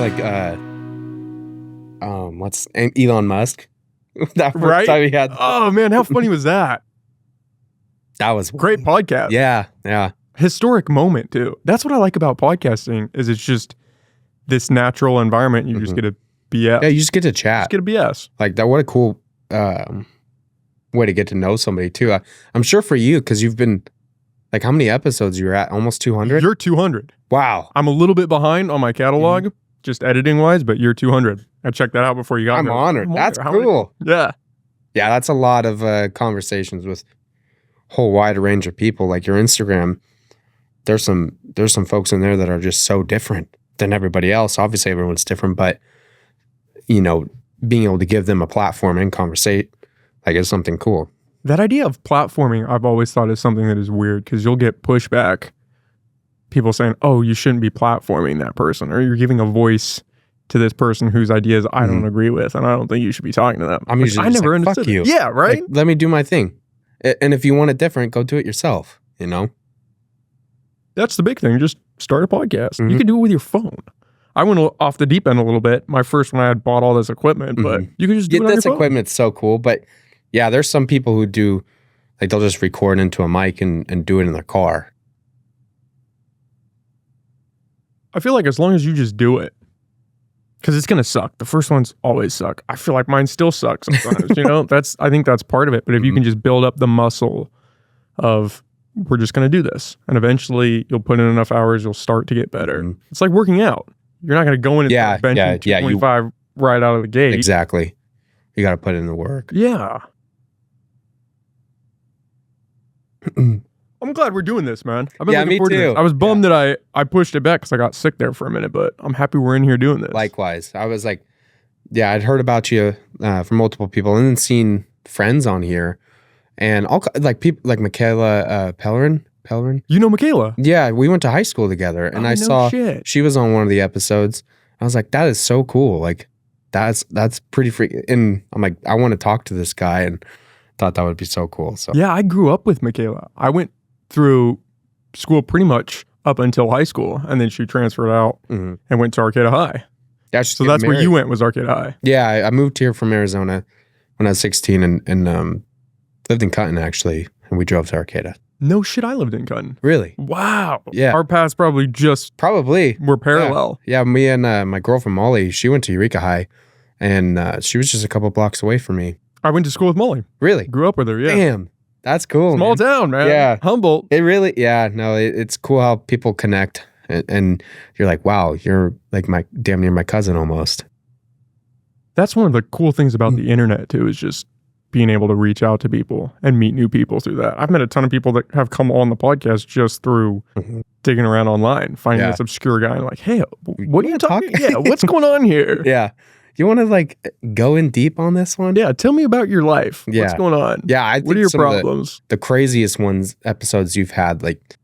like what's Elon Musk? That first Right? time he had. Oh man, how funny was that? That was Great podcast. Yeah. Historic moment too. That's what I like about podcasting is it's just this natural environment. You just get a BS. Yeah, you just get to chat. Just get a BS. Like that. What a cool way to get to know somebody too. I'm sure for you, because you've been like, how many episodes you're at? Almost 200? You're 200. Wow. I'm a little bit behind on my catalog, just editing wise, but you're 200. I checked that out before you got I'm here. honored. That's cool. Yeah. Yeah, that's a lot of conversations with a whole wide range of people. Like your Instagram, there's some folks in there that are just so different than everybody else. Obviously, everyone's different, but being able to give them a platform and conversate, like, is something cool. That idea of platforming, I've always thought is something that is weird because you'll get pushback. People saying, "Oh, you shouldn't be platforming that person," or "You're giving a voice to this person whose ideas I don't agree with, and I don't think you should be talking to them." I'm usually just never like, understood. Fuck you. Yeah, right. Like, let me do my thing, and if you want it different, go do it yourself. That's the big thing. Just start a podcast. You can do it with your phone. I went off the deep end a little bit. My first one, I had bought all this equipment, but you can just do it on your this phone. equipment's so cool, but yeah, there's some people who do, like, they'll just record into a mic and do it in their car. I feel like as long as you just do it, because it's gonna suck. The first ones always suck. I feel like mine still sucks sometimes. I think that's part of it. But if you can just build up the muscle of, we're just gonna do this, and eventually you'll put in enough hours, you'll start to get better. It's like working out. You're not gonna go in and start benching 225 right out of the gate. Exactly. You got to put in the work. Yeah. I'm glad we're doing this, man. I've been looking forward to this. I was bummed that I pushed it back because I got sick there for a minute, but I'm happy we're in here doing this. Likewise. I was like, I'd heard about you from multiple people and then seen friends on here and all like people like Michaela Pellerin. You know Michaela? Yeah, we went to high school together and I saw she was on one of the episodes. I was like, that is so cool. Like, that's pretty freaking. And I'm like, I want to talk to this guy, and thought that would be so cool. So yeah, I grew up with Michaela. I went through school pretty much up until high school, and then she transferred out and went to Arcata High. Yeah, so that's where you went, was Arcata High. Yeah, I moved here from Arizona when I was 16 and lived in Cutton actually, and we drove to Arcata. No shit, I lived in Cutton. Really? Wow. Yeah. Our paths probably were parallel. Yeah, me and my girlfriend Molly, she went to Eureka High, and she was just a couple blocks away from me. I went to school with Molly. Really? Grew up with her, yeah. Damn, that's cool. Small town, man. Yeah. Humboldt. It's cool how people connect, and you're like, wow, you're like damn near my cousin almost. That's one of the cool things about the internet too, is just being able to reach out to people and meet new people through that. I've met a ton of people that have come on the podcast just through digging around online, finding this obscure guy and like, hey, what are you talking? Yeah, what's going on here? Yeah. You want to like go in deep on this one? Yeah, tell me about your life. Yeah. What's going on? Yeah, I think what are your problems? The craziest episodes you've had, like,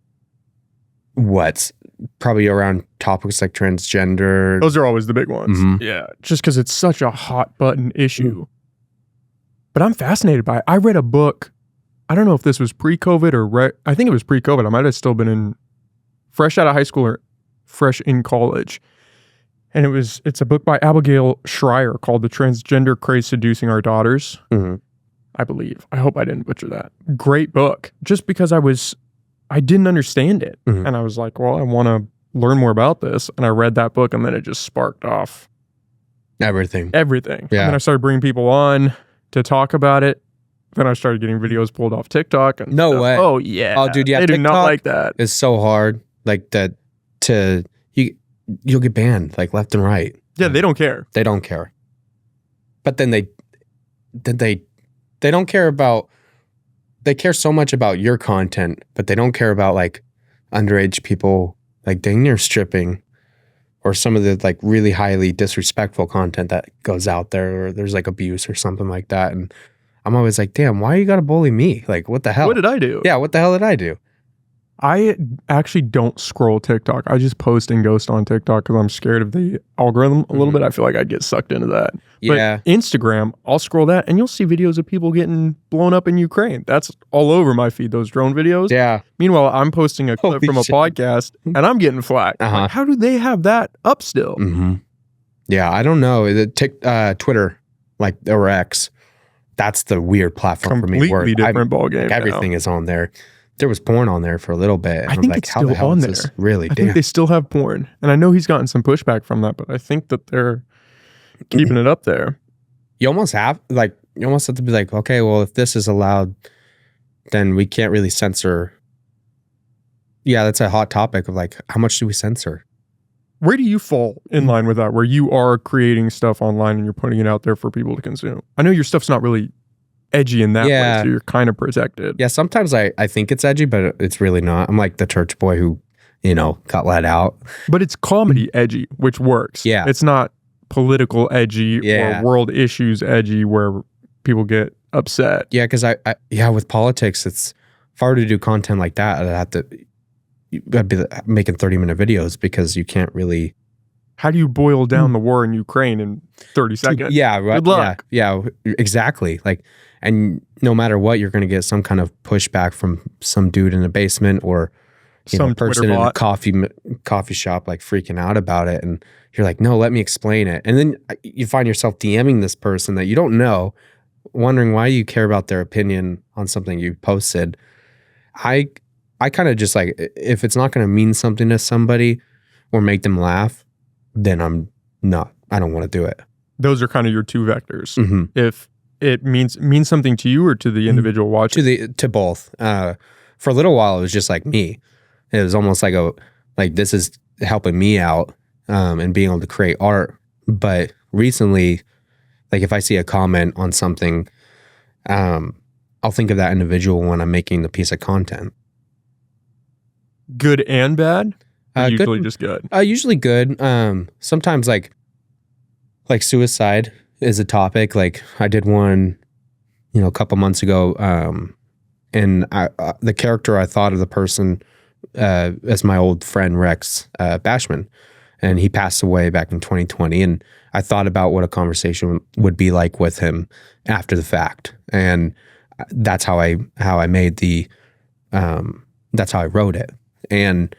what's probably around topics like transgender. Those are always the big ones. Yeah, just because it's such a hot button issue. But I'm fascinated by it. I read a book. I don't know if this was pre-COVID or I think it was pre-COVID. I might have still been fresh out of high school or fresh in college. And it's a book by Abigail Schreier called The Transgender Craze Seducing Our Daughters. I believe. I hope I didn't butcher that. Great book. Just because I didn't understand it. And I was like, well, I want to learn more about this. And I read that book and then it just sparked off. Everything. Yeah. And then I started bringing people on to talk about it. Then I started getting videos pulled off TikTok. And no way. Oh, yeah. Oh, dude, yeah. They TikTok do not like that. It's so hard. Like that you'll get banned like left and right. Yeah, they don't care. They don't care. But then they don't care about, they care so much about your content, but they don't care about like underage people like dang near stripping or some of the like really highly disrespectful content that goes out there, or there's like abuse or something like that. And I'm always like, damn, why you gotta bully me? Like, what the hell? What did I do? Yeah, what the hell did I do? I actually don't scroll TikTok. I just post and ghost on TikTok because I'm scared of the algorithm a little bit. I feel like I'd get sucked into that. Yeah. But Instagram, I'll scroll that and you'll see videos of people getting blown up in Ukraine. That's all over my feed, those drone videos. Yeah. Meanwhile, I'm posting a clip from a podcast and I'm getting flack. Uh-huh. Like, how do they have that up still? Yeah, I don't know. Twitter, like, or X, that's the weird platform for me. Completely different ballgame. Like, everything is on there. There was porn on there for a little bit. And I think like, it's still on there. This? Really? I think they still have porn. And I know he's gotten some pushback from that, but I think that they're keeping it up there. You almost have to be like, okay, well, if this is allowed, then we can't really censor. Yeah, that's a hot topic of like, how much do we censor? Where do you fall in line with that, where you are creating stuff online and you're putting it out there for people to consume? I know your stuff's not really edgy in that way, so you're kind of protected. Yeah, sometimes I think it's edgy, but it's really not. I'm like the church boy who, got let out. But it's comedy edgy, which works. Yeah. It's not political edgy or world issues edgy where people get upset. Yeah, because with politics, it's if I were to do content like that, I'd be making 30-minute videos because you can't really. How do you boil down the war in Ukraine in 30 seconds? Yeah, right. Good luck. Yeah, exactly. Like, and no matter what, you're going to get some kind of pushback from some dude in a basement or some person in a coffee shop, like freaking out about it. And you're like, no, let me explain it. And then you find yourself DMing this person that you don't know, wondering why you care about their opinion on something you posted. I kind of just like, if it's not going to mean something to somebody or make them laugh, then I don't want to do it. Those are kind of your two vectors. Mm-hmm. If it means something to you or to the individual watching? To both. For a little while, it was just like me. It was almost like this is helping me out and being able to create art. But recently, like if I see a comment on something, I'll think of that individual when I'm making the piece of content. Good and bad? Usually just good. Usually good. Sometimes like suicide is a topic. Like I did one, a couple months ago, and the character I thought of the person as my old friend Rex Bashman, and he passed away back in 2020. And I thought about what a conversation would be like with him after the fact, and that's how I made that's how I wrote it. And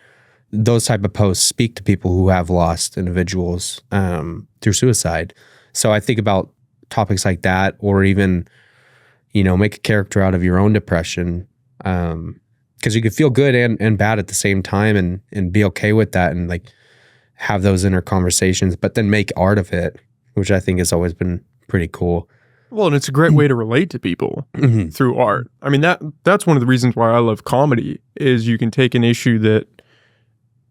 those type of posts speak to people who have lost individuals through suicide. So I think about topics like that, or even, make a character out of your own depression, because you could feel good and bad at the same time, and be okay with that, and like have those inner conversations, but then make art of it, which I think has always been pretty cool. Well, and it's a great way to relate to people through art. I mean, that's one of the reasons why I love comedy, is you can take an issue that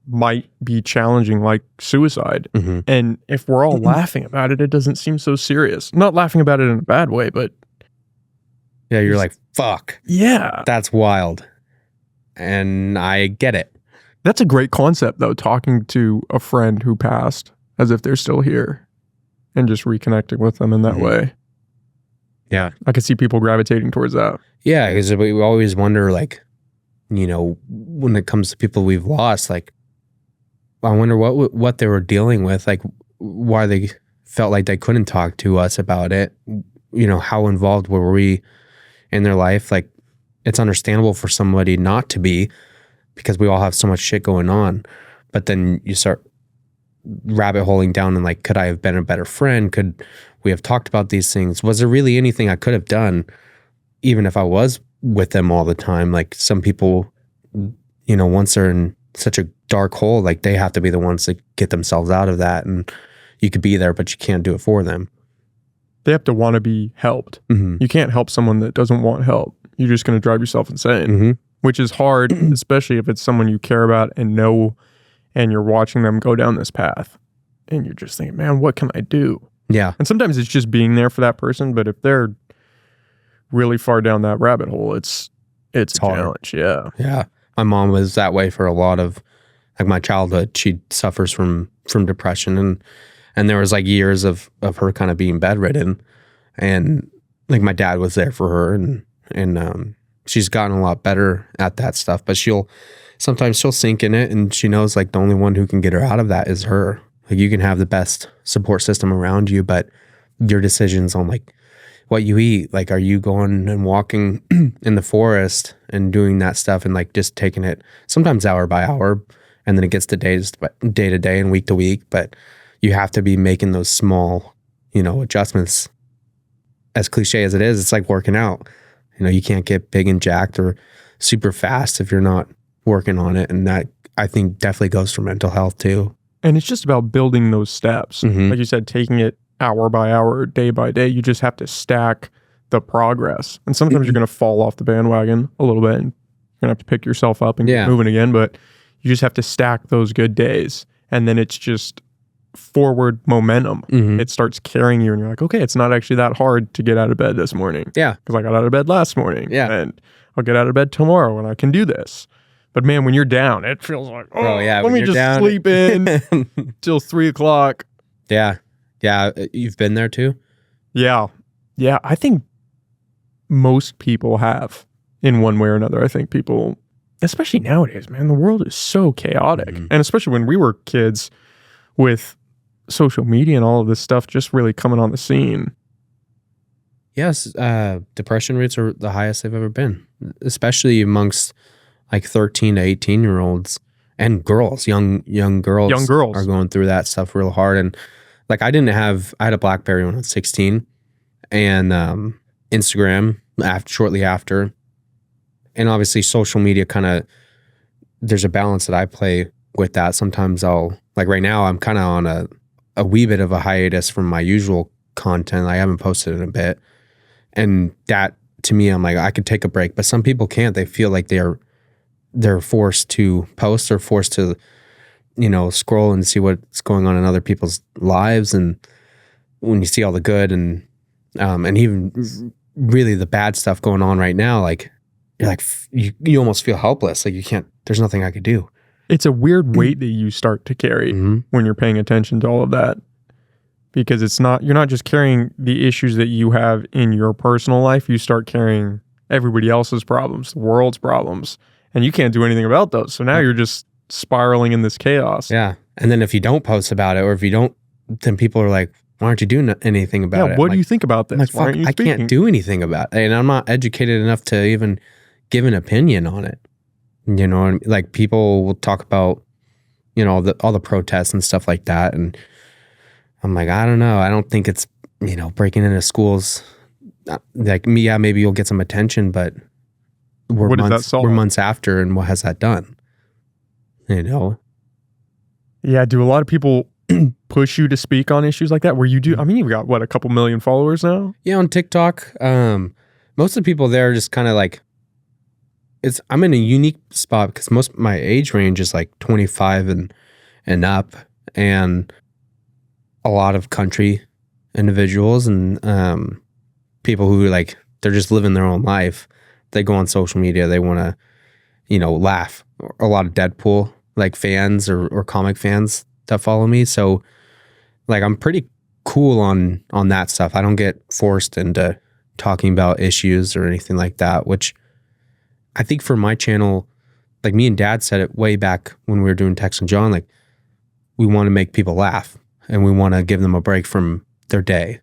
might be challenging, like suicide. Mm-hmm. And if we're all laughing about it, it doesn't seem so serious. Not laughing about it in a bad way, but yeah, you're like, fuck. Yeah. That's wild. And I get it. That's a great concept, though, talking to a friend who passed as if they're still here and just reconnecting with them in that way. Yeah. I could see people gravitating towards that. Yeah, because we always wonder, like, when it comes to people we've lost, like, I wonder what they were dealing with, like why they felt like they couldn't talk to us about it. How involved were we in their life? Like, it's understandable for somebody not to be, because we all have so much shit going on. But then you start rabbit holing down and like, could I have been a better friend? Could we have talked about these things? Was there really anything I could have done, even if I was with them all the time? Like some people, once they're in such a dark hole, like they have to be the ones that get themselves out of that, and you could be there, but you can't do it for them. They have to want to be helped. Mm-hmm. You can't help someone that doesn't want help. You're just going to drive yourself insane, which is hard, especially if it's someone you care about and know, and you're watching them go down this path, and you're just thinking, man, what can I do? Yeah. And sometimes it's just being there for that person, but if they're really far down that rabbit hole, it's a challenge. Yeah. Yeah. My mom was that way for a lot of like my childhood. She suffers from depression, and there was like years of her kind of being bedridden, and like my dad was there for her, and she's gotten a lot better at that stuff, but sometimes she'll sink in it, and she knows like the only one who can get her out of that is her. Like you can have the best support system around you, but your decisions on like what you eat, like are you going and walking in the forest and doing that stuff and like just taking it sometimes hour by hour, and then it gets to day to day and week to week, but you have to be making those small, adjustments. As cliche as it is, it's like working out. You can't get big and jacked or super fast if you're not working on it. And that, I think, definitely goes for mental health too. And it's just about building those steps. Mhm. Like you said, taking it hour by hour, day by day. You just have to stack the progress. And sometimes you're going to fall off the bandwagon a little bit and you're going to have to pick yourself up and get moving again. But you just have to stack those good days. And then it's just forward momentum. Mhm. It starts carrying you and you're like, okay, it's not actually that hard to get out of bed this morning. Yeah. Because I got out of bed last morning. Yeah. And I'll get out of bed tomorrow and I can do this. But man, when you're down, it feels like, let me just sleep in till 3 o'clock. Yeah. Yeah. You've been there too? Yeah. Yeah. I think most people have in one way or another. I think people, especially nowadays, man, the world is so chaotic. Mhm. And especially when we were kids with social media and all of this stuff just really coming on the scene. Yes. Depression rates are the highest they've ever been, especially amongst like 13 to 18-year-olds and girls, young girls. Young girls are going through that stuff real hard. And like I had a BlackBerry when I was 16 and Instagram shortly after. And obviously social media there's a balance that I play with that. Sometimes like right now I'm kind of on a wee bit of a hiatus from my usual content. I haven't posted in a bit. And that to me, I'm like, I could take a break, but some people can't. They feel like they're forced to post or forced to, scroll and see what's going on in other people's lives. And when you see all the good and even really the bad stuff going on right now, like you're like, you almost feel helpless. Like there's nothing I could do. It's a weird weight that you start to carry when you're paying attention to all of that. Because you're not just carrying the issues that you have in your personal life, you start carrying everybody else's problems, the world's problems, and you can't do anything about those. So now you're just spiraling in this chaos. Yeah. And then if you don't post about it, or if you don't, then people are like, why aren't you doing anything about it? What do you think about this? Like, why aren't you I speaking? can't do anything about it. And I'm not educated enough to even give an opinion on it. Like people will talk about, all the protests and stuff like that. And I'm like, I don't know. I don't think it's, breaking into schools. Like maybe you'll get some attention, but we're months after, and what has that done? Yeah. Do a lot of people push you to speak on issues like that? Where you do? I mean, you've got a couple million followers now. Yeah, on TikTok. Most of the people there are just kind of like, I'm in a unique spot because most of my age range is like 25 and up, and a lot of country individuals and people who they're just living their own life. They go on social media, they want to, laugh. A lot of Deadpool fans or comic fans that follow me. So I'm pretty cool on that stuff. I don't get forced into talking about issues or anything like that, which I think for my channel, me and Dad said it way back when we were doing Tex and John, we want to make people laugh and we want to give them a break from their day.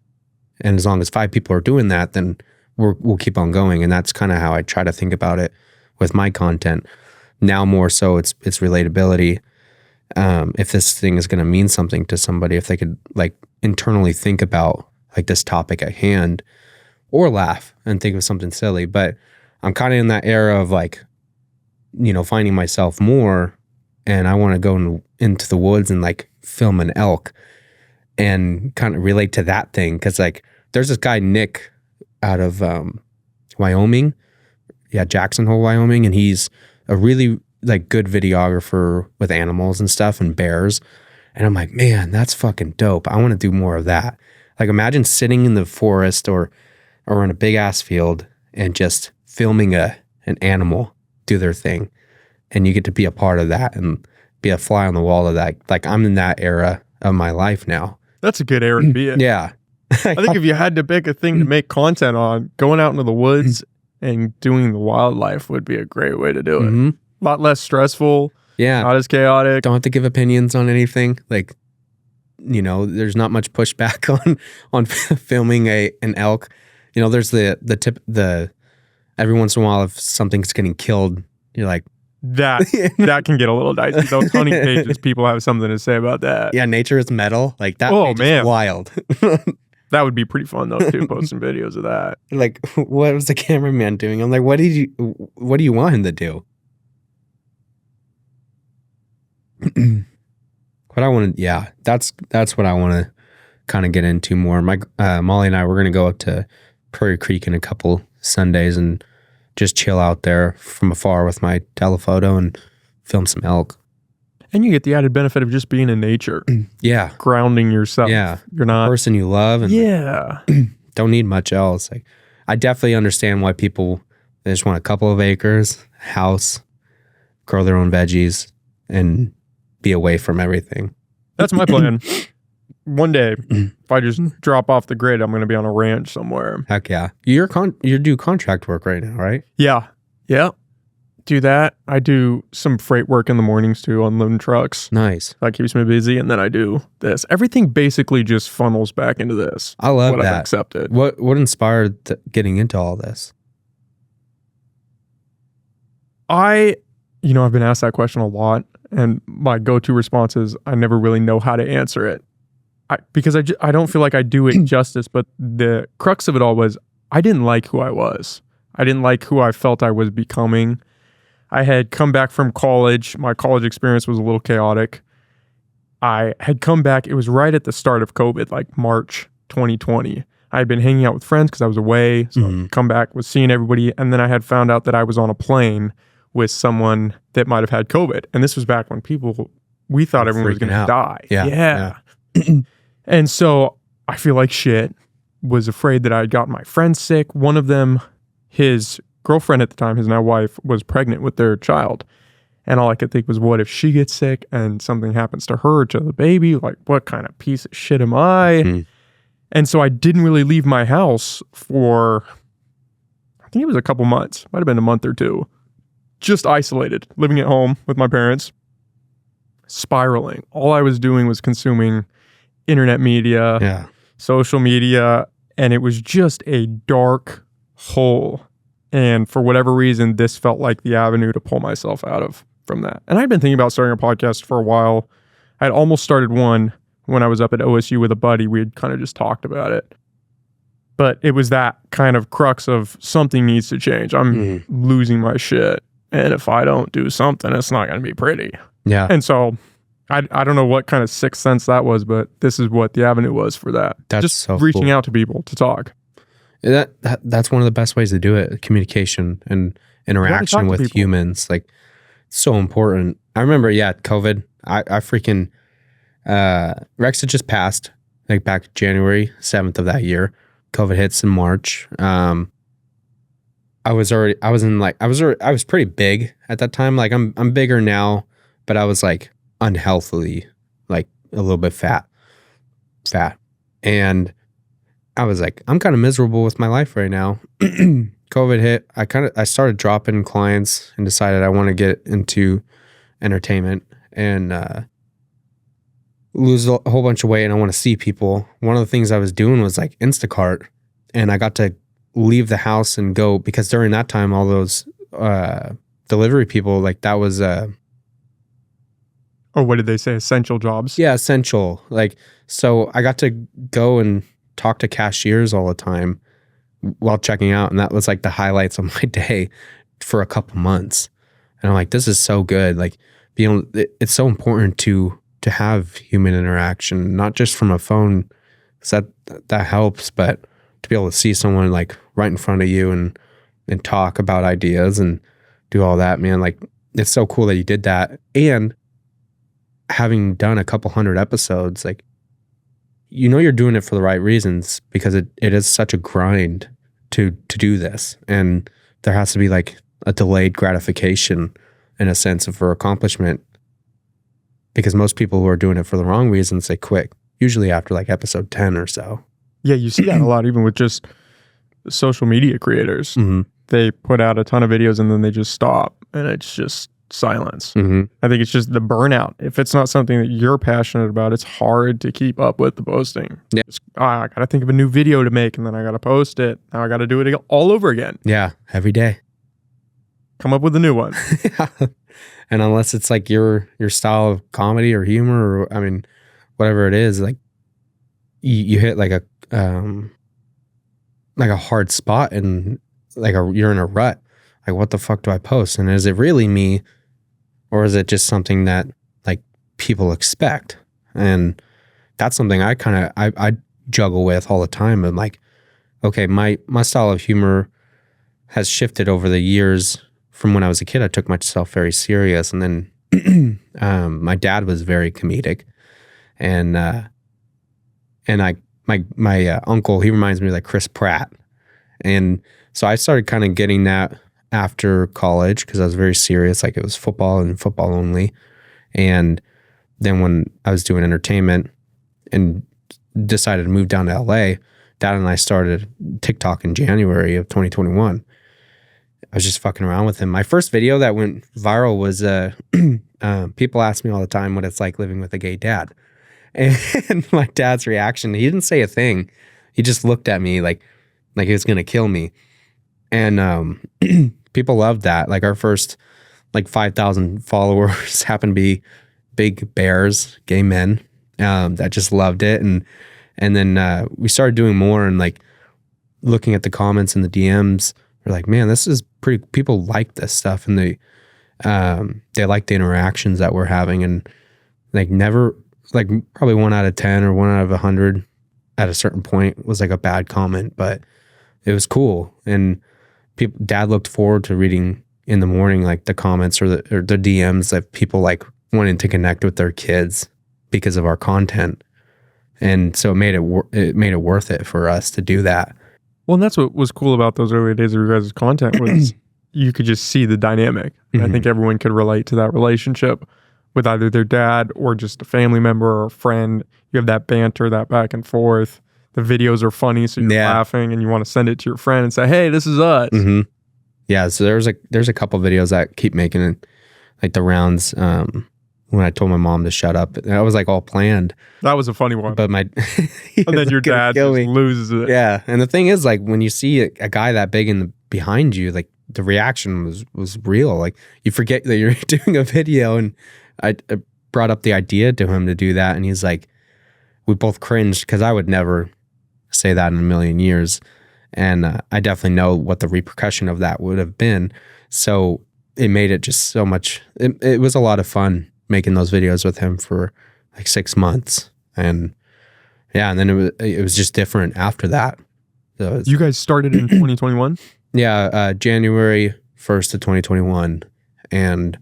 And as long as 5 people are doing that, then we'll keep on going. And that's kind of how I try to think about it with my content. Now more so it's relatability. If this thing is going to mean something to somebody, if they could internally think about this topic at hand or laugh and think of something silly. But I'm kind of in that era of finding myself more, and I want to go into the woods and film an elk and kind of relate to that thing. Cause there's this guy, Nick, out of Wyoming. Yeah, Jackson Hole, Wyoming. And he's a really good videographer with animals and stuff and bears. And I'm like, man, that's fucking dope. I want to do more of that. Imagine sitting in the forest or in a big ass field and just filming an animal do their thing. And you get to be a part of that and be a fly on the wall of that. I'm in that era of my life now. That's a good era to be in. Yeah. I think if you had to pick a thing to make content on, going out into the woods and doing the wildlife would be a great way to do it. Mm-hmm. A lot less stressful. Yeah. Not as chaotic. Don't have to give opinions on anything. There's not much pushback on filming an elk. There's the every once in a while if something's getting killed, you're like, that can get a little dicey. Those hunting pages, people have something to say about that. Yeah, nature is metal. Like that page is wild. That would be pretty fun though too, posting videos of that. Like, what was the cameraman doing? I'm like, what do you want him to do? What I want to, yeah, that's what I want to kind of get into more. My Molly and I, we're gonna go up to Prairie Creek in a couple Sundays and just chill out there from afar with my telephoto and film some elk. And you get the added benefit of just being in nature. Yeah, grounding yourself. Yeah, you're not the person you love, and don't need much else. Like, I definitely understand why people they just want a couple of acres, house, grow their own veggies, and be away from everything. That's my plan. One day, if I just drop off the grid, I'm going to be on a ranch somewhere. Heck yeah. You do contract work right now, right? Yeah. Do that. I do some freight work in the mornings too, unloading trucks. Nice. That keeps me busy, and then I do this. Everything basically just funnels back into this. I love that. I've accepted. What inspired getting into all this? I've been asked that question a lot, and my go-to response is I never really know how to answer it. Because I don't feel like I do it justice, but the crux of it all was I didn't like who I was. I didn't like who I felt I was becoming. I had come back from college. My college experience was a little chaotic. I had come back. It was right at the start of COVID, like March 2020. I had been hanging out with friends because I was away. So I'd come back, was seeing everybody. And then I had found out that I was on a plane with someone that might have had COVID. And this was back when we thought everyone was going to die. Yeah. And so I feel like shit, was afraid that I had gotten my friends sick. One of them, his girlfriend at the time, his now wife, was pregnant with their child. And all I could think was, what if she gets sick and something happens to her or to the baby? Like, what kind of piece of shit am I? And so I didn't really leave my house for, I think it was a couple months. Might have been a month or two. Just isolated, living at home with my parents, spiraling. All I was doing was consuming internet media, social media, and it was just a dark hole. And for whatever reason, this felt like the avenue to pull myself out of from that. And I'd been thinking about starting a podcast for a while. I'd almost started one when I was up at OSU with a buddy. We had kind of just talked about it. But it was that kind of crux of something needs to change. I'm losing my shit. And if I don't do something, it's not going to be pretty. Yeah. And so I don't know what kind of sixth sense that was, but this is what the avenue was for that. That's just so reaching cool. out to people to talk. That's one of the best ways to do it. Communication and interaction with humans. Like, it's so important. I remember, COVID. I freaking Rex had just passed, like back January 7th of that year. COVID hits in March. I was pretty big at that time. Like, I'm bigger now, but I was like unhealthily, like a little bit fat. And I was like, I'm kind of miserable with my life right now. COVID hit. I started dropping clients and decided I want to get into entertainment and lose a whole bunch of weight, and I want to see people. One of the things I was doing was like Instacart, and I got to leave the house and go, because during that time, all those delivery people, like that was or what did they say? Essential jobs? Yeah, essential. Like, so I got to go and talk to cashiers all the time while checking out. And that was like the highlights of my day for a couple months. And I'm like, this is so good. Like, it's so important to have human interaction, not just from a phone, because that helps, but to be able to see someone like right in front of you and talk about ideas and do all that, man. Like, it's so cool that you did that. And having done a couple hundred episodes, like, you're doing it for the right reasons, because it is such a grind to do this. And there has to be like a delayed gratification in a sense of for accomplishment, because most people who are doing it for the wrong reasons, they quit, usually after like episode 10 or so. Yeah, you see that a lot, even with just social media creators. Mm-hmm. They put out a ton of videos and then they just stop, and it's just silence. Mm-hmm. I think it's just the burnout. If it's not something that you're passionate about, it's hard to keep up with the posting. Yeah. I got to think of a new video to make, and then I got to post it. Now I got to do it all over again. Yeah, every day. Come up with a new one. And unless it's like your style of comedy or humor, or I mean, whatever it is, like you hit like a hard spot and like you're in a rut. Like, what the fuck do I post? And is it really me, or is it just something that like people expect? And that's something I juggle with all the time. And like, okay, my style of humor has shifted over the years. From when I was a kid, I took myself very serious, and then my dad was very comedic, and my uncle, he reminds me of like Chris Pratt, and so I started kind of getting that after college because I was very serious, like it was football and football only, and then when I was doing entertainment and decided to move down to LA, Dad and I started TikTok in January of 2021. I was just fucking around with him. My first video that went viral was people ask me all the time what it's like living with a gay dad. And my dad's reaction, he didn't say a thing. He just looked at me like he was going to kill me. And people loved that. Like our first like 5,000 followers happened to be big bears, gay men that just loved it. And then we started doing more and like looking at the comments and the DMs. We're like, man, this is pretty. People like this stuff, and they like the interactions that we're having, and like never, like probably 1 out of 10 or 1 out of 100 at a certain point was like a bad comment, but it was cool. And Dad looked forward to reading in the morning like the comments or the DMs of people like wanting to connect with their kids because of our content, and so it made it worth it for us to do that. Well, and that's what was cool about those early days of your guys' content was you could just see the dynamic. Mm-hmm. I think everyone could relate to that relationship with either their dad or just a family member or a friend. You have that banter, that back and forth. The videos are funny, so you're laughing and you want to send it to your friend and say, hey, this is us. Mm-hmm. Yeah, so there's a couple videos that keep making it, like the rounds when I told my mom to shut up. That was like all planned. That was a funny one. But and then your dad just loses it. Yeah, and the thing is, like when you see a guy that big behind you, like the reaction was real. Like you forget that you're doing a video, and I brought up the idea to him to do that, and he's like, we both cringed because I would never say that in a million years, and I definitely know what the repercussion of that would have been. So it made it just so much. It was a lot of fun making those videos with him for like 6 months, and yeah, and then it was just different after that. So you guys started in 2021? Yeah, January 1st of 2021, and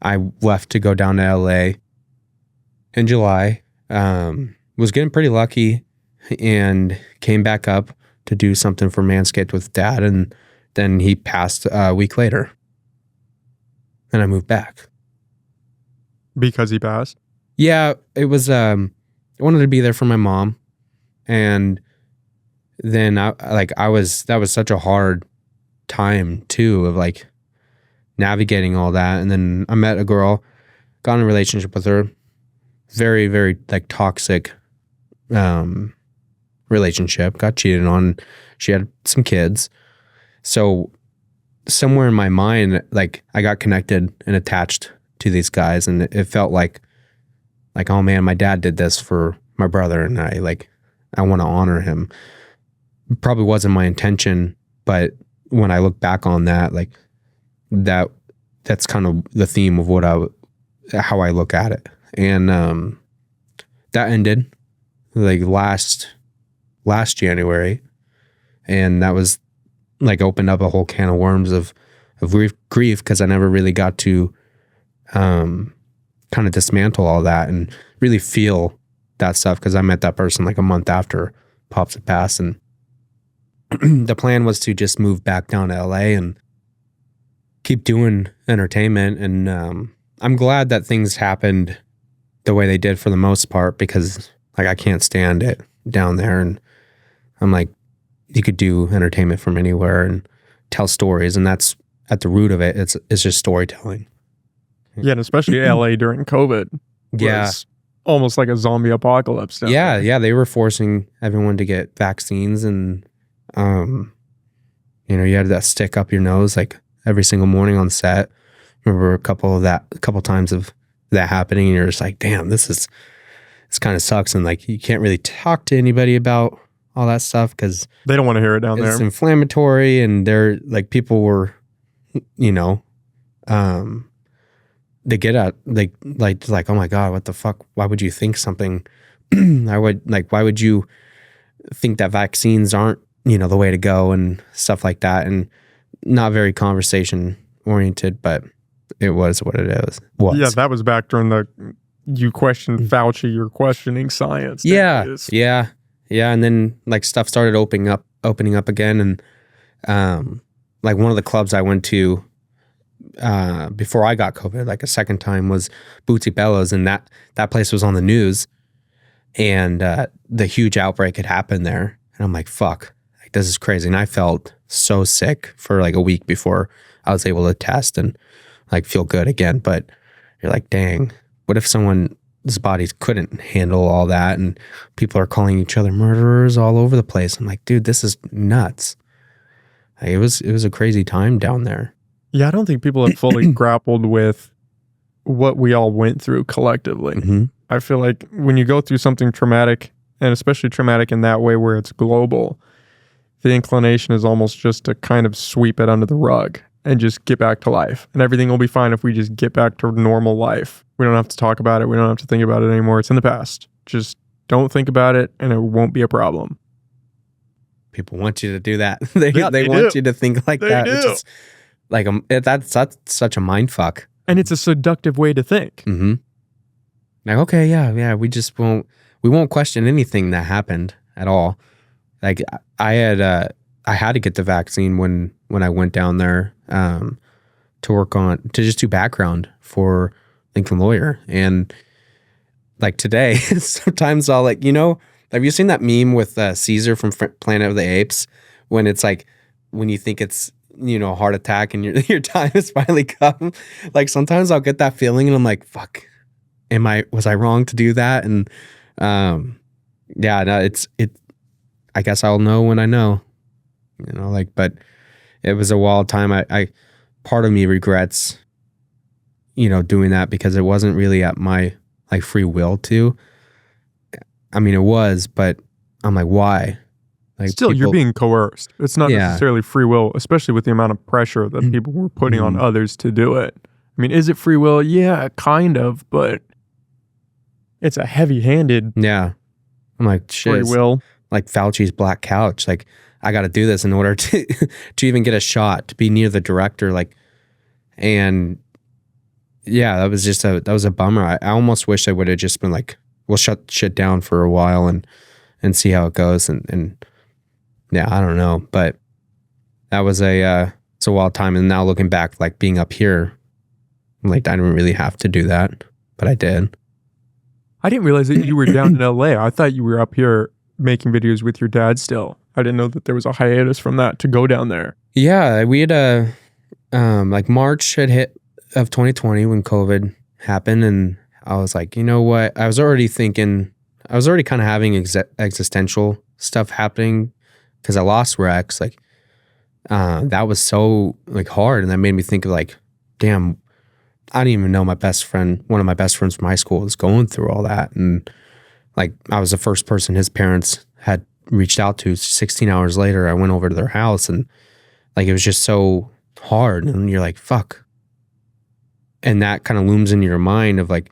I left to go down to LA in July. Was getting pretty lucky and came back up to do something for Manscaped with Dad, and then he passed a week later, and I moved back. Because he passed? Yeah, it was, I wanted to be there for my mom. And then that was such a hard time too, of like navigating all that. And then I met a girl, got in a relationship with her, very, very like toxic, relationship, got cheated on. She had some kids. So somewhere in my mind, like I got connected and attached to these guys, and it felt like, oh man, my dad did this for my brother, and I want to honor him. Probably wasn't my intention, but when I look back on that, like that's kind of the theme of how I look at it. And that ended like last January, and that was like opened up a whole can of worms of grief because I never really got to kind of dismantle all that and really feel that stuff, because I met that person like a month after Pops had passed, and the plan was to just move back down to LA and keep doing entertainment. And I'm glad that things happened the way they did for the most part, because like I can't stand it down there, and I'm like, you could do entertainment from anywhere and tell stories, and that's at the root of it. It's just storytelling. Yeah, and especially LA during COVID. Yeah. Almost like a zombie apocalypse down there. Yeah, they were forcing everyone to get vaccines, and you had that stick up your nose like every single morning on set. remember a couple times of that happening, and you're just like, damn, this kind of sucks. And like, you can't really talk to anybody about all that stuff because They don't want to hear it down there. it's inflammatory, and they're like, people were, they get out, like, oh my God, what the fuck? Why would you think something? Why would you think that vaccines aren't, the way to go and stuff like that? And not very conversation oriented, but it was what it is. Yeah, that was back during you questioned Fauci, you're questioning science. Yeah. And then like stuff started opening up again. And like one of the clubs I went to before I got COVID, like a second time, was Bootsy Bellows, and that place was on the news, and the huge outbreak had happened there. And I'm like, fuck, like this is crazy. And I felt so sick for like a week before I was able to test and like feel good again. But you're like, dang, what if someone's bodies couldn't handle all that, and people are calling each other murderers all over the place? I'm like, dude, this is nuts. Like, it was a crazy time down there. Yeah, I don't think people have fully grappled with what we all went through collectively. Mm-hmm. I feel like when you go through something traumatic, and especially traumatic in that way where it's global, the inclination is almost just to kind of sweep it under the rug and just get back to life. And everything will be fine if we just get back to normal life. We don't have to talk about it. We don't have to think about it anymore. It's in the past. Just don't think about it, and it won't be a problem. People want you to do that. They do. want you to think like They that. do. It's just like that's such a mind fuck. And it's a seductive way to think. Mm-hmm. Like, okay, yeah, we won't question anything that happened at all. Like I had to get the vaccine when I went down there to just do background for Lincoln Lawyer. And like today, sometimes I'll like, have you seen that meme with Caesar from Planet of the Apes, when it's like, when you think it's, a heart attack and your time has finally come? Like sometimes I'll get that feeling and I'm like, fuck, was I wrong to do that? And I guess I'll know when I know, but it was a wild time. I part of me regrets, doing that, because it wasn't really at my like free will to. I mean, it was, but I'm like, why? Like, still, you're being coerced. It's not necessarily free will, especially with the amount of pressure that people were putting on others to do it. I mean, is it free will? Yeah, kind of, but it's a heavy-handed I'm like, shit, free will. Like Fauci's black couch. Like, I got to do this in order to even get a shot, to be near the director. Like, and yeah, that was a bummer. I almost wish I would have just been like, we'll shut shit down for a while and see how it goes. And yeah, I don't know, but that was it's a wild time. And now looking back, like being up here, like I didn't really have to do that, but I did. I didn't realize that you were down in LA. I thought you were up here making videos with your dad still. I didn't know that there was a hiatus from that to go down there. Yeah, we had like March had hit of 2020 when COVID happened, and I was like, you know what? I was already kind of having existential stuff happening because I lost Rex. Like, that was so like hard, and that made me think of like, damn, I didn't even know my best friend, one of my best friends from high school, was going through all that. And like, I was the first person his parents had reached out to. 16 hours later, I went over to their house, and like, it was just so hard. And you're like, fuck. And that kind of looms in your mind of like,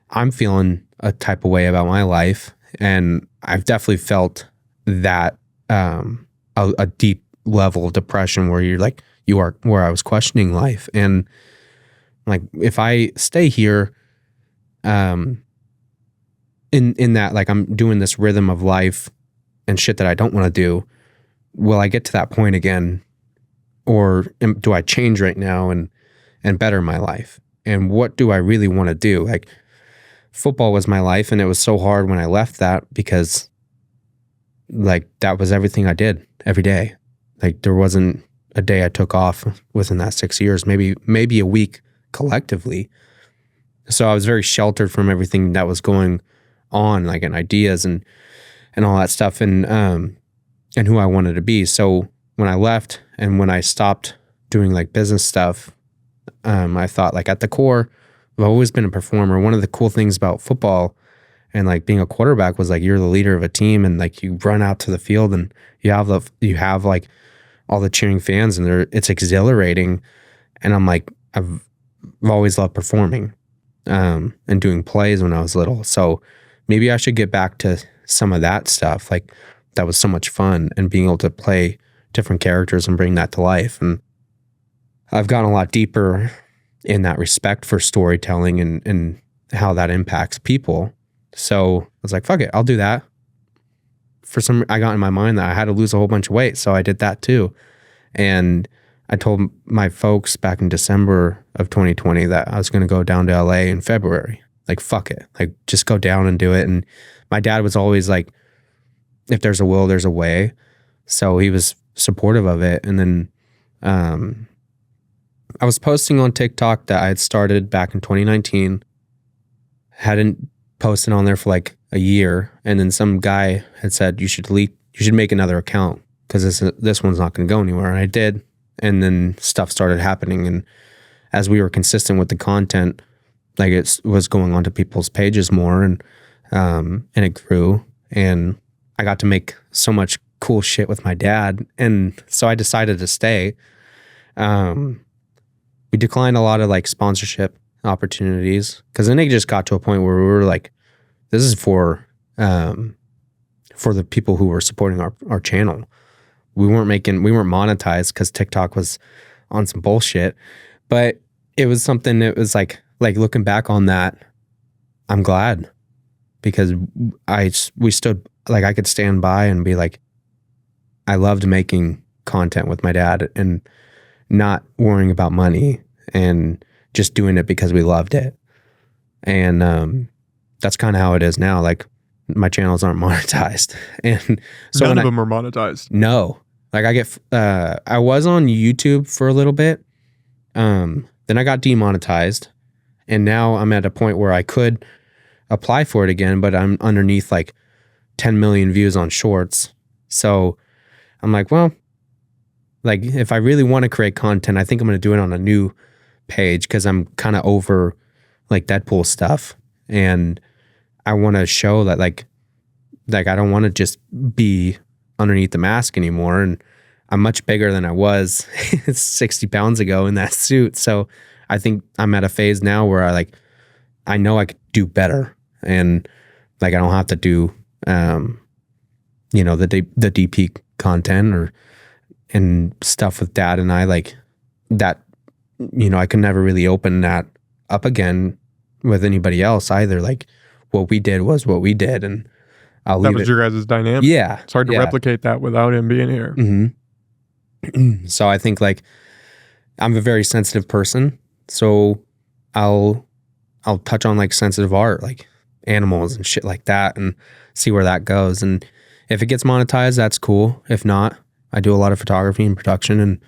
I'm feeling a type of way about my life. And I've definitely felt that a deep level of depression where you're like, where I was questioning life. And like, if I stay here, in that, like, I'm doing this rhythm of life and shit that I don't want to do, will I get to that point again? Or do I change right now and better my life? And what do I really want to do? Like, football was my life, and it was so hard when I left that, because like, that was everything I did every day. Like, there wasn't a day I took off within that 6 years, maybe a week collectively. So I was very sheltered from everything that was going on, like, in ideas and all that stuff, and who I wanted to be. So when I left and when I stopped doing like business stuff, I thought like at the core, I've always been a performer. One of the cool things about football and like being a quarterback was like you're the leader of a team, and like you run out to the field and you have like all the cheering fans, and it's exhilarating. And I'm like, I've always loved performing and doing plays when I was little. So maybe I should get back to some of that stuff. Like that was so much fun, and being able to play different characters and bring that to life. And I've gotten a lot deeper in that respect for storytelling and how that impacts people. So I was like, fuck it, I'll do that. I got in my mind that I had to lose a whole bunch of weight. So I did that too. And I told my folks back in December of 2020 that I was going to go down to LA in February. Like, fuck it. Like, just go down and do it. And my dad was always like, if there's a will, there's a way. So he was supportive of it. And then I was posting on TikTok that I had started back in 2019. Hadn't posted on there for like a year. And then some guy had said, you should make another account because this one's not going to go anywhere. And I did. And then stuff started happening. And as we were consistent with the content, like it was going onto people's pages more, and it grew. And I got to make so much cool shit with my dad. And so I decided to stay. We declined a lot of like sponsorship opportunities because then it just got to a point where we were like, this is for the people who were supporting our channel. We weren't monetized because TikTok was on some bullshit, but it was something that was like looking back on that, I'm glad because we stood, like I could stand by and be like, I loved making content with my dad and not worrying about money and just doing it because we loved it. And that's kind of how it is now. Like my channels aren't monetized. And so none of them are monetized. No. Like I was on YouTube for a little bit. Then I got demonetized, and now I'm at a point where I could apply for it again, but I'm underneath like 10 million views on shorts. So I'm like, well, like if I really want to create content, I think I'm going to do it on a new page because I'm kind of over like Deadpool stuff. And I want to show that like I don't want to just be underneath the mask anymore. And I'm much bigger than I was 60 pounds ago in that suit. So I think I'm at a phase now where I know I could do better, and like I don't have to do the DP content and stuff with dad and I like that. I could never really open that up again with anybody else either. Like what we did was what we did, and I'll leave it. That was your guys' dynamic. Yeah. It's hard to replicate that without him being here. Mm-hmm. So I think like I'm a very sensitive person. So I'll touch on like sensitive art, like animals and shit like that, and see where that goes. And if it gets monetized, that's cool. If not, I do a lot of photography and production, and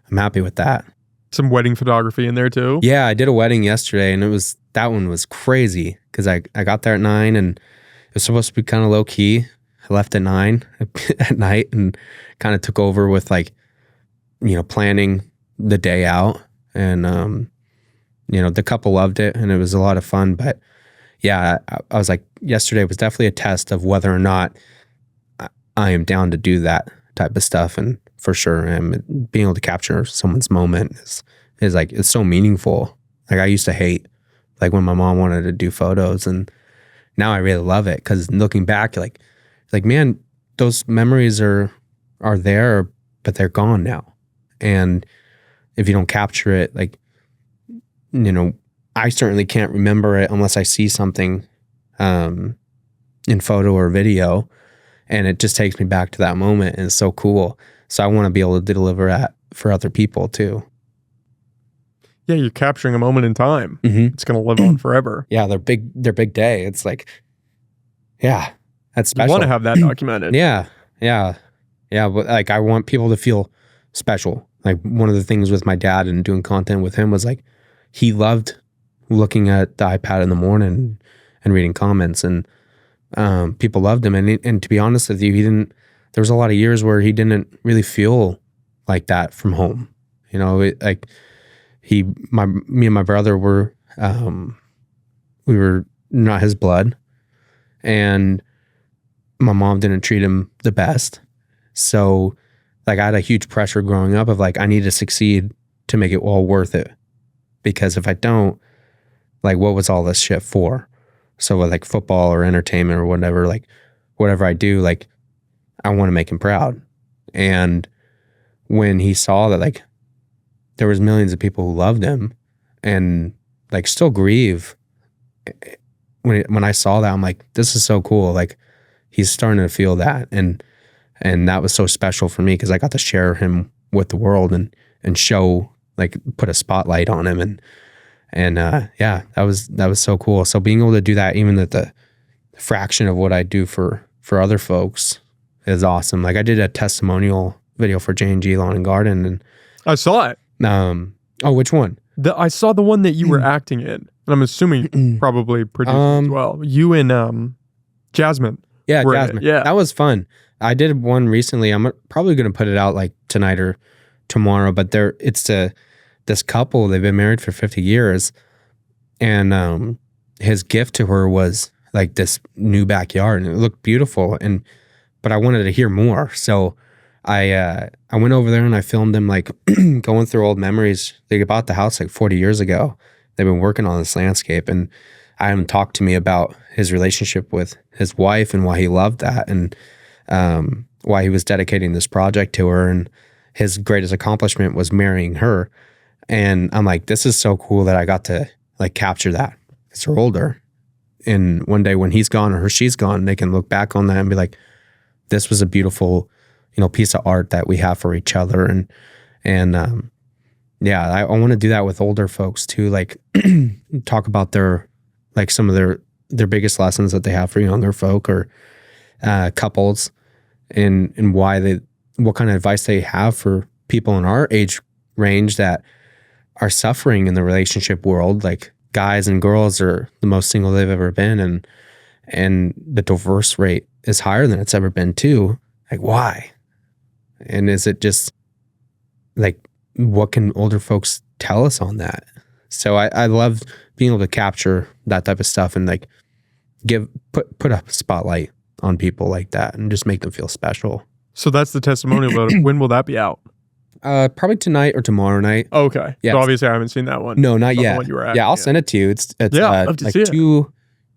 I'm happy with that. Some wedding photography in there too? Yeah, I did a wedding yesterday, and that one was crazy because I got there at 9 and it was supposed to be kind of low key. I left at 9 at night and kind of took over with like, planning the day out. And, the couple loved it and it was a lot of fun. But yeah, I was like, yesterday was definitely a test of whether or not I am down to do that type of stuff. And for sure, being able to capture someone's moment is like, it's so meaningful. Like I used to hate like when my mom wanted to do photos, and now I really love it because looking back, like man, those memories are there, but they're gone now. And if you don't capture it, like, I certainly can't remember it unless I see something in photo or video, and it just takes me back to that moment, and it's so cool. So I want to be able to deliver that for other people too. Yeah, you're capturing a moment in time. Mm-hmm. It's going to live on forever. Yeah, their big day. It's like, yeah, that's special. You want to have that documented. Yeah. But like, I want people to feel special. Like one of the things with my dad and doing content with him was like, he loved looking at the iPad in the morning and reading comments, and people loved him. And to be honest with you, there was a lot of years where he didn't really feel like that from home. me and my brother were, we were not his blood, and my mom didn't treat him the best. So like I had a huge pressure growing up of like, I need to succeed to make it all worth it. Because if I don't, like, what was all this shit for? So with like football or entertainment or whatever, like whatever I do, like I want to make him proud. And when he saw that like there was millions of people who loved him and like still grieve, when I saw that, I'm like, this is so cool. Like he's starting to feel that. And that was so special for me because I got to share him with the world and show, like put a spotlight on him. And yeah, that was so cool. So being able to do that, even at the fraction of what I do for other folks, is awesome. Like I did a testimonial video for J&G Lawn and Garden, and I saw it. Oh, which one? I saw the one that you were acting in, and I'm assuming you probably produced it as well. You and Jasmine. Yeah, Jasmine. Yeah, that was fun. I did one recently. I'm probably going to put it out like tonight or tomorrow. But it's this couple. They've been married for 50 years, and his gift to her was like this new backyard, and it looked beautiful. But I wanted to hear more, so I went over there and I filmed them like going through old memories. They bought the house like 40 years ago. They've been working on this landscape, and I had him talk to me about his relationship with his wife and why he loved that, and why he was dedicating this project to her, and his greatest accomplishment was marrying her. And I'm like, this is so cool that I got to like capture that. Because they're older, and one day when he's gone or she's gone, they can look back on that and be like, this was a beautiful, piece of art that we have for each other. And yeah, I want to do that with older folks too. Like talk about some of their biggest lessons that they have for younger folk or couples, and what kind of advice they have for people in our age range that are suffering in the relationship world. Like guys and girls are the most single they've ever been, and the divorce rate is higher than it's ever been too. Like why? And is it just like, what can older folks tell us on that? So I love being able to capture that type of stuff and like put a spotlight on people like that and just make them feel special. So that's the testimonial about it. When will that be out? Probably tonight or tomorrow night. Okay. Yeah. So obviously I haven't seen that one. No, not yet. The one you were at. Yeah, I'll send it to you. It's I'd love to like see it.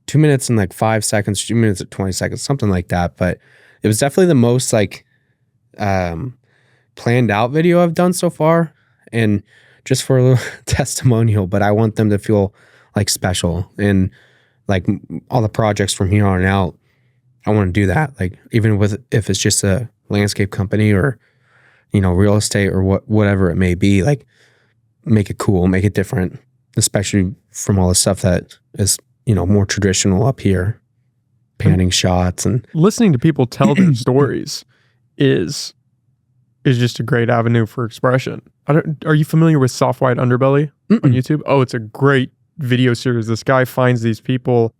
2 minutes and like 5 seconds, 2 minutes and 20 seconds, something like that. But it was definitely the most like planned out video I've done so far. And just for a little testimonial, but I want them to feel like special. And like all the projects from here on out, I want to do that. Like even if it's just a landscape company or, real estate or whatever it may be, like make it cool, make it different, especially from all the stuff that is, more traditional up here, panning shots and listening to people tell their stories is just a great avenue for expression. Are you familiar with Soft White Underbelly on YouTube? Oh, it's a great video series. This guy finds these people.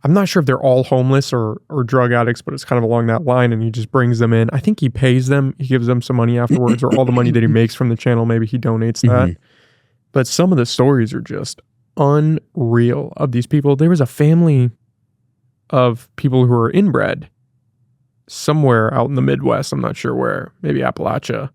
I'm not sure if they're all homeless or drug addicts, but it's kind of along that line, and he just brings them in. I think he pays them. He gives them some money afterwards, or all the money that he makes from the channel, maybe he donates that. But some of the stories are just unreal of these people. There was a family of people who are inbred somewhere out in the Midwest. I'm not sure where, maybe Appalachia.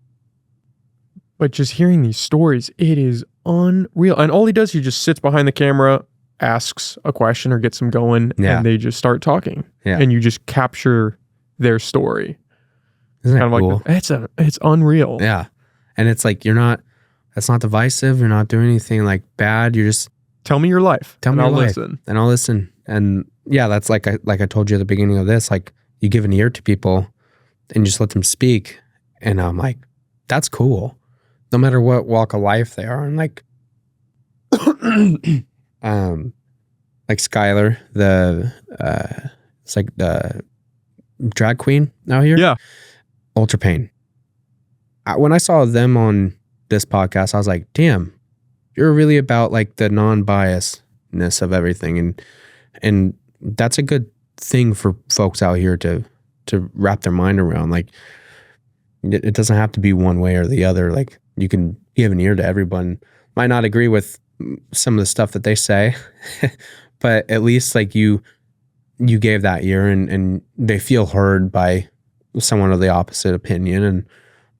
But just hearing these stories, it is unreal. And all he does, he just sits behind the camera, asks a question or gets them going, and they just start talking. Yeah. And you just capture their story. Isn't that cool? Like it's unreal. Yeah. And it's like that's not divisive. You're not doing anything like bad. You're just tell me your life. Tell me I'll your life. Listen. And I'll listen. And yeah, that's like I told you at the beginning of this, like you give an ear to people and just let them speak. And I'm like, that's cool. No matter what walk of life they are. And like Skylar, it's like the drag queen out here. Yeah. Ultra Pain. When I saw them on this podcast, I was like, damn, you're really about like the non-biasness of everything. And that's a good thing for folks out here to wrap their mind around. Like it doesn't have to be one way or the other. Like you can you have an ear to everyone. Might not agree with some of the stuff that they say, but at least like you gave that ear, and they feel heard by someone of the opposite opinion, and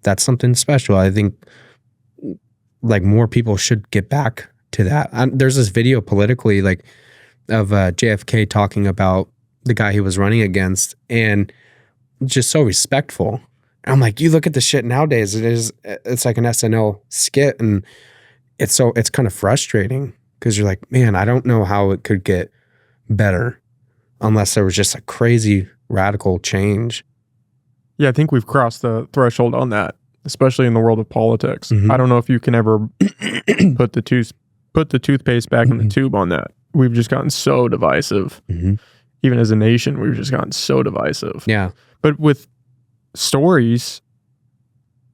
that's something special. I think like more people should get back to that. There's this video politically like of JFK talking about the guy he was running against, and just so respectful. I'm like, you look at the shit nowadays, it's like an SNL skit, and it's kind of frustrating because you're like, man, I don't know how it could get better unless there was just a crazy radical change. Yeah, I think we've crossed the threshold on that, especially in the world of politics. Mhm. I don't know if you can ever put the toothpaste back in the tube on that. We've just gotten so divisive. Mhm. Even as a nation, we've just gotten so divisive. Yeah. But with stories,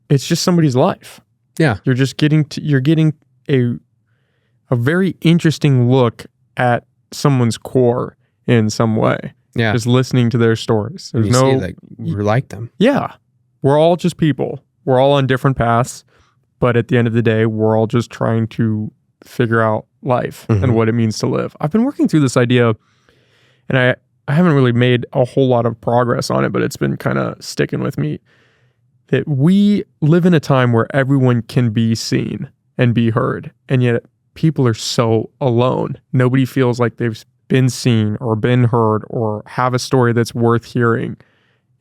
it's just somebody's life. Yeah. You're getting a very interesting look at someone's core in some way. Yeah. Just listening to their stories. There's You no see, like, we're like them. Yeah. We're all just people. We're all on different paths, but at the end of the day, we're all just trying to figure out life and what it means to live. I've been working through this idea, and I haven't really made a whole lot of progress on it, but it's been kind of sticking with me, that we live in a time where everyone can be seen and be heard, and yet people are so alone. Nobody feels like they've been seen or been heard or have a story that's worth hearing.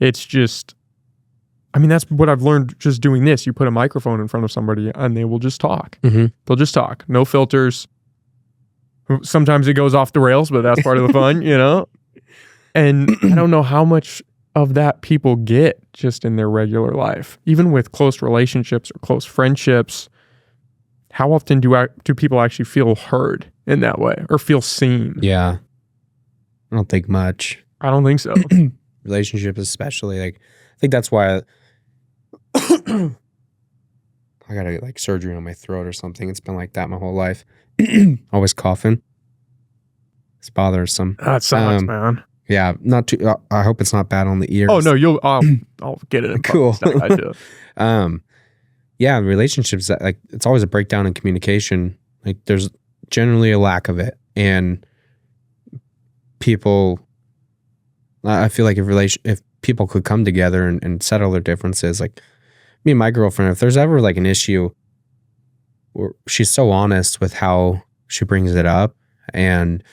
It's just, I mean, that's what I've learned just doing this. You put a microphone in front of somebody and they will just talk. They'll just talk. No filters. Sometimes it goes off the rails, but that's part of the fun, you know? And I don't know how much of that people get just in their regular life. Even with close relationships or close friendships, how often do people actually feel heard in that way or feel seen? Yeah. I don't think much. I don't think so. Relationships especially. Like, I think that's why I gotta get like surgery on my throat or something. It's been like that my whole life. Always coughing. It's bothersome. That sucks, man. Yeah, not too. I hope it's not bad on the ears. Oh no, I'll get it. In Cool. I do. Yeah, relationships, that like it's always a breakdown in communication. Like there's generally a lack of it, and people. I feel like if people could come together and settle their differences, like me and my girlfriend, if there's ever like an issue, where she's so honest with how she brings it up, and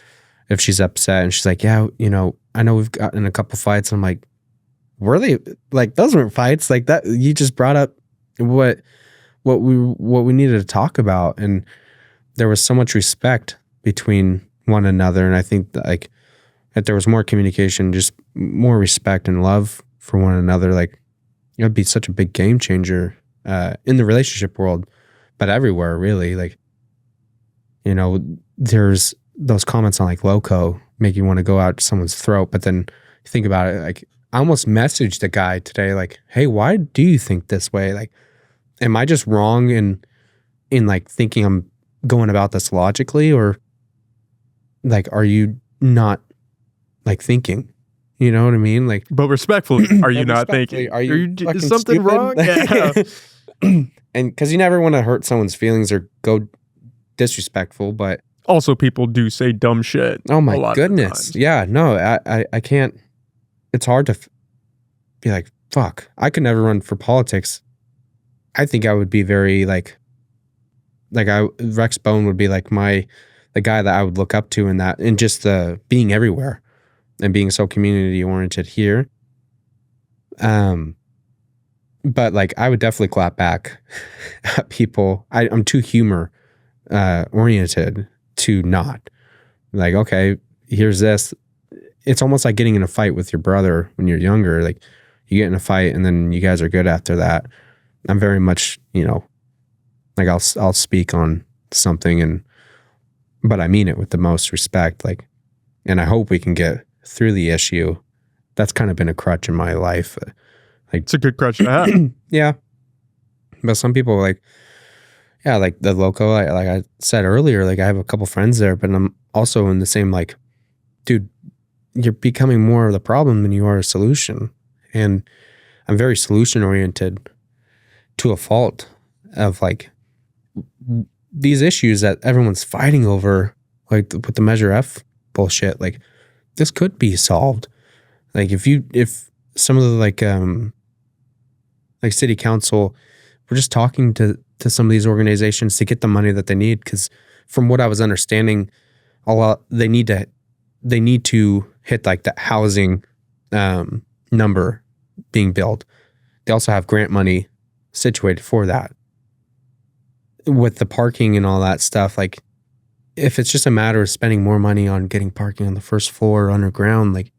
if she's upset and she's like, yeah, you know, I know we've gotten in a couple fights. I'm like, really? Like those weren't fights. Like that, you just brought up what we needed to talk about, and there was so much respect between one another. And I think that like if there was more communication, just more respect and love for one another, like it would be such a big game changer in the relationship world, but everywhere really. Like, you know, there's those comments on like Loco make you want to go out to someone's throat, but then you think about it, like I almost messaged a guy today, like, hey, why do you think this way? Like, am I just wrong in like thinking I'm going about this logically, or like, are you not like thinking? You know what I mean? Like, but respectfully, are you not thinking? Are you is something stupid? wrong? Yeah. And because you never want to hurt someone's feelings or go disrespectful, but also people do say dumb shit. oh a my lot of goodness, times. yeah, no, I can't. It's hard to be like, fuck, I could never run for politics. I think I would be very like Rex Bone would be like the guy that I would look up to in that, and just the being everywhere and being so community oriented here. But like I would definitely clap back at people. I'm too humor oriented to not. Like, okay, here's this. It's almost like getting in a fight with your brother when you're younger. Like you get in a fight and then you guys are good after that. I'm very much, you know, like I'll speak on something, but I mean it with the most respect. Like, and I hope we can get through the issue. That's kind of been a crutch in my life. Like, It's a good crutch to have. yeah. But some people like, yeah, like the Loco, like I said earlier, like I have a couple friends there, but I'm also in the same, like, dude, you're becoming more of the problem than you are a solution. And I'm very solution oriented to a fault of like, these issues that everyone's fighting over, like with the Measure F bullshit, like this could be solved. Like if some of the like city council were just talking to some of these organizations to get the money that they need, because from what I was understanding, they need to hit like the housing number being built. They also have grant money situated for that. With the parking and all that stuff, like if it's just a matter of spending more money on getting parking on the first floor or underground, like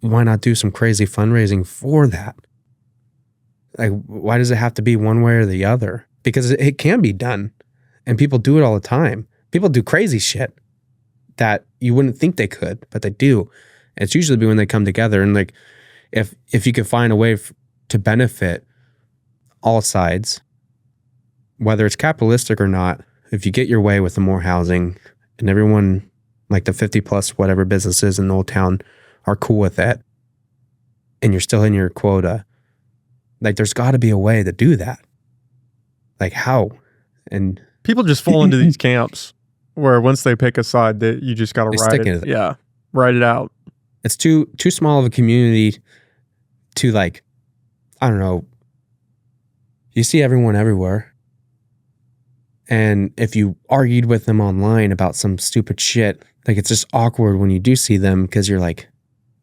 why not do some crazy fundraising for that? Like, why does it have to be one way or the other? Because it can be done, and people do it all the time. People do crazy shit that you wouldn't think they could, but they do. It's usually when they come together, and like if you could find a way to benefit all sides, whether it's capitalistic or not, if you get your way with the more housing and everyone, like the 50 plus whatever businesses in Old Town are cool with it, and you're still in your quota, like there's got to be a way to do that. Like how? And people just fall into these camps where once they pick a side, that you just got to ride it. Yeah, ride it out. It's too small of a community to, like, I don't know. You see everyone everywhere. And if you argued with them online about some stupid shit, like it's just awkward when you do see them, because you're like,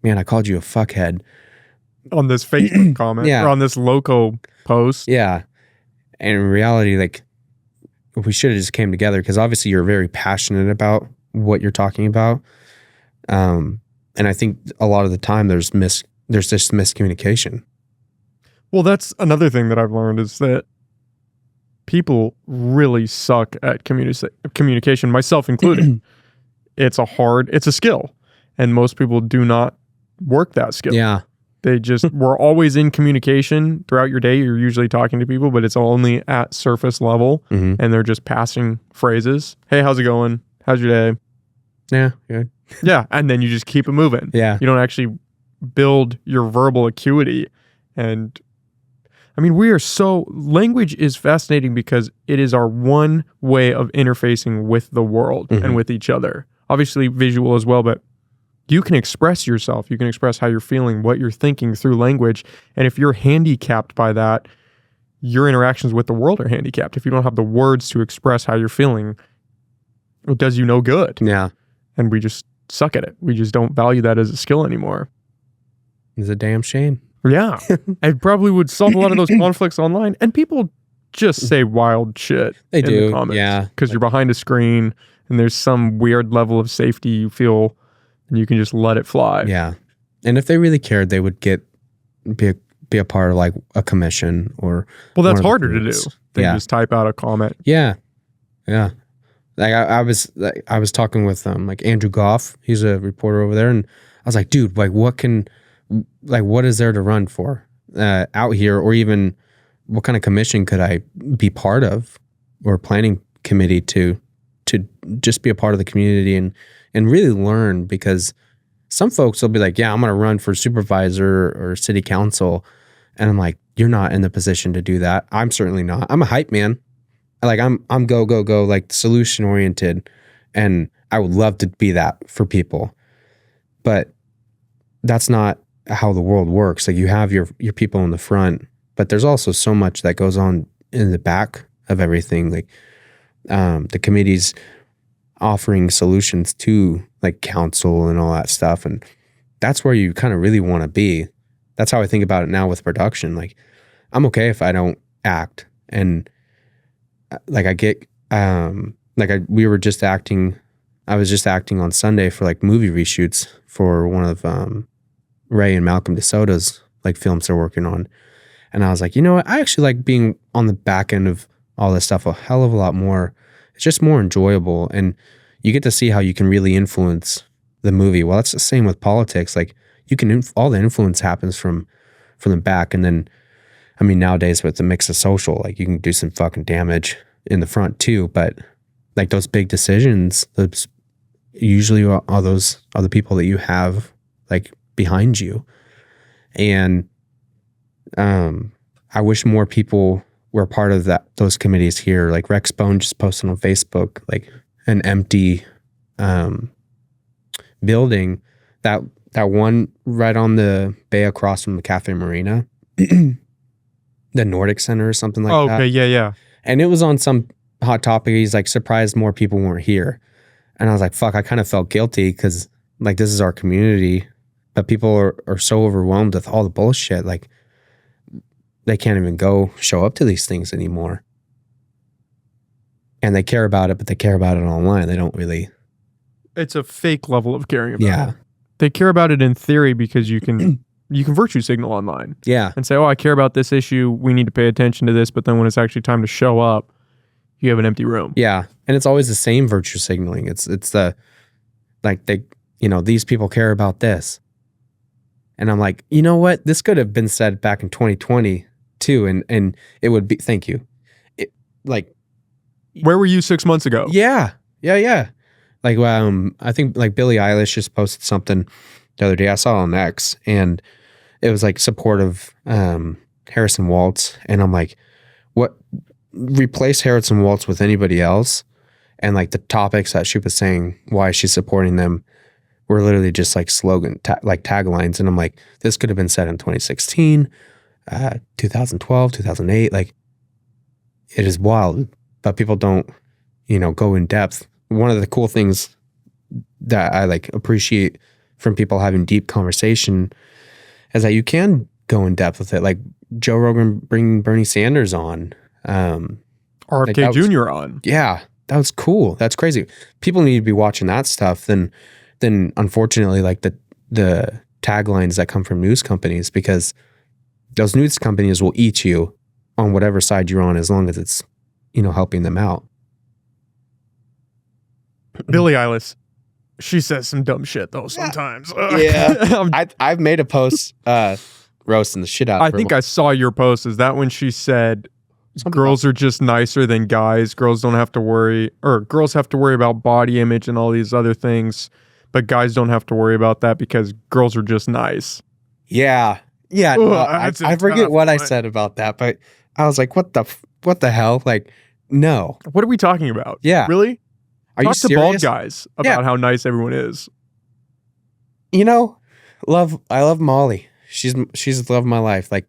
man, I called you a fuckhead on this Facebook comment, or on this loco post. Yeah. And in reality, like, we should have just came together, because obviously you're very passionate about what you're talking about. And I think a lot of the time there's just miscommunication. Well, that's another thing that I've learned, is that people really suck at communication, myself included. It's a skill, and most people do not work that skill. Yeah. They just, we're always in communication throughout your day. You're usually talking to people, but it's only at surface level, and they're just passing phrases. Hey, how's it going? How's your day? Yeah, good. Yeah, and then you just keep it moving. Yeah. You don't actually build your verbal acuity. And I mean, language is fascinating because it is our one way of interfacing with the world and with each other. Obviously visual as well, but you can express yourself. You can express how you're feeling, what you're thinking through language. And if you're handicapped by that, your interactions with the world are handicapped. If you don't have the words to express how you're feeling, it does you no good. Yeah. And we just suck at it. We just don't value that as a skill anymore. It's a damn shame. Yeah. I probably would solve a lot of those conflicts online. And people just say wild shit in the comments. Yeah. Because you're behind a screen and there's some weird level of safety you feel, and you can just let it fly. Yeah. And if they really cared, they would be a part of like a commission or. Well, that's harder to do than just type out a comment. Yeah. Yeah. Like I was talking with like Andrew Goff. He's a reporter over there, and I was like, dude, like what is there to run for out here, or even what kind of commission could I be part of, or planning committee to just be a part of the community and really learn, because some folks will be like, yeah, I'm going to run for supervisor or city council. And I'm like, you're not in the position to do that. I'm certainly not. I'm a hype man. Like I'm go, like solution oriented. And I would love to be that for people, but that's not how the world works. Like you have your people in the front, but there's also so much that goes on in the back of everything. Like the committees offering solutions to like council and all that stuff. And that's where you kind of really want to be. That's how I think about it now with production. Like I'm okay if I don't act. And like I get, we were just acting, I was just acting on Sunday for like movie reshoots for one of Ray and Malcolm DeSoto's like films they're working on. And I was like, you know what? I actually like being on the back end of all this stuff a hell of a lot more. It's just more enjoyable. And you get to see how you can really influence the movie. Well, that's the same with politics. Like you can, all the influence happens from the back. And then, I mean, nowadays with the mix of social, like you can do some fucking damage in the front too. But like those big decisions, those usually are the people that you have like behind you. And I wish more people we're part of those committees here. Like Rex Bone just posted on Facebook, like an empty building, that one right on the bay across from the Cafe Marina, the Nordic Center or something like that. Okay, yeah. And it was on some hot topic. He's like surprised more people weren't here. And I was like, fuck, I kind of felt guilty because like this is our community, but people are so overwhelmed with all the bullshit. Like they can't even go show up to these things anymore. And they care about it, but they care about it online. They don't really. It's a fake level of caring about Yeah. it. They care about it in theory because you can virtue signal online. Yeah. And say, oh, I care about this issue. We need to pay attention to this. But then when it's actually time to show up, you have an empty room. Yeah. And it's always the same virtue signaling. It's the, like they, these people care about this. And I'm like, you know what? This could have been said back in 2020 too. And it would be, thank you. Where were you 6 months ago? Yeah. Like, I think like Billie Eilish just posted something the other day. I saw it on X, and it was like support of Harrison Waltz. And I'm like, what? Replace Harrison Waltz with anybody else. And like the topics that she was saying, why she's supporting them, were literally just like like taglines. And I'm like, this could have been said in 2016, 2012, 2008. Like, it is wild, but people don't, go in depth. One of the cool things that I like appreciate from people having deep conversation is that you can go in depth with it. Like Joe Rogan bringing Bernie Sanders on, RFK Jr. on. Yeah, that was cool. That's crazy. People need to be watching that stuff. Then unfortunately, like the taglines that come from news companies, because those news companies will eat you on whatever side you're on, as long as it's, helping them out. Billie Eilish, she says some dumb shit though sometimes. Yeah. I've made a post roasting the shit out of her. I think I saw your post. Is that when she said girls are just nicer than guys? Girls don't have to worry, or girls have to worry about body image and all these other things, but guys don't have to worry about that because girls are just nice. Yeah. No, I forget what I said about that, but I was like, what the hell? Like, no. What are we talking about? Yeah. Really? Are Talk you to serious? bald guys about how nice everyone is. I love Molly. She's the love of my life. Like,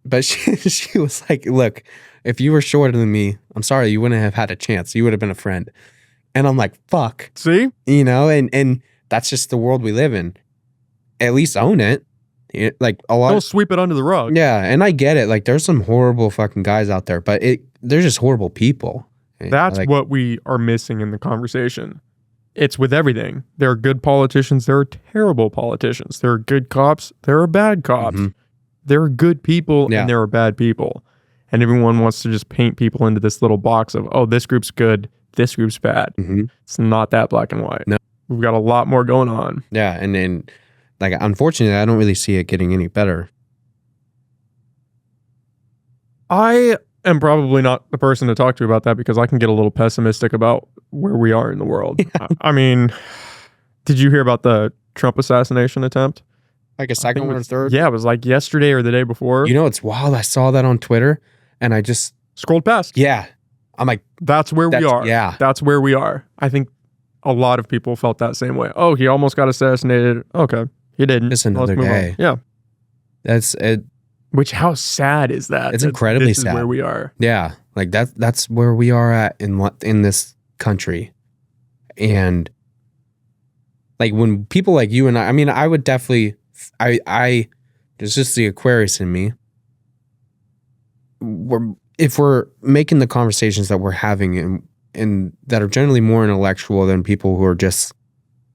but she was like, look, if you were shorter than me, I'm sorry, you wouldn't have had a chance. You would have been a friend. And I'm like, fuck. See? And that's just the world we live in. At least own it. Like a lot. Don't sweep it under the rug. Yeah, and I get it. Like, there's some horrible fucking guys out there, but they're just horrible people. That's what we are missing in the conversation. It's with everything. There are good politicians. There are terrible politicians. There are good cops. There are bad cops. Mm-hmm. There are good people and there are bad people. And everyone wants to just paint people into this little box of, oh, this group's good, this group's bad. Mm-hmm. It's not that black and white. No. We've got a lot more going on. Yeah, and then, like, unfortunately, I don't really see it getting any better. I am probably not the person to talk to about that because I can get a little pessimistic about where we are in the world. I mean, did you hear about the Trump assassination attempt? Like a second one or third? Yeah, it was like yesterday or the day before. It's wild. I saw that on Twitter and I just scrolled past. Yeah. I'm like, that's where we are. Yeah. That's where we are. I think a lot of people felt that same way. Oh, he almost got assassinated. Okay. He didn't. Just another day. On. Yeah. That's it. Which, how sad is that? It's incredibly sad. This is where we are. Yeah. Like that's where we are at in this country. And like when people like you and I mean, I would definitely, there's just the Aquarius in me. If we're making the conversations that we're having and that are generally more intellectual than people who are just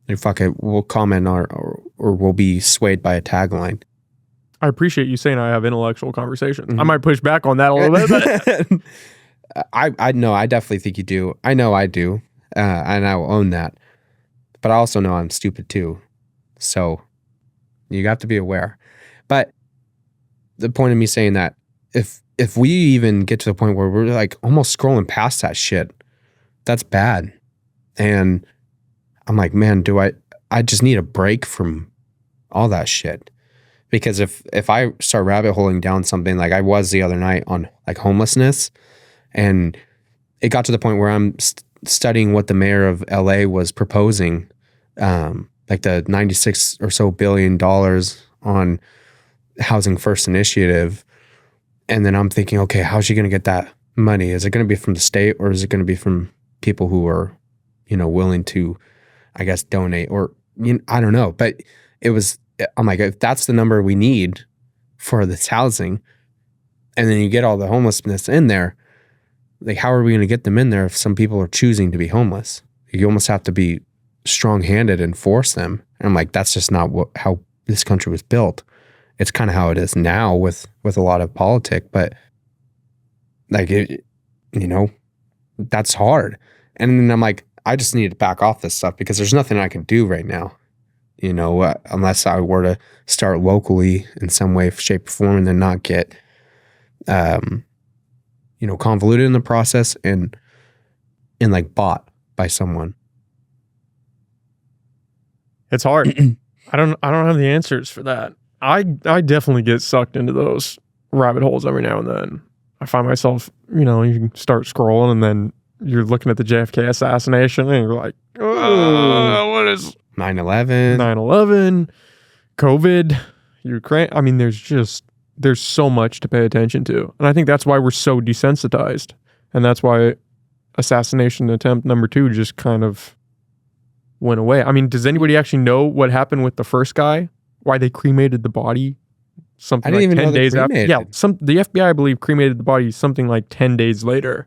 like, fuck it, we'll comment or we'll be swayed by a tagline. I appreciate you saying I have intellectual conversations. Mm-hmm. I might push back on that a little bit. I know, I definitely think you do. I know I do. And I will own that. But I also know I'm stupid too. So you have to be aware. But the point of me saying that, if we even get to the point where we're like almost scrolling past that shit, that's bad. And I'm like, man, I just need a break from all that shit. Because if I start rabbit holing down something like I was the other night on like homelessness, and it got to the point where I'm studying what the mayor of LA was proposing, like the 96 or so billion dollars on Housing First initiative. And then I'm thinking, okay, how's she going to get that money? Is it going to be from the state, or is it going to be from people who are, willing to, I guess, donate, or, I don't know. But I'm like, if that's the number we need for this housing, and then you get all the homelessness in there, like, how are we going to get them in there if some people are choosing to be homeless? You almost have to be strong-handed and force them. And I'm like, that's just not how this country was built. It's kind of how it is now with a lot of politics, but like, that's hard. And then I'm like, I just need to back off this stuff because there's nothing I can do right now, unless I were to start locally in some way, shape, or form, and then not get, convoluted in the process and like bought by someone. It's hard. I don't have the answers for that. I definitely get sucked into those rabbit holes every now and then. I find myself, you can start scrolling and then you're looking at the JFK assassination and you're like, what is 9/11, COVID, Ukraine? I mean, there's so much to pay attention to. And I think that's why we're so desensitized. And that's why assassination attempt number 2 just kind of went away. I mean, does anybody actually know what happened with the first guy? Why they cremated the body? Something like 10 days after. Yeah, the FBI, I believe, cremated the body something like 10 days later.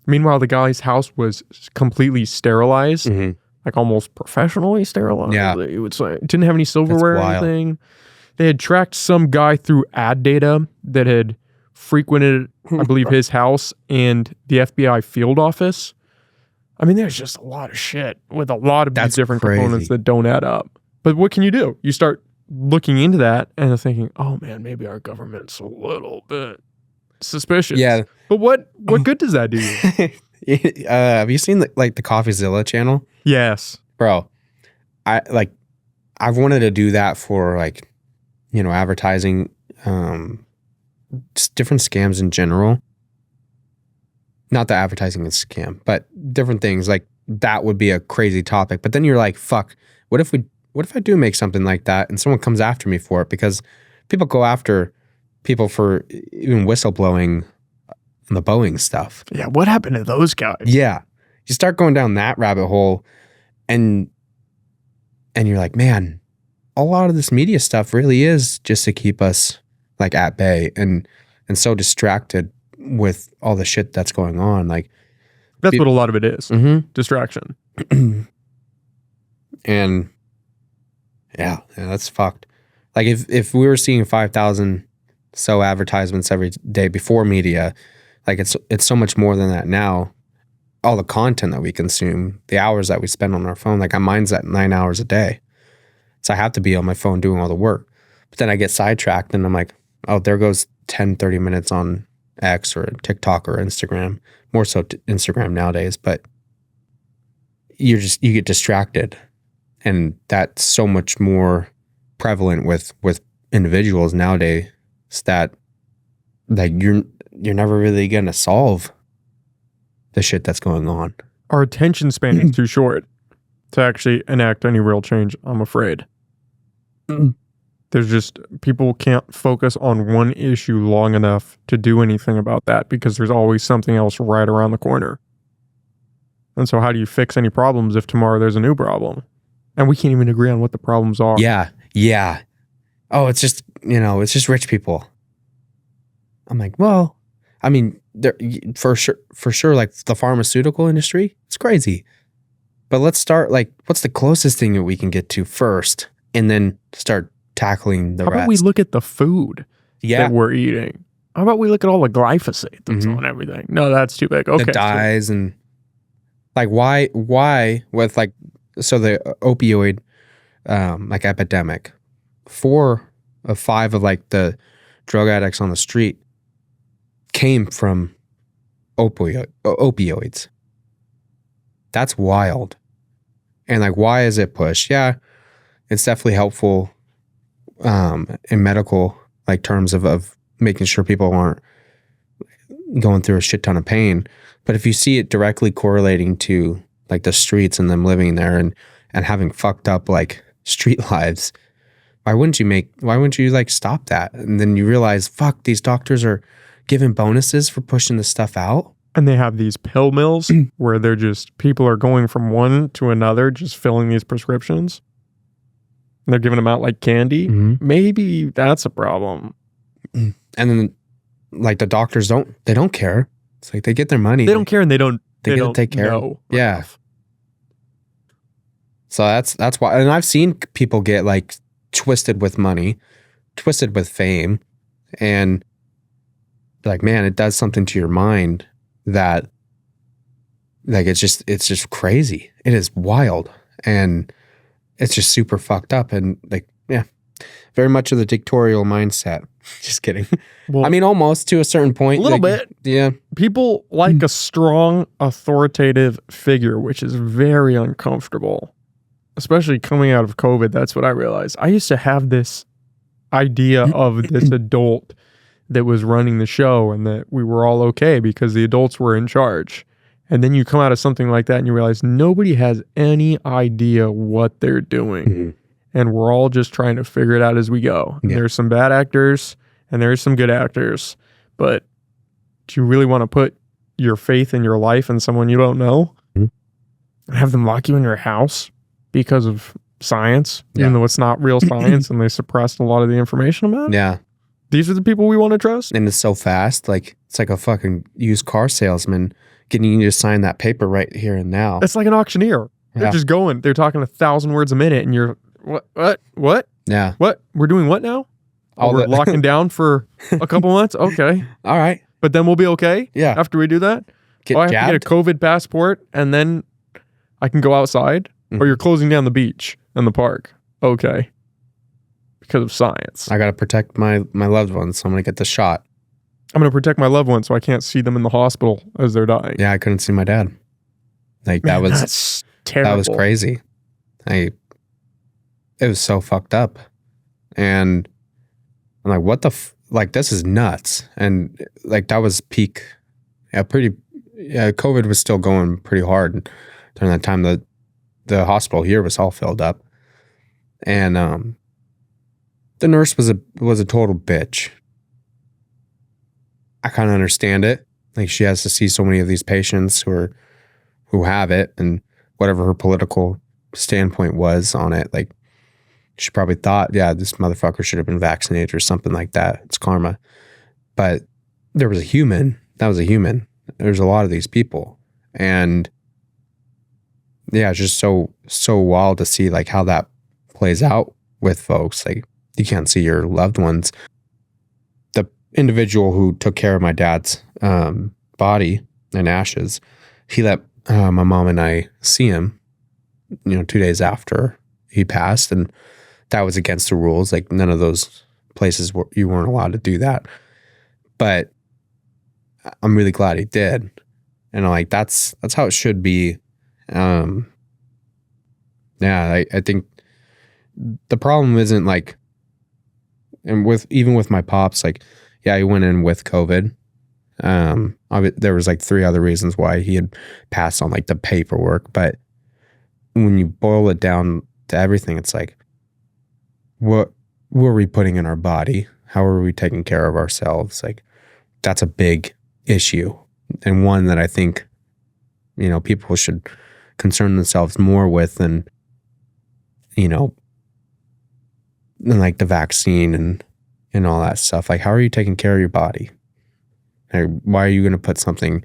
Meanwhile, the guy's house was completely sterilized, like almost professionally sterilized. Yeah, you would say. It didn't have any silverware or anything. They had tracked some guy through ad data that had frequented, I believe, his house and the FBI field office. I mean, there's just a lot of shit with a lot of these different components that don't add up. But what can you do? You start looking into that and thinking, oh man, maybe our government's a little bit suspicious. Yeah. But what good does that do you? Have you seen the CoffeeZilla channel? Yes. Bro, I've wanted to do that for advertising, just different scams in general. Not that advertising is a scam, but different things like that would be a crazy topic. But then you're like, fuck, what if I do make something like that and someone comes after me for it? Because people go after people for even whistleblowing on the Boeing stuff. Yeah, what happened to those guys? Yeah. You start going down that rabbit hole and you're like, man, a lot of this media stuff really is just to keep us like at bay and so distracted with all the shit that's going on. Like, that's what a lot of it is. Distraction. And yeah, that's fucked. Like if we were seeing 5,000 so advertisements every day before media, like it's so much more than that now. All the content that we consume, the hours that we spend on our phone, like mine's at 9 hours a day. So I have to be on my phone doing all the work. But then I get sidetracked and I'm like, oh, there goes 10, 30 minutes on X or TikTok or Instagram. More so Instagram nowadays, but you get distracted. And that's so much more prevalent with individuals nowadays that like you're never really going to solve the shit that's going on. Our attention span is too short to actually enact any real change, I'm afraid. There's just, people can't focus on one issue long enough to do anything about that because there's always something else right around the corner. And so how do you fix any problems if tomorrow there's a new problem? And we can't even agree on what the problems are. Yeah. Oh, it's just rich people. I'm like, well, I mean, for sure, like the pharmaceutical industry, it's crazy. But let's start, like, what's the closest thing that we can get to first and then start tackling the rest. How about we look at the food that we're eating? How about we look at all the glyphosate that's on everything? No, that's too big. Okay. The dyes and like why with like, so the opioid like epidemic, 4 of 5 of like the drug addicts on the street came from opioids. That's wild. And like, why is it pushed? Yeah, it's definitely helpful in medical like terms of making sure people aren't going through a shit ton of pain. But if you see it directly correlating to like the streets and them living there and having fucked up like street lives, why wouldn't you like stop that? And then you realize, fuck, these doctors are giving bonuses for pushing this stuff out. And they have these pill mills where they're just, people are going from one to another, just filling these prescriptions. And they're giving them out like candy. Mm-hmm. Maybe that's a problem. And then like the doctors don't care. It's like they get their money. They don't care and they don't take care. Know yeah. Enough. So that's why, and I've seen people get like twisted with money, twisted with fame, and like, man, it does something to your mind that like it's just crazy. It is wild and it's just super fucked up and like, yeah, very much of the dictatorial mindset. Just kidding. Well, I mean, almost to a certain point. A little like, bit. Yeah. People like a strong, authoritative figure, which is very uncomfortable, especially coming out of COVID. That's what I realized. I used to have this idea of this adult that was running the show and that we were all okay because the adults were in charge. And then you come out of something like that and you realize nobody has any idea what they're doing. Mm-hmm. And we're all just trying to figure it out as we go. Yeah. There's some bad actors and there's some good actors. But do you really want to put your faith in your life in someone you don't know? Mm-hmm. And have them lock you in your house because of science, even though it's not real science and they suppressed a lot of the information about it? Yeah. These are the people we want to trust? And it's so fast. Like, it's like a fucking used car salesman getting you to sign that paper right here and now. It's like an auctioneer. They're just going. They're talking 1,000 words a minute and you're, what? Yeah. What? We're doing what now? We're locking down for a couple months? Okay. All right. But then we'll be okay? Yeah. After we do that? I have to get a COVID passport and then I can go outside? Mm-hmm. Or you're closing down the beach and the park? Okay. Because of science. I got to protect my loved ones, so I'm going to get the shot. I'm going to protect my loved ones so I can't see them in the hospital as they're dying. Yeah, I couldn't see my dad. Like, Man, that's terrible. That was crazy. It was so fucked up. And I'm like, what the like, this is nuts. And like, that was peak. COVID was still going pretty hard during that time. The hospital here was all filled up. And the nurse was a total bitch. I kind of understand it. Like, she has to see so many of these patients who have it, and whatever her political standpoint was on it, like, she probably thought, yeah, this motherfucker should have been vaccinated or something like that. It's karma. But there was a human. That was a human. There's a lot of these people. And yeah, it's just so wild to see like how that plays out with folks. Like, you can't see your loved ones. The individual who took care of my dad's body and ashes, he let my mom and I see him, 2 days after he passed. And that was against the rules. Like, none of those places you weren't allowed to do that. But I'm really glad he did. And like, that's how it should be. Yeah, I think the problem isn't like, and even with my pops, like, yeah, he went in with COVID. There was like 3 other reasons why he had passed on like the paperwork. But when you boil it down to everything, it's like, what were we putting in our body? How are we taking care of ourselves? Like, that's a big issue, and one that I think, people should concern themselves more with than like the vaccine and all that stuff. Like, how are you taking care of your body? Like, why are you going to put something,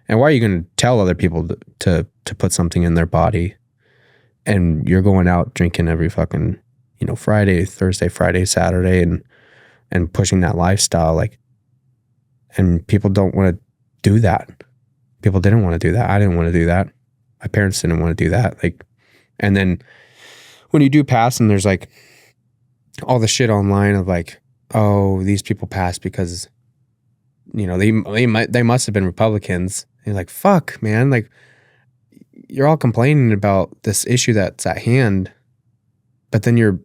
and why are you going to tell other people to put something in their body, and you're going out drinking every fucking Friday, Thursday, Friday, Saturday, and pushing that lifestyle, like, and people don't want to do that. People didn't want to do that. I didn't want to do that. My parents didn't want to do that. Like, and then when you do pass, and there's like all the shit online of like, oh, these people passed because, they must have been Republicans. And you're like, fuck, man. Like, you're all complaining about this issue that's at hand, but then you're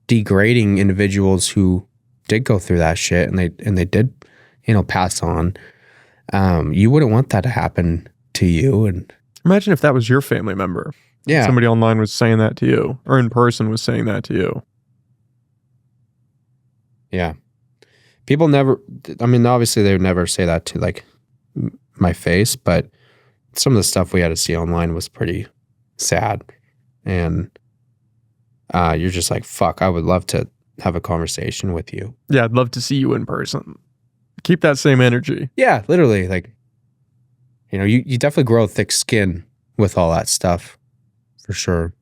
degrading individuals who did go through that shit and they did, pass on. You wouldn't want that to happen to you. And imagine if that was your family member. yeah, Somebody online was saying that to you, or in person was saying that to you. yeah. People never, obviously they would never say that to like my face, but some of the stuff we had to see online was pretty sad. And you're just like, fuck, I would love to have a conversation with you. Yeah, I'd love to see you in person. Keep that same energy. Yeah, literally. Like, you definitely grow thick skin with all that stuff, for sure.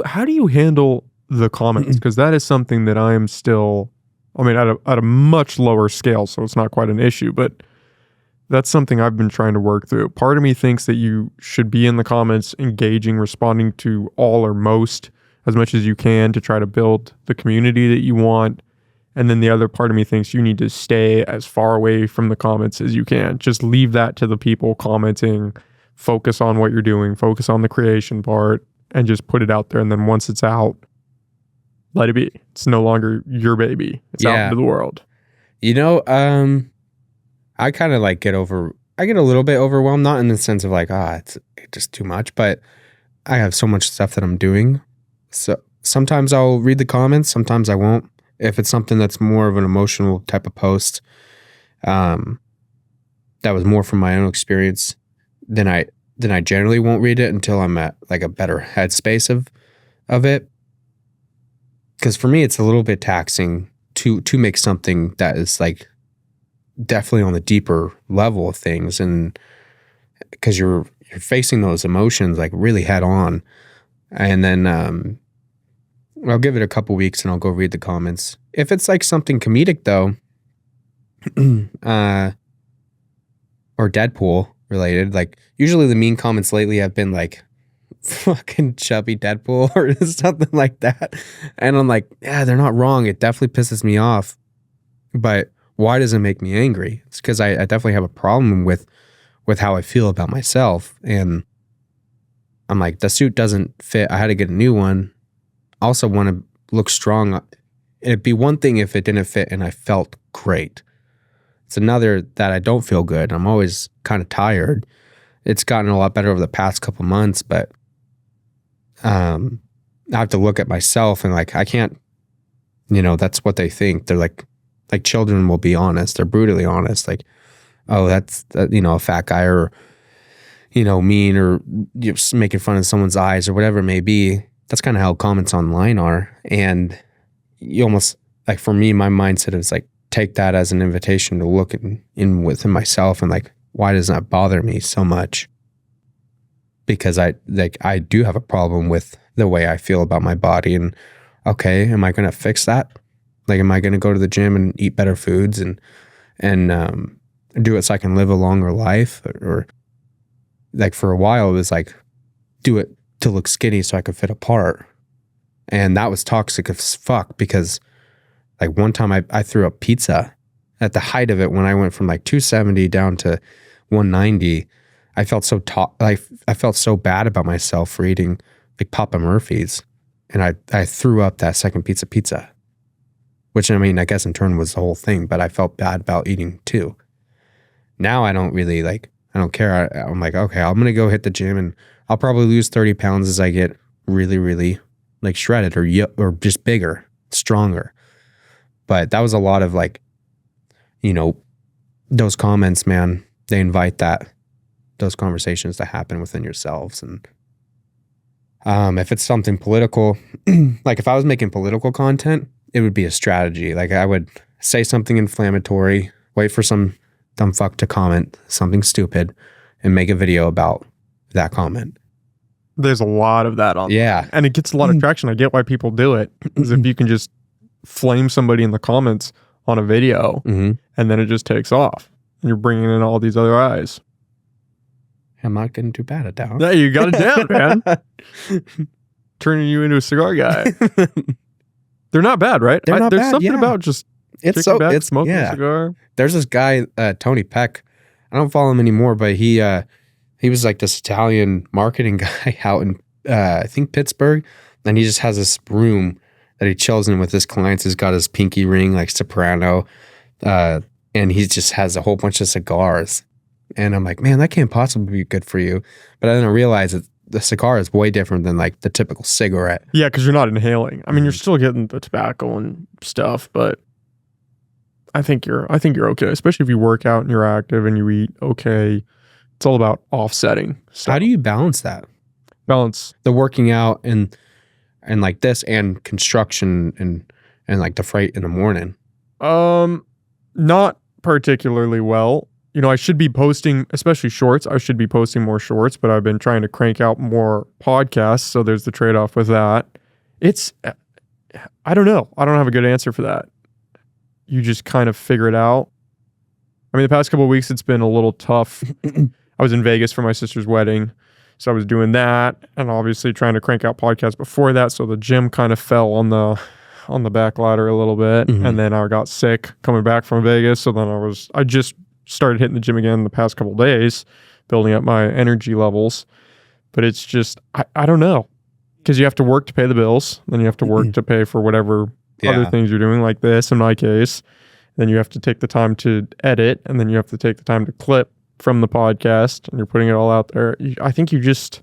How do you handle the comments? Because that is something that I am still, at a much lower scale, so it's not quite an issue, but that's something I've been trying to work through. Part of me thinks that you should be in the comments, engaging, responding to all or most as much as you can to try to build the community that you want. And then the other part of me thinks you need to stay as far away from the comments as you can. Just leave that to the people commenting, focus on what you're doing, focus on the creation part, and just put it out there. And then once it's out, let it be. It's no longer your baby. It's out into the world. I kind of like I get a little bit overwhelmed, not in the sense of like, it's just too much, but I have so much stuff that I'm doing. So sometimes I'll read the comments, sometimes I won't. If it's something that's more of an emotional type of post, that was more from my own experience, then I generally won't read it until I'm at like a better headspace of it. Because for me, it's a little bit taxing to make something that is like definitely on the deeper level of things, and because you're facing those emotions like really head on. And then I'll give it a couple weeks and I'll go read the comments. If it's like something comedic though, or Deadpool related, like usually the mean comments lately have been like fucking chubby Deadpool or something like that. And I'm like, yeah, they're not wrong. It definitely pisses me off. But why does it make me angry? It's because I definitely have a problem with how I feel about myself. And I'm like, the suit doesn't fit. I had to get a new one. I also want to look strong. It'd be one thing if it didn't fit and I felt great. It's another that I don't feel good. I'm always kind of tired. It's gotten a lot better over the past couple months, but I have to look at myself and like, I can't, that's what they think. They're like children will be honest. They're brutally honest. Like, oh, that's, a fat guy or, mean or just making fun of someone's eyes or whatever it may be. That's kind of how comments online are. And you almost, like for me, my mindset is like, take that as an invitation to look in within myself and like, why does that bother me so much? Because I do have a problem with the way I feel about my body. And okay, am I going to fix that? Like, am I going to go to the gym and eat better foods and do it so I can live a longer life? Or like for a while, it was like, do it to look skinny so I could fit a part. And that was toxic as fuck because like one time I threw up pizza at the height of it when I went from like 270 down to 190. I felt so I felt so bad about myself for eating like Papa Murphy's. And I threw up that second pizza, which I guess in turn was the whole thing, but I felt bad about eating too. Now I don't really I don't care. I'm like, okay, I'm going to go hit the gym and I'll probably lose 30 pounds as I get really, really like shredded or just bigger, stronger. But that was a lot of like, those comments, man, they invite those conversations to happen within yourselves. And if it's something political, like if I was making political content, it would be a strategy. Like I would say something inflammatory, wait for some dumb fuck to comment something stupid and make a video about that comment. There's a lot of that on there. And it gets a lot of traction. I get why people do it. Because if you can just flame somebody in the comments on a video and then it just takes off and you're bringing in all these other eyes. I'm not getting too bad at that. Huh? Yeah, you got it down, man. Turning you into a cigar guy. They're not bad, right? They're not There's bad, something about just smoking a cigar. There's this guy, Tony Peck. I don't follow him anymore, but he was like this Italian marketing guy out in I think Pittsburgh, and he just has this room that he chills in with his clients. He's got his pinky ring, like soprano, and he just has a whole bunch of cigars. And I'm like, man, that can't possibly be good for you. But I didn't realize that the cigar is way different than like the typical cigarette. Yeah, because you're not inhaling. I mean, you're still getting the tobacco and stuff, but I think you're okay, especially if you work out and you're active and you eat okay. It's all about offsetting stuff. How do you balance that? Balance the working out and like this and construction and like the freight in the morning? Not particularly well. You know, I should be posting, especially shorts. I should be posting more shorts, but I've been trying to crank out more podcasts. So there's the trade-off with that. I don't know. I don't have a good answer for that. You just kind of figure it out. I mean, the past couple of weeks, it's been a little tough. I was in Vegas for my sister's wedding. So I was doing that and obviously trying to crank out podcasts before that. So the gym kind of fell on the back ladder a little bit. Mm-hmm. And then I got sick coming back from Vegas. So then I just started hitting the gym again the past couple of days, building up my energy levels. But it's just, I don't know. Because you have to work to pay the bills. Then you have to work to pay for whatever other things you're doing, like this in my case. Then you have to take the time to edit. And then you have to take the time to clip from the podcast. And you're putting it all out there. I think you just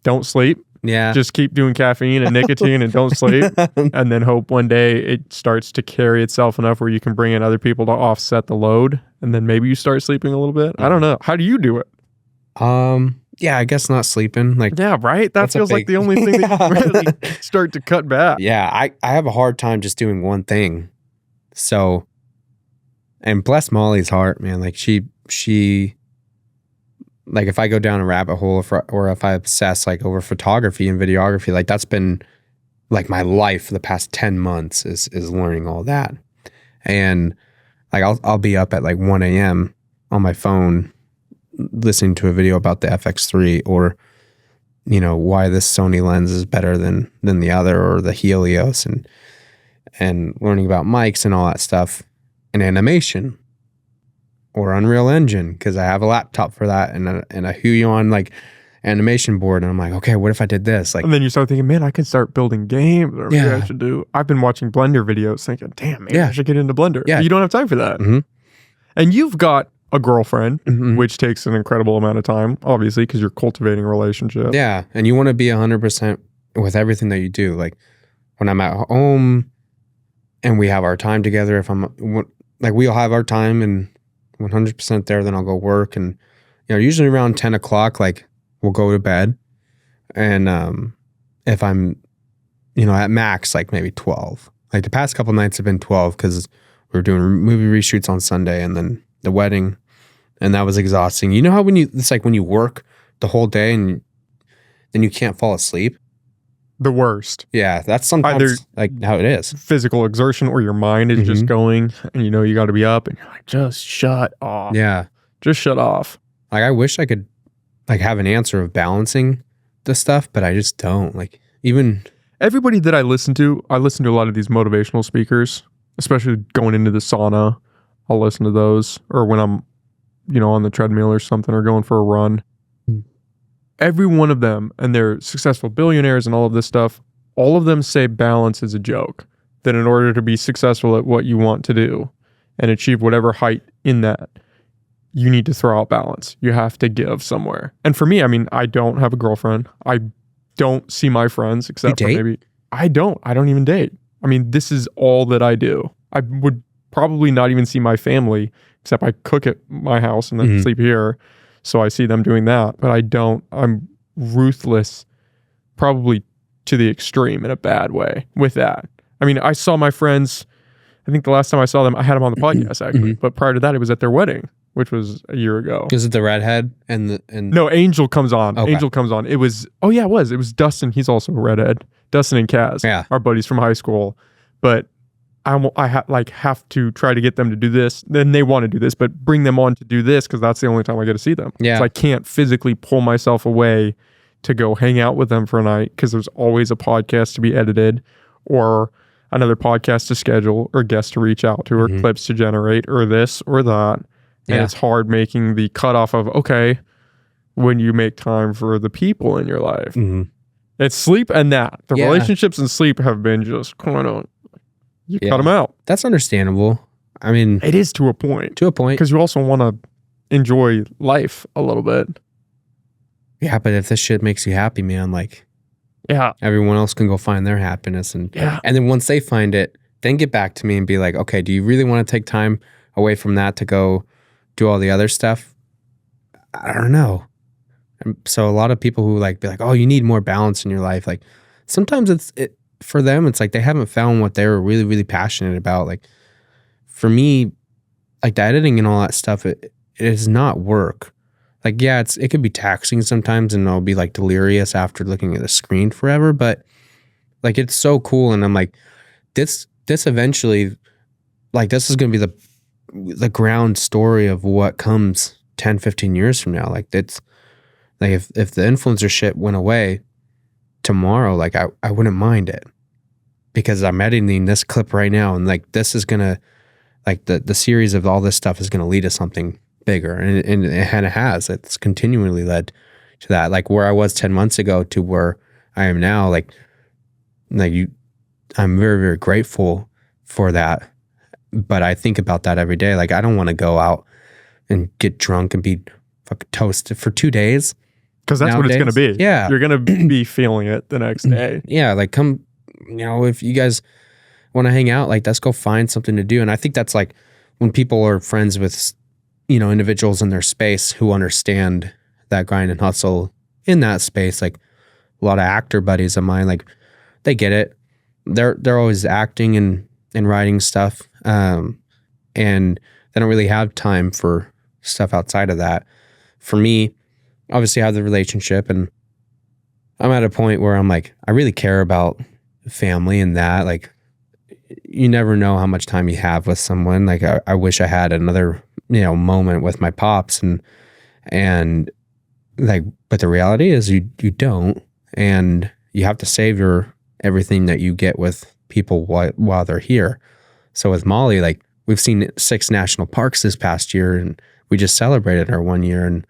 don't sleep. Yeah. Just keep doing caffeine and nicotine and don't sleep. And then hope one day it starts to carry itself enough where you can bring in other people to offset the load. And then maybe you start sleeping a little bit. I don't know. How do you do it? Yeah, I guess not sleeping. Like, yeah, right? That feels like the only thing that you really start to cut back. Yeah, I have a hard time just doing one thing. So, and bless Molly's heart, man. Like she like if I go down a rabbit hole or if I obsess like over photography and videography, like that's been like my life for the past 10 months is learning all that. And like I'll be up at like 1 a.m. on my phone listening to a video about the FX3 or, you know, why this Sony lens is better than the other, or the Helios, and learning about mics and all that stuff, and animation or Unreal Engine, because I have a laptop for that and a Huion like animation board, and I'm like, okay, what if I did this? Like, and then you start thinking, man, I can start building games, or maybe I should do. I've been watching Blender videos, thinking, damn, maybe I should get into Blender. Yeah, you don't have time for that, and you've got a girlfriend, which takes an incredible amount of time, obviously, because you're cultivating a relationship. Yeah, and you want to be 100% with everything that you do. Like when I'm at home and we have our time together, if I'm like, we'll have our time and 100% there, then I'll go work. And, you know, usually around 10 o'clock, like we'll go to bed. And if I'm, you know, at max, like maybe 12. Like the past couple nights have been 12 because we were doing movie reshoots on Sunday and then the wedding. And that was exhausting. You know how it's like when you work the whole day and then you can't fall asleep? The worst. Yeah, that's sometimes either like how it is. Physical exertion or your mind is just going and you know you got to be up and you're like, just shut off. Yeah. Just shut off. Like I wish I could like have an answer of balancing the stuff, but I just don't. Like even everybody that I listen to a lot of these motivational speakers, especially going into the sauna. I'll listen to those, or when I'm, you know, on the treadmill or something, or going for a run. Every one of them, and they're successful billionaires and all of this stuff, all of them say balance is a joke. That in order to be successful at what you want to do and achieve whatever height in that, you need to throw out balance. You have to give somewhere. And for me, I mean, I don't have a girlfriend. I don't see my friends except for maybe... I don't even date. I mean, this is all that I do. I would probably not even see my family, except I cook at my house and then sleep here. So I see them doing that, but I'm ruthless, probably to the extreme in a bad way with that. I mean, I saw my friends, I think the last time I saw them, I had them on the podcast actually, but prior to that, it was at their wedding, which was a year ago. Is it the redhead No, Angel comes on. Okay. Angel comes on. It was Dustin. He's also a redhead. Dustin and Kaz, our buddies from high school. But I have to try to get them to do this. Then they want to do this, but bring them on to do this because that's the only time I get to see them. Yeah. So I can't physically pull myself away to go hang out with them for a night because there's always a podcast to be edited or another podcast to schedule or guests to reach out to or clips to generate or this or that. And it's hard making the cutoff of, okay, when you make time for the people in your life. It's sleep and that. The Yeah. relationships and sleep have been just kind of, you Yeah. cut them out. That's understandable. I mean, It is to a point. to a point. Because you also want to enjoy life a little bit. Yeah, but if this shit makes you happy, man, like Yeah. everyone else can go find their happiness. And Yeah. then once they find it, then get back to me and be like, okay, do you really want to take time away from that to go do all the other stuff? I don't know. And so a lot of people who like be like, oh, you need more balance in your life. Like sometimes for them, it's like they haven't found what they're really, really passionate about. Like for me, like the editing and all that stuff, it is not work. Like, yeah, it could be taxing sometimes and I'll be like delirious after looking at the screen forever, but like it's so cool. And I'm like, this eventually, like this is going to be the ground story of what comes 10, 15 years from now. Like it's like if the influencer shit went away tomorrow, like I wouldn't mind it because I'm editing this clip right now. And like, this is going to, like the series of all this stuff is going to lead to something bigger. And it has, it's continually led to that. Like where I was 10 months ago to where I am now, like I'm very, very grateful for that. But I think about that every day. Like I don't want to go out and get drunk and be fucking toasted for 2 days. Because that's what it's going to be. Yeah. You're going to be feeling it the next day. Yeah. Like come, if you guys want to hang out, like let's go find something to do. And I think that's like when people are friends with, individuals in their space who understand that grind and hustle in that space, like a lot of actor buddies of mine, like they get it. They're always acting and writing stuff. And they don't really have time for stuff outside of that. For me, obviously I have the relationship and I'm at a point where I'm like, I really care about family and that. Like, you never know how much time you have with someone. Like, I wish I had another, moment with my pops and like, but the reality is you don't, and you have to savor everything that you get with people while they're here. So with Molly, like we've seen 6 national parks this past year and we just celebrated our 1 year and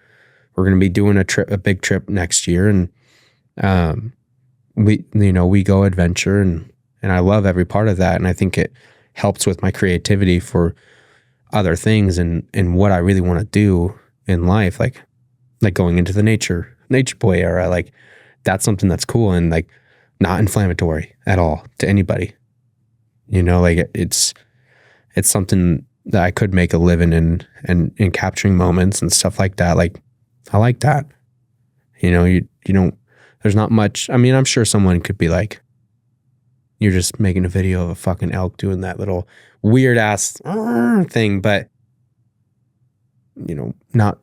we're going to be doing a big trip next year. And, we go adventure and I love every part of that. And I think it helps with my creativity for other things and what I really want to do in life. Like going into the nature boy era, like that's something that's cool and like not inflammatory at all to anybody. Like it's something that I could make a living in and in capturing moments and stuff like that. Like I like that. You don't, there's not much. I mean, I'm sure someone could be like, you're just making a video of a fucking elk doing that little weird ass thing, but not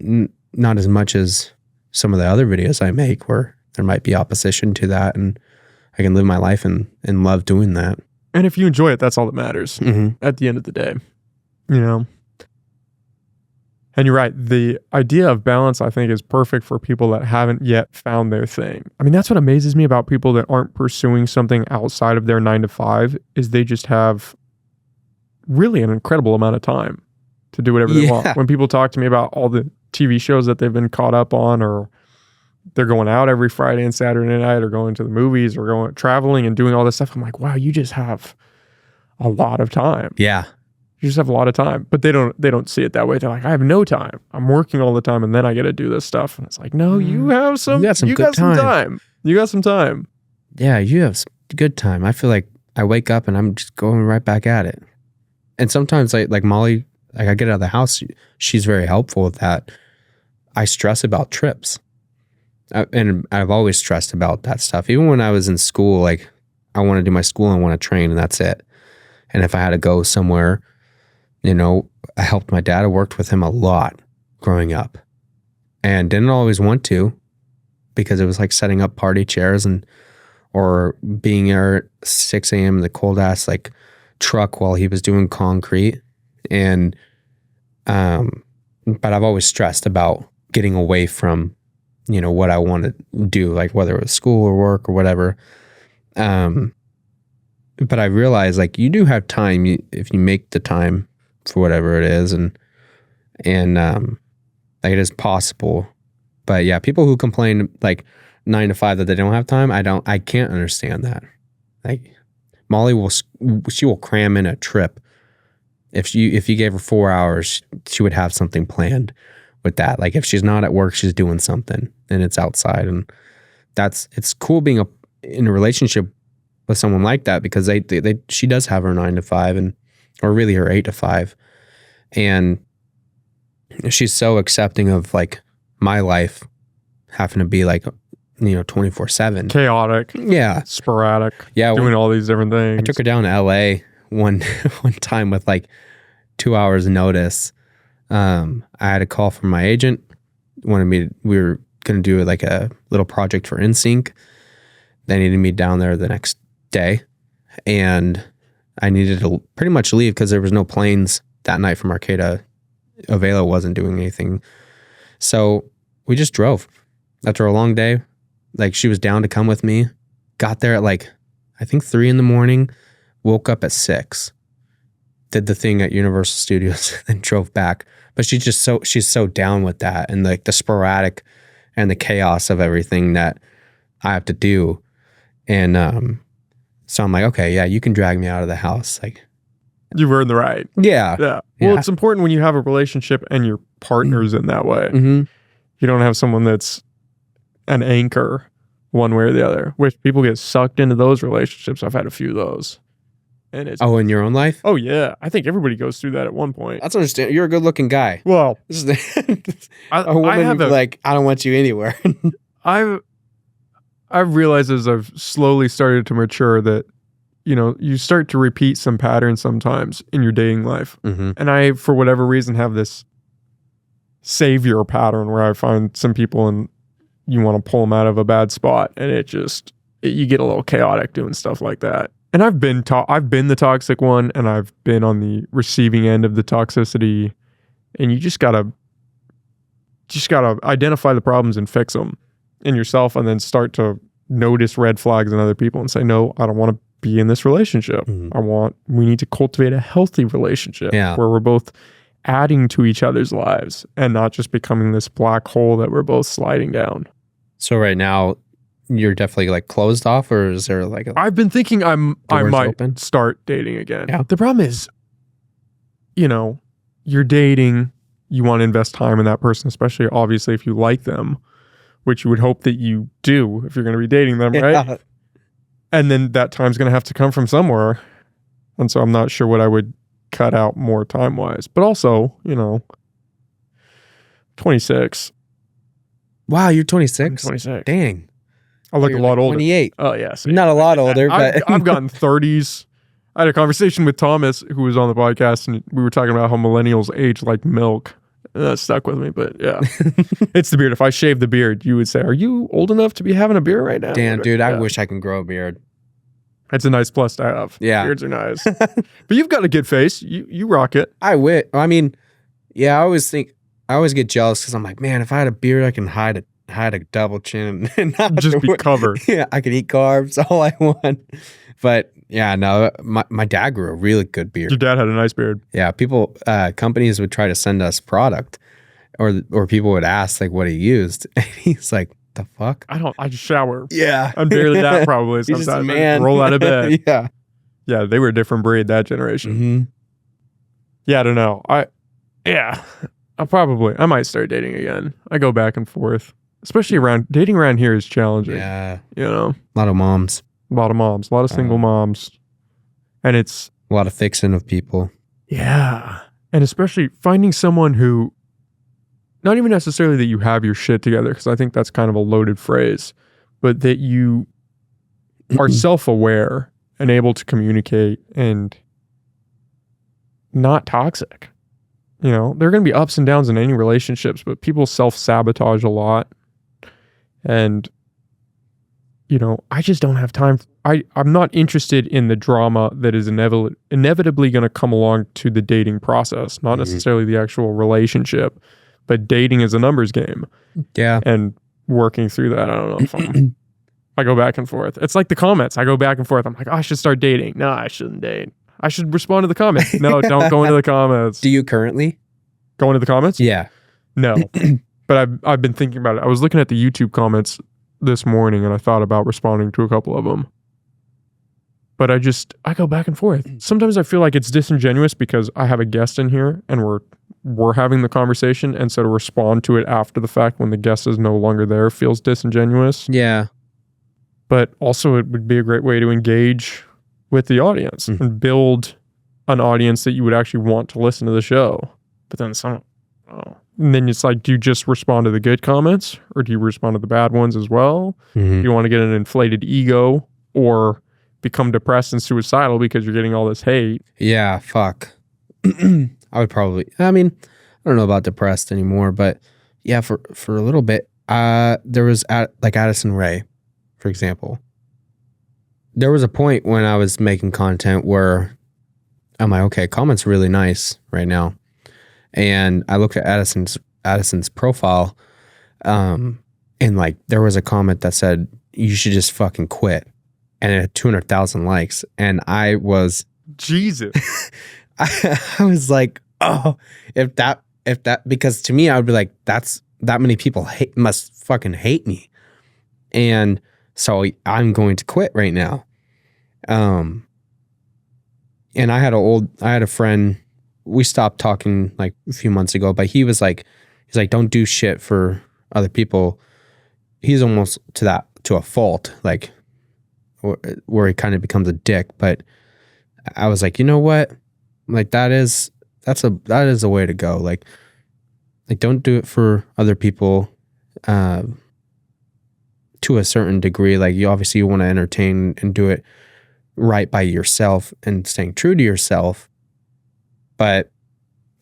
as much as some of the other videos I make where there might be opposition to that, and I can live my life and love doing that. And if you enjoy it, that's all that matters at the end of the day. And you're right. The idea of balance, I think, is perfect for people that haven't yet found their thing. I mean, that's what amazes me about people that aren't pursuing something outside of their 9 to 5 is they just have really an incredible amount of time to do whatever they want. When people talk to me about all the TV shows that they've been caught up on, or they're going out every Friday and Saturday night, or going to the movies, or going traveling and doing all this stuff, I'm like, wow, you just have a lot of time. Yeah. You just have a lot of time, but they don't see it that way. They're like, I have no time. I'm working all the time, and then I get to do this stuff. And it's like, no, you got some time. You got some time. Yeah, you have some good time. I feel like I wake up and I'm just going right back at it. And sometimes, like Molly, like I get out of the house, she's very helpful with that. I stress about trips, and I've always stressed about that stuff. Even when I was in school, like I want to do my school, I want to train, and that's it. And if I had to go somewhere, I helped my dad. I worked with him a lot growing up and didn't always want to because it was like setting up party chairs or being there at 6 a.m. in the cold ass like truck while he was doing concrete. And, but I've always stressed about getting away from, what I want to do, like whether it was school or work or whatever. But I realized like you do have time if you make the time for whatever it is, and like it is possible. But yeah, people who complain, like 9 to 5 that they don't have time. I can't understand that. Like Molly will cram in a trip. If you gave her 4 hours, she would have something planned with that. Like if she's not at work, she's doing something and it's outside. And it's cool being in a relationship with someone like that, because she does have her 9 to 5 or really her 8 to 5. And she's so accepting of like my life having to be like, 24/7. Chaotic. Yeah. Sporadic. Yeah. Doing all these different things. I took her down to LA one time with like 2 hours notice. I had a call from my agent. We were going to do like a little project for InSync. They needed me down there the next day. And I needed to pretty much leave because there was no planes that night from Arcata. Avelo wasn't doing anything. So we just drove. After a long day, like she was down to come with me. Got there at like, I think 3 a.m. Woke up at 6. Did the thing at Universal Studios and drove back. But she's so down with that and like the sporadic and the chaos of everything that I have to do. And so I'm like, okay, yeah, you can drag me out of the house. Like, you've earned the right. Yeah. Yeah. Well, it's important when you have a relationship and your partner's in that way. Mm-hmm. You don't have someone that's an anchor one way or the other, which people get sucked into those relationships. I've had a few of those. And it's in your own life? Oh, yeah. I think everybody goes through that at one point. That's understandable. You're a good looking guy. Well, a woman like, I don't want you anywhere. I've realized as I've slowly started to mature that, you start to repeat some patterns sometimes in your dating life. Mm-hmm. And I, for whatever reason, have this savior pattern where I find some people and you want to pull them out of a bad spot. And you get a little chaotic doing stuff like that. And I've been the toxic one, and I've been on the receiving end of the toxicity. And you just gotta identify the problems and fix them in yourself, and then start to notice red flags in other people and say, no, I don't want to be in this relationship. Mm-hmm. We need to cultivate a healthy relationship where we're both adding to each other's lives and not just becoming this black hole that we're both sliding down. So right now, you're definitely like closed off, or is there like I've been thinking I might open? Start dating again. Yeah. The problem is, you're dating, you want to invest time in that person, especially obviously if you like them, which you would hope that you do if you're going to be dating them, right? Yeah. And then that time's going to have to come from somewhere. And so I'm not sure what I would cut out more time-wise. But also, 26. Wow, you're 26? 26. Dang. I look a lot older. 28. Oh, yes. Not a lot older, but I've gotten 30s. I had a conversation with Thomas, who was on the podcast, and we were talking about how millennials age like milk. And that stuck with me, but yeah. It's the beard. If I shave the beard, you would say, are you old enough to be having a beard right now? Damn, dude, yeah. I wish I can grow a beard. It's a nice plus to have. Yeah. Beards are nice. But you've got a good face. You rock it. I mean, yeah, I always get jealous because I'm like, man, if I had a beard, I can hide a double chin and not just be covered. Yeah, I can eat carbs all I want. But yeah, no, my dad grew a really good beard. Your dad had a nice beard. Yeah, companies would try to send us product, or people would ask like what he used, and he's like, "The fuck? I just shower. Yeah, I'm barely that probably. He's Sometimes just a man. Roll out of bed. Yeah, they were a different breed, that generation. Mm-hmm. Yeah, I don't know. I might start dating again. I go back and forth, especially dating around here is challenging. Yeah, a lot of moms. A lot of single moms. And it's a lot of fixing of people. Yeah. And especially finding someone who, not even necessarily that you have your shit together, because I think that's kind of a loaded phrase, but that you are self-aware and able to communicate and not toxic. There are going to be ups and downs in any relationships, but people self-sabotage a lot. And I just don't have time. I'm not interested in the drama that is inevitably going to come along to the dating process, not necessarily the actual relationship, but dating is a numbers game. Yeah. And working through that, I don't know if I go back and forth. It's like the comments. I go back and forth. I'm like, I should start dating. No, I shouldn't date. I should respond to the comments. No, don't go into the comments. Do you currently go into the comments? Yeah. No. But I've been thinking about it. I was looking at the YouTube comments this morning and I thought about responding to a couple of them. But I go back and forth. Sometimes I feel like it's disingenuous because I have a guest in here and we're having the conversation, and so to respond to it after the fact when the guest is no longer there feels disingenuous. Yeah. But also it would be a great way to engage with the audience and build an audience that you would actually want to listen to the show. But then and then it's like, do you just respond to the good comments or do you respond to the bad ones as well? Do you want to get an inflated ego or become depressed and suicidal because you're getting all this hate? Yeah, fuck. I would probably, I mean, I don't know about depressed anymore, but yeah, for a little bit, there was like Addison Rae, for example. There was a point when I was making content where I'm like, okay, comment's really nice right now. And I looked at Addison's profile, and like there was a comment that said, you should just fucking quit. And it had 200,000 likes. And I was, Jesus. I was like, oh, if that, because to me, I would be like, that many people must fucking hate me. And so I'm going to quit right now. And I had a friend, we stopped talking like a few months ago, but he's like, don't do shit for other people. He's almost to a fault, like where he kind of becomes a dick. But I was like, you know what? Like that is a way to go. Like don't do it for other people, to a certain degree. Like you obviously want to entertain and do it right by yourself and staying true to yourself. But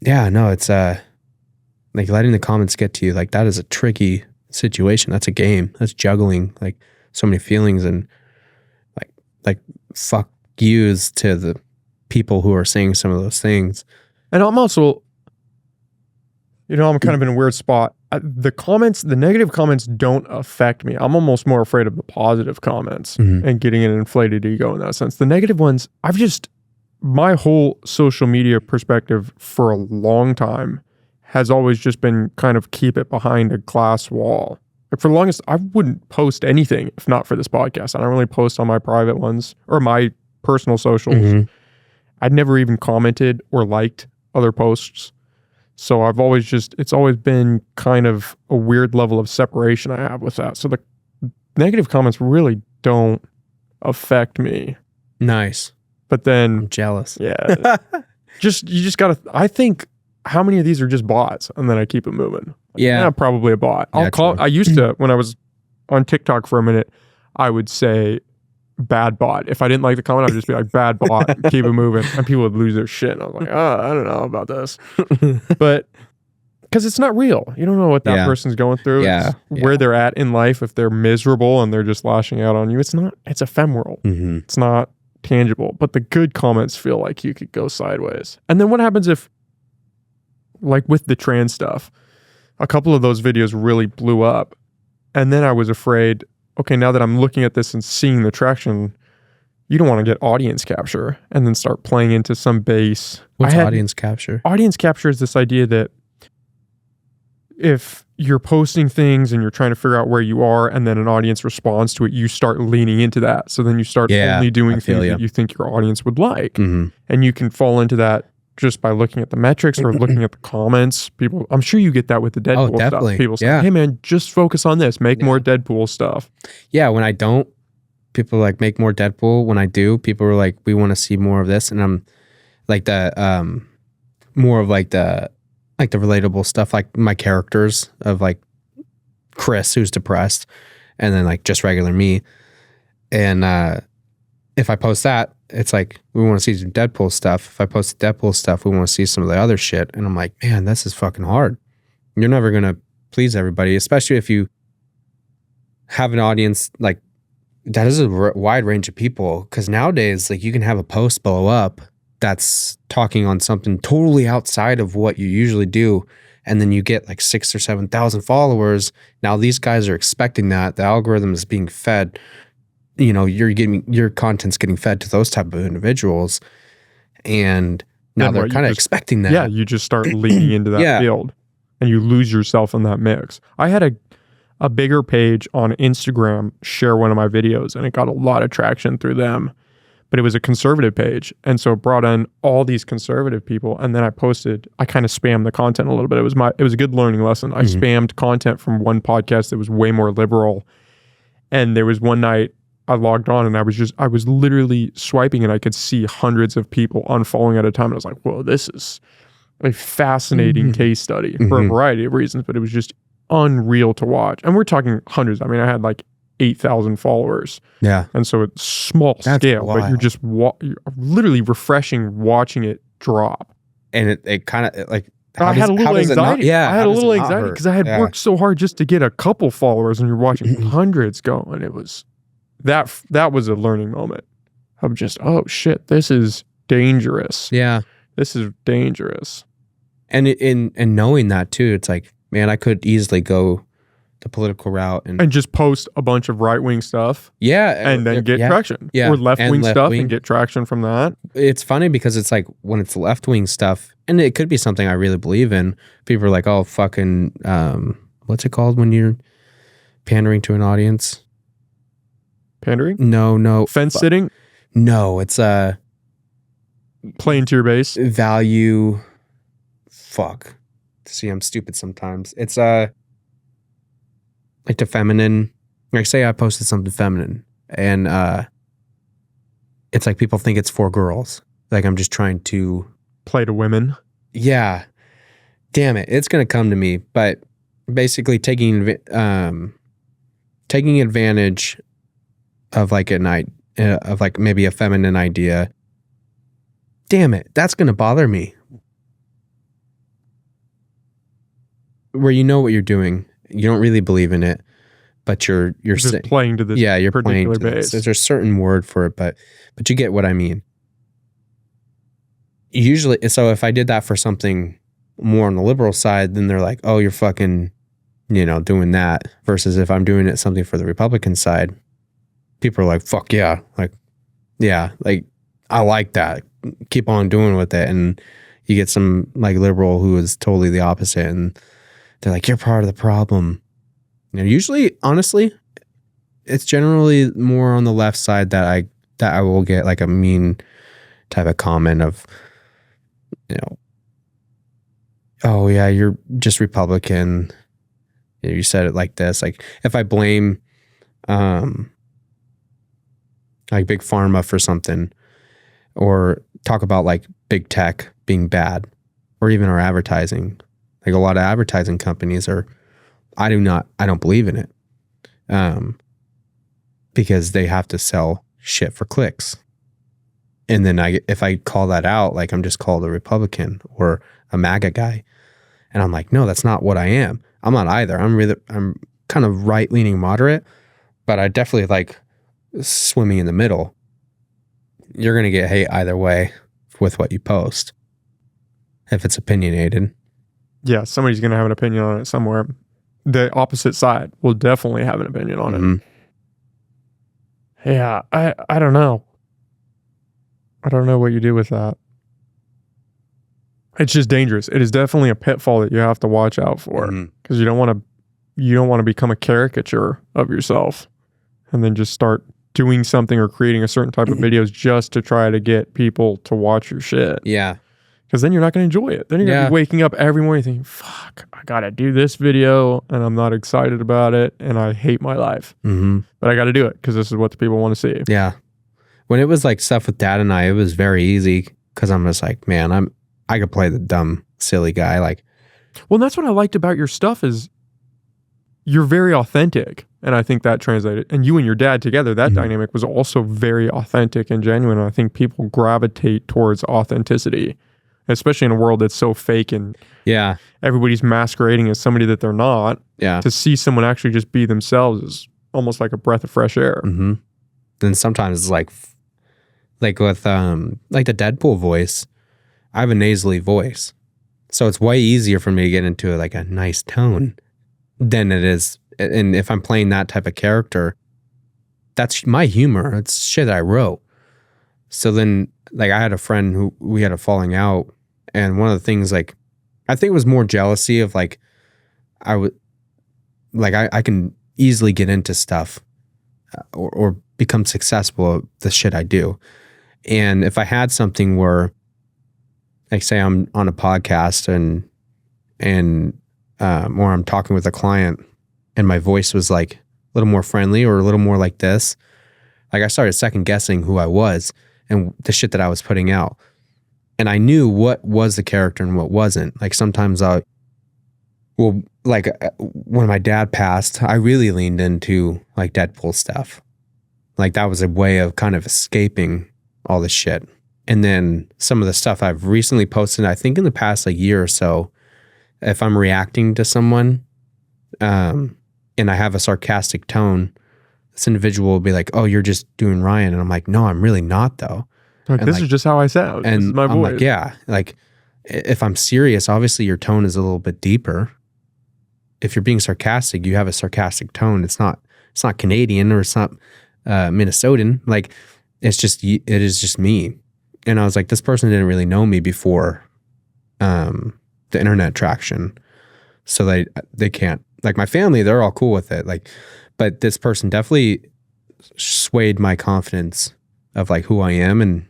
yeah, no, it's like letting the comments get to you. Like that is a tricky situation. That's a game. That's juggling like so many feelings and like fuck yous to the people who are saying some of those things. And I'm also, I'm kind of in a weird spot. The negative comments don't affect me. I'm almost more afraid of the positive comments and getting an inflated ego in that sense. The negative ones, my whole social media perspective for a long time has always just been kind of keep it behind a glass wall. Like for the longest, I wouldn't post anything if not for this podcast. I don't really post on my private ones or my personal socials. I'd never even commented or liked other posts. So it's always been kind of a weird level of separation I have with that. So the negative comments really don't affect me. Nice. But then I'm jealous. Yeah. you just gotta, I think, how many of these are just bots? And then I keep it moving. Yeah, probably a bot. I used to, when I was on TikTok for a minute, I would say bad bot. If I didn't like the comment, I would just be like bad bot, keep it moving. And people would lose their shit. And I was like, I don't know about this. But because it's not real. You don't know what that person's going through. Where they're at in life. If they're miserable and they're just lashing out on you, it's ephemeral. It's not tangible. But the good comments feel like you could go sideways. And then what happens if, like with the trans stuff, a couple of those videos really blew up. And then I was afraid, okay, now that I'm looking at this and seeing the traction, you don't want to get audience capture and then start playing into some base. What's audience capture? Audience capture is this idea that if you're posting things and you're trying to figure out where you are and then an audience responds to it, you start leaning into that. So then you start only doing things that you think your audience would like. And you can fall into that just by looking at the metrics or looking at the comments. People, I'm sure you get that with the Deadpool stuff. People say, hey man, just focus on this. Make more Deadpool stuff. Yeah, when I don't, people like make more Deadpool. When I do, people are like, we want to see more of this. And I'm like more of like the relatable stuff, like my characters of like Chris, who's depressed, and then like just regular me. And if I post that, it's like, we want to see some Deadpool stuff. If I post the Deadpool stuff, we want to see some of the other shit. And I'm like, man, this is fucking hard. You're never going to please everybody, especially if you have an audience like that is a wide range of people. Because nowadays, like you can have a post blow up that's talking on something totally outside of what you usually do. And then you get like 6,000 or 7,000 followers. Now these guys are expecting that. The algorithm is being fed. Your content's getting fed to those type of individuals, and now they're kind of expecting that. Yeah, you just start leaning into that field, and you lose yourself in that mix. I had a bigger page on Instagram share one of my videos, and it got a lot of traction through them. But it was a conservative page, and so it brought in all these conservative people. And then I kind of spammed the content a little bit. It was a good learning lesson. I spammed content from one podcast that was way more liberal. And there was one night I logged on and I was literally swiping, and I could see hundreds of people unfollowing at a time. And I was like, whoa, this is a fascinating case study for a variety of reasons, but it was just unreal to watch. And we're talking hundreds. I mean, I had like 8,000 followers. Yeah. And so it's small scale, wild. but you're literally refreshing watching it drop. And it kind of like, I had a little anxiety. I had a little anxiety because I had worked so hard just to get a couple followers, and you're watching hundreds go. And it was that was a learning moment. I'm just, oh shit, this is dangerous. Yeah. This is dangerous. And in knowing that too, it's like, man, I could easily go the political route and just post a bunch of right-wing stuff. Yeah. And then get traction. Yeah. Or left-wing stuff and get traction from that. It's funny because it's like when it's left-wing stuff, and it could be something I really believe in, people are like, oh, fucking, what's it called when you're pandering to an audience? Pandering? No. Fence sitting? No, it's playing to your base. Value. Fuck. See, I'm stupid sometimes. It's like the feminine, like say I posted something feminine and it's like people think it's for girls. Like I'm just trying to play to women. Yeah. Damn it. It's going to come to me. But basically taking advantage of like a night of like maybe a feminine idea. Damn it. That's going to bother me. Where you know what you're doing. You don't really believe in it, but you're just playing to this you're particular playing to base. There's a certain word for it, but you get what I mean. Usually, so if I did that for something more on the liberal side, then they're like, oh, you're fucking, doing that. Versus if I'm doing it something for the Republican side, people are like, fuck yeah. Like I like that. Keep on doing with it. And you get some like liberal who is totally the opposite, and they're like, you're part of the problem. Usually, honestly, it's generally more on the left side that I will get like a mean type of comment of, oh yeah, you're just Republican. You said it like this. Like if I blame like big pharma for something, or talk about like big tech being bad, or even our advertising. Like a lot of advertising companies I don't believe in it. Because they have to sell shit for clicks. And then if I call that out, like I'm just called a Republican or a MAGA guy. And I'm like, no, that's not what I am. I'm not either. I'm kind of right-leaning moderate, but I definitely like swimming in the middle. You're going to get hate either way with what you post. If it's opinionated. Yeah, somebody's going to have an opinion on it somewhere. The opposite side will definitely have an opinion on it. Yeah, I don't know. I don't know what you do with that. It's just dangerous. It is definitely a pitfall that you have to watch out for, because you don't want to become a caricature of yourself and then just start doing something or creating a certain type of videos just to try to get people to watch your shit. Yeah. Because then you're not going to enjoy it. Then you're going to be waking up every morning thinking, fuck, I got to do this video and I'm not excited about it and I hate my life. But I got to do it because this is what the people want to see. Yeah. When it was like stuff with Dad and I, it was very easy because I'm just like, man, I could play the dumb, silly guy. Like, well, that's what I liked about your stuff is you're very authentic. And I think that translated. And you and your dad together, that dynamic was also very authentic and genuine. And I think people gravitate towards authenticity. Especially in a world that's so fake and everybody's masquerading as somebody that they're not. Yeah. To see someone actually just be themselves is almost like a breath of fresh air. Then sometimes it's like with like the Deadpool voice, I have a nasally voice. So it's way easier for me to get into like a nice tone than it is. And if I'm playing that type of character, that's my humor. It's shit that I wrote. So then like I had a friend who we had a falling out. And one of the things, like, I think it was more jealousy of like, like I can easily get into stuff or become successful at the shit I do. And if I had something where, like, say I'm on a podcast and or I'm talking with a client and my voice was like a little more friendly or a little more like this, like I started second guessing who I was and the shit that I was putting out. And I knew what was the character and what wasn't. Like sometimes when my dad passed, I really leaned into like Deadpool stuff. Like that was a way of kind of escaping all the shit. And then some of the stuff I've recently posted, I think in the past like year or so, if I'm reacting to someone and I have a sarcastic tone, this individual will be like, "Oh, you're just doing Ryan." And I'm like, "No, I'm really not though." Like, this is just how I sound. And this is my I'm voice. like, yeah, like if I'm serious, obviously your tone is a little bit deeper. If you're being sarcastic, you have a sarcastic tone. It's not Canadian or it's not Minnesotan. Like it is just me. And I was like, this person didn't really know me before the internet traction. So they can't, like my family, they're all cool with it. Like, but this person definitely swayed my confidence of like who I am. And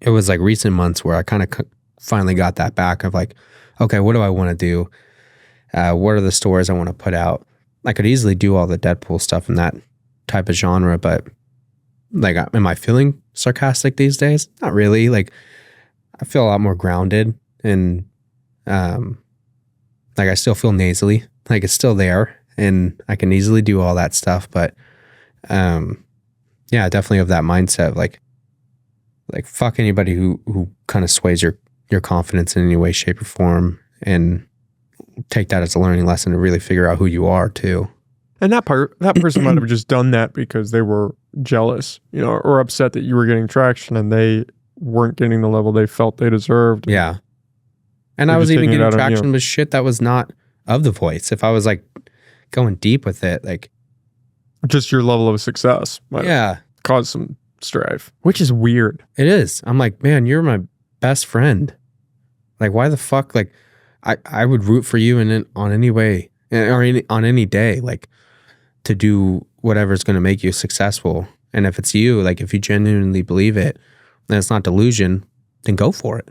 it was like recent months where I kind of finally got that back of like, okay, what do I want to do? What are the stories I want to put out? I could easily do all the Deadpool stuff in that type of genre, but like, am I feeling sarcastic these days? Not really. Like, I feel a lot more grounded and, like I still feel nasally, like it's still there and I can easily do all that stuff. But, yeah, definitely of that mindset, like fuck anybody who kind of sways your confidence in any way, shape or form, and take that as a learning lesson to really figure out who you are too. And that person might have just done that because they were jealous, or upset that you were getting traction and they weren't getting the level they felt they deserved. Yeah. And I was even getting traction with shit that was not of the voice. If I was like going deep with it, like just your level of success might have caused some strife, which is weird. It is. I'm like, man, you're my best friend. Like, why the fuck? Like, I would root for you on any way or on any day, like to do whatever's going to make you successful. And if it's you, like if you genuinely believe it, and it's not delusion, then go for it.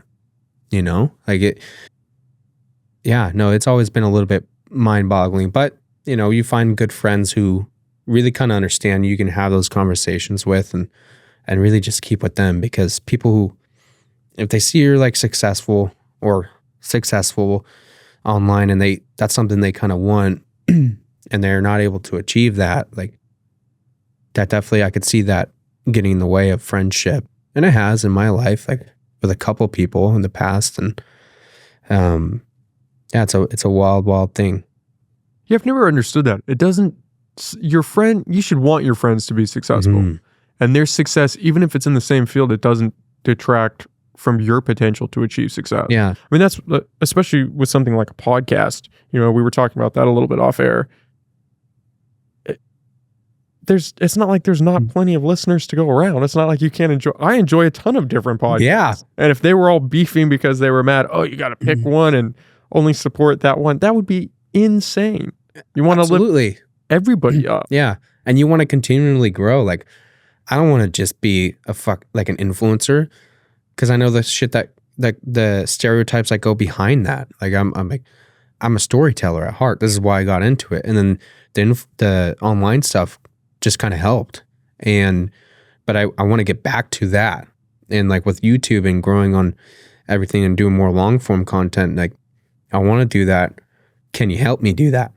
Like it. Yeah, no, it's always been a little bit mind boggling, but you find good friends who really kind of understand you can have those conversations with and really just keep with them, because people who, if they see you're like successful online and that's something they kind of want and they're not able to achieve that, like that definitely, I could see that getting in the way of friendship. And it has in my life, like with a couple people in the past. And yeah, it's a wild thing. Yeah, I've never understood that. It doesn't, you should want your friends to be successful. Mm-hmm. And their success, even if it's in the same field, it doesn't detract from your potential to achieve success. Yeah. I mean, that's, especially with something like a podcast, we were talking about that a little bit off air. It's not like there's not plenty of listeners to go around. It's not like you can't enjoy. I enjoy a ton of different podcasts. Yeah. And if they were all beefing because they were mad, oh, you got to pick one and only support that one, that would be insane. You want to lift everybody up. Yeah. And you want to continually grow. Like, I don't want to just be like an influencer, because I know the shit that the stereotypes that go behind that. Like I'm a storyteller at heart. This is why I got into it. And then the online stuff just kind of helped. But I want to get back to that. And like with YouTube and growing on everything and doing more long form content, like I want to do that. Can you help me do that?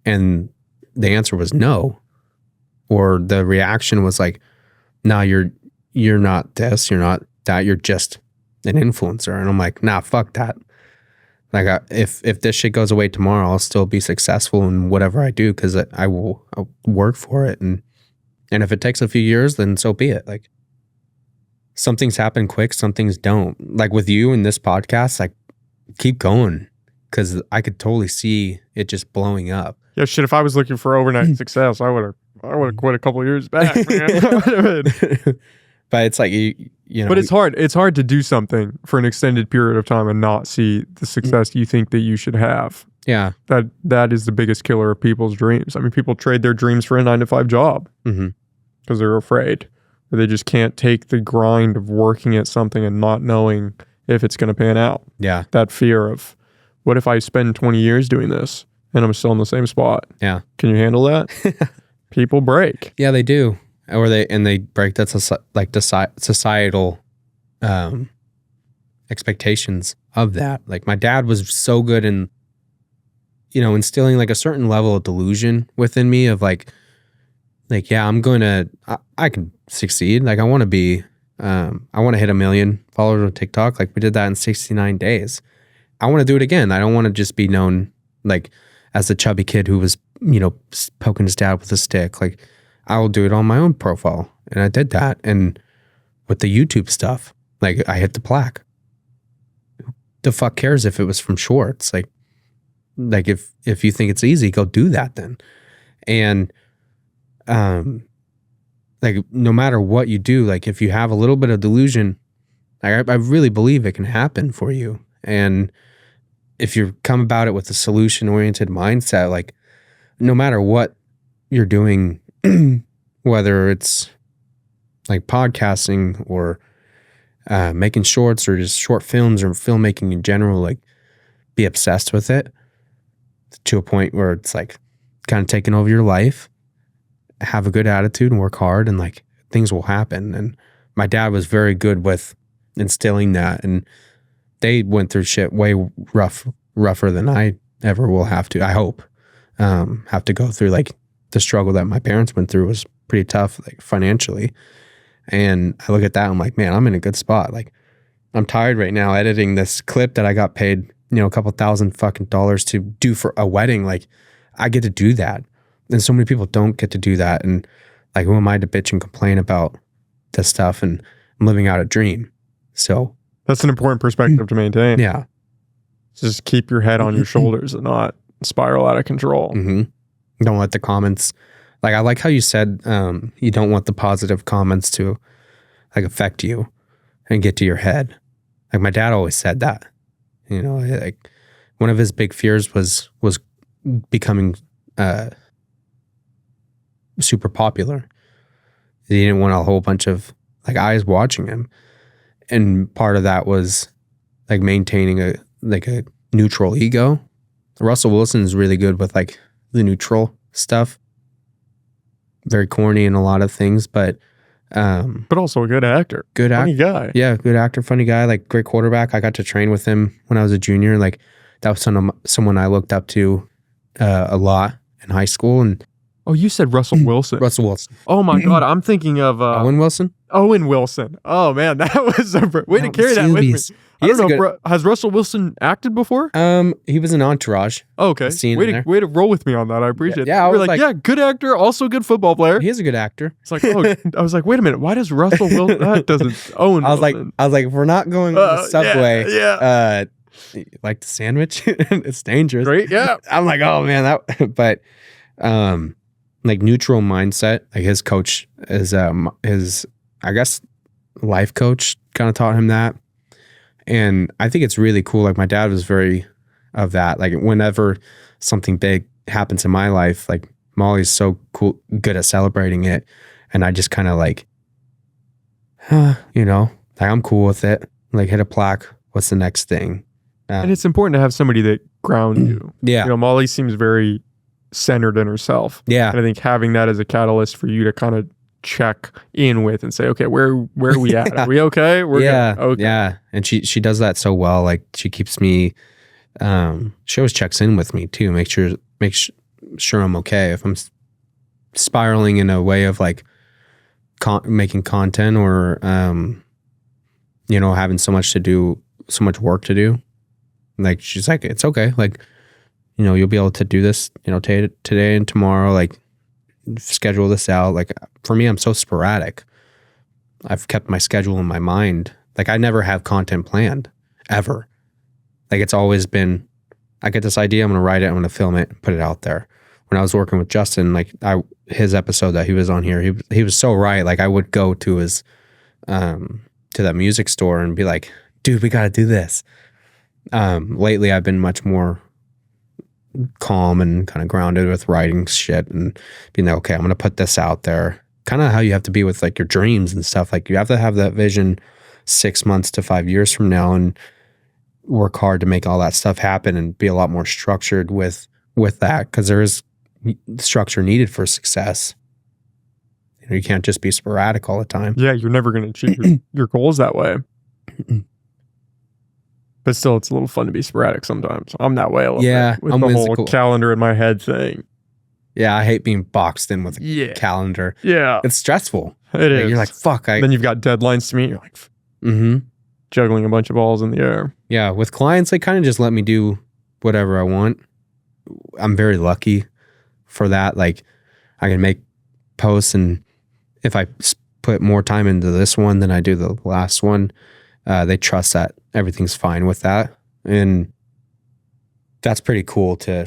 And the answer was no. Or the reaction was like, no, you're not this, you're not that, you're just an influencer. And I'm like, nah, fuck that. Like if this shit goes away tomorrow, I'll still be successful in whatever I do, because I'll work for it. And if it takes a few years, then so be it. Like some things happen quick, some things don't. Like with you in this podcast, like keep going, because I could totally see it just blowing up. Yeah, shit. If I was looking for overnight success, I would have quit a couple of years back, man. But it's like you know. But it's hard. It's hard to do something for an extended period of time and not see the success you think that you should have. Yeah. That is the biggest killer of people's dreams. I mean, people trade their dreams for a 9-to-5 job because they're afraid. Or they just can't take the grind of working at something and not knowing if it's going to pan out. Yeah. That fear of, what if I spend 20 years doing this and I'm still in the same spot? Yeah. Can you handle that? People break. Yeah, they do. Or they break that societal expectations of that. Like my dad was so good in, instilling like a certain level of delusion within me of like, yeah, I can succeed. Like I want to hit 1 million followers on TikTok. Like we did that in 69 days. I want to do it again. I don't want to just be known like as the chubby kid who was, poking his dad with a stick. Like I will do it on my own profile. And I did that. And with the YouTube stuff, like I hit the plaque. Who the fuck cares if it was from shorts? Like if you think it's easy, go do that then. And like no matter what you do, like if you have a little bit of delusion, I really believe it can happen for you. And if you come about it with a solution-oriented mindset, like no matter what you're doing, whether it's like podcasting or making shorts or just short films or filmmaking in general, like be obsessed with it to a point where it's like kind of taking over your life. Have a good attitude and work hard, and like things will happen. And my dad was very good with instilling that, and they went through shit way rougher than I ever will have to. I hope have to go through. Like the struggle that my parents went through was pretty tough, like financially. And I look at that, I'm like, man, I'm in a good spot. Like I'm tired right now editing this clip that I got paid, a couple $1,000 to do for a wedding. Like I get to do that. And so many people don't get to do that. And like, who am I to bitch and complain about this stuff? And I'm living out a dream. So that's an important perspective to maintain. Yeah. Just keep your head on your shoulders and not spiral out of control. Don't let the comments, like, I like how you said, you don't want the positive comments to like affect you and get to your head. Like my dad always said that, like one of his big fears was becoming, super popular. He didn't want a whole bunch of like eyes watching him, and part of that was like maintaining a neutral ego. Russell Wilson is really good with like the neutral stuff. Very corny in a lot of things, but also a good actor, funny guy. Yeah, good actor, funny guy, like great quarterback. I got to train with him when I was a junior. Like that was someone I looked up to a lot in high school. And oh, you said Russell Wilson. Russell Wilson. Oh my God, I'm thinking of Owen Wilson. Owen Wilson. Oh man, that was a way to carry that with me. I don't know. Has Russell Wilson acted before? He was in Entourage. Oh, okay. Way to roll with me on that. I appreciate it. Yeah, We're like, yeah, good actor, also good football player. He is a good actor. It's like, oh, I was like, wait a minute, why does Russell Wilson? That doesn't. Owen. I was like, if we're not going with the Subway. Yeah. Like the sandwich, it's dangerous. Great. Yeah. I'm like, oh man, but like neutral mindset. Like his coach is his, I guess, life coach kind of taught him that. And I think it's really cool. Like my dad was very of that. Like whenever something big happens in my life, like Molly's so good at celebrating it. And I just kind of like, like I'm cool with it. Like hit a plaque. What's the next thing? And it's important to have somebody that grounds you. Yeah. Molly seems very centered in herself. Yeah. And I think having that as a catalyst for you to kind of check in with and say, okay, where are we at? Are we okay? We're good. Okay. Yeah. And she does that so well. Like she keeps me, she always checks in with me too. Make sure I'm okay. If I'm spiraling in a way of like making content or, having so much work to do. Like she's like, it's okay. Like, you'll be able to do this, today and tomorrow, like schedule this out. Like for me, I'm so sporadic. I've kept my schedule in my mind. Like I never have content planned ever. Like it's always been, I get this idea, I'm going to write it, I'm going to film it, and put it out there. When I was working with Justin, like his episode that he was on here, he was so right. Like I would go to his, to that music store and be like, dude, we got to do this. Lately I've been much more calm and kind of grounded with writing shit and being like, okay, I'm going to put this out there. Kind of how you have to be with like your dreams and stuff. Like you have to have that vision 6 months to 5 years from now and work hard to make all that stuff happen and be a lot more structured with that, because there is structure needed for success. You know, you can't just be sporadic all the time. Yeah, you're never going to achieve your goals that way. But still, it's a little fun to be sporadic sometimes. I'm that way a little bit with I'm the whimsical. whole calendar in my head thing. Yeah, I hate being boxed in with a calendar. Yeah. It's stressful. It is. You're like, fuck. Then you've got deadlines to meet. You're like juggling a bunch of balls in the air. Yeah, with clients, they kind of just let me do whatever I want. I'm very lucky for that. Like, I can make posts, and if I put more time into this one than I do the last one, they trust that everything's fine with that. And that's pretty cool to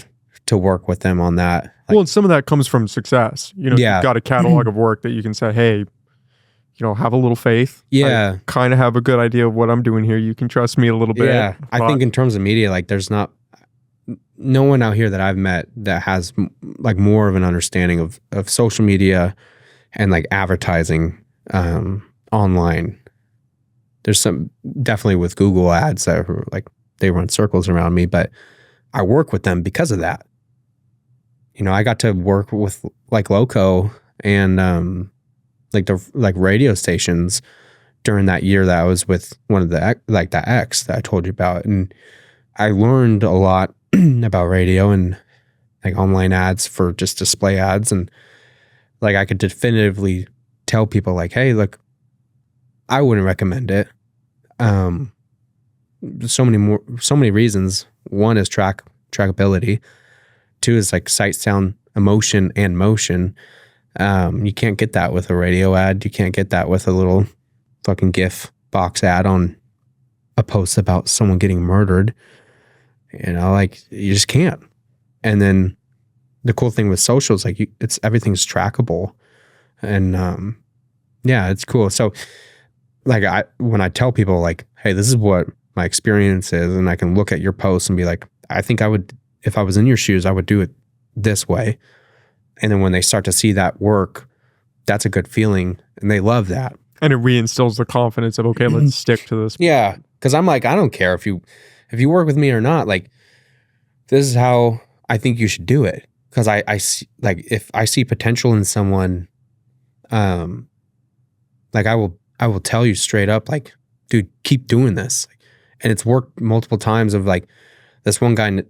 work with them on that. Like, well, and some of that comes from success. You know, you've got a catalog of work that you can say, hey, you know, have a little faith. Yeah. I kind of have a good idea of what I'm doing here. You can trust me a little bit. Yeah. I think in terms of media, like there's no one out here that I've met that has like more of an understanding of social media and like advertising online. There's some definitely with Google ads that are like they run circles around me, but I work with them because of that. You know, I got to work with like Loco and like radio stations during that year that I was with one of the like that X that I told you about, and I learned a lot about radio and like online ads for just display ads, and like I could definitively tell people like, hey, look, I wouldn't recommend it. So many reasons. One is trackability. Two is like sight, sound, emotion, and motion. You can't get that with a radio ad. You can't get that with a little fucking GIF box ad on a post about someone getting murdered. You know, like you just can't. And then the cool thing with social is like everything's trackable, and yeah, it's cool. So like when I tell people like, hey, this is what my experience is, and I can look at your posts and be like, I think I would, if I was in your shoes, I would do it this way. And then when they start to see that work, that's a good feeling, and they love that. And it reinstills the confidence of, okay, let's stick to this. Yeah, because I'm like, I don't care if you work with me or not. Like, this is how I think you should do it. Because I see, like, if I see potential in someone, like I will tell you straight up, like, dude, keep doing this. And it's worked multiple times. Of like this one guy,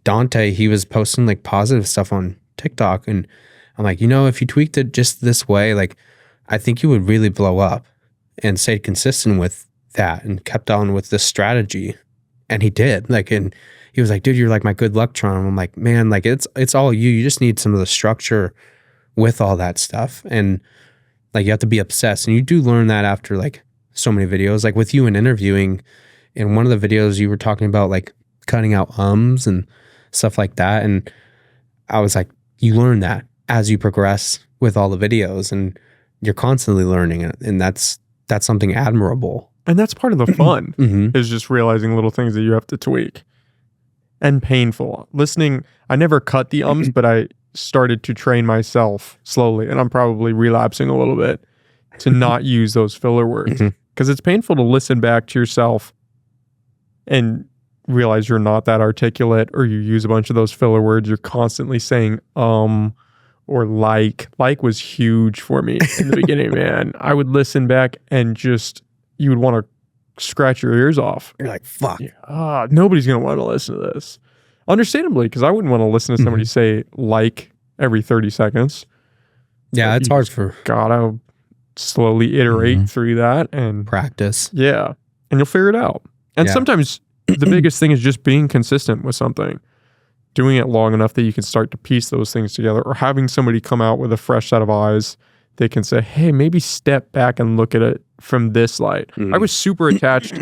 Dante, he was posting like positive stuff on TikTok, and I'm like, you know, if you tweaked it just this way, like, I think you would really blow up, and stayed consistent with that and kept on with this strategy. And he did. Like, and he was like, dude, you're like my good luck charm. I'm like, man, like it's all you. You just need some of the structure with all that stuff. And like, you have to be obsessed. And you do learn that after like so many videos, like with you and interviewing. In one of the videos you were talking about like cutting out ums and stuff like that. And I was like, you learn that as you progress with all the videos, and you're constantly learning it. And that's something admirable. And that's part of the fun is just realizing little things that you have to tweak. And painful. Listening, I never cut the ums, but I started to train myself slowly, and I'm probably relapsing a little bit, to not use those filler words. Because it's painful to listen back to yourself and realize you're not that articulate, or you use a bunch of those filler words. You're constantly saying or like. Like was huge for me in the beginning, man. I would listen back and just, you would want to scratch your ears off. You're like, fuck. Yeah, nobody's going to want to listen to this. Understandably, because I wouldn't want to listen to somebody say like every 30 seconds. Yeah, But it's you hard just for gotta slowly iterate through that and practice. yeah, and you'll figure it out. And sometimes the biggest thing is just being consistent with something, doing it long enough that you can start to piece those things together, or having somebody come out with a fresh set of eyes. They can say, hey, maybe step back and look at it from this light. I was super attached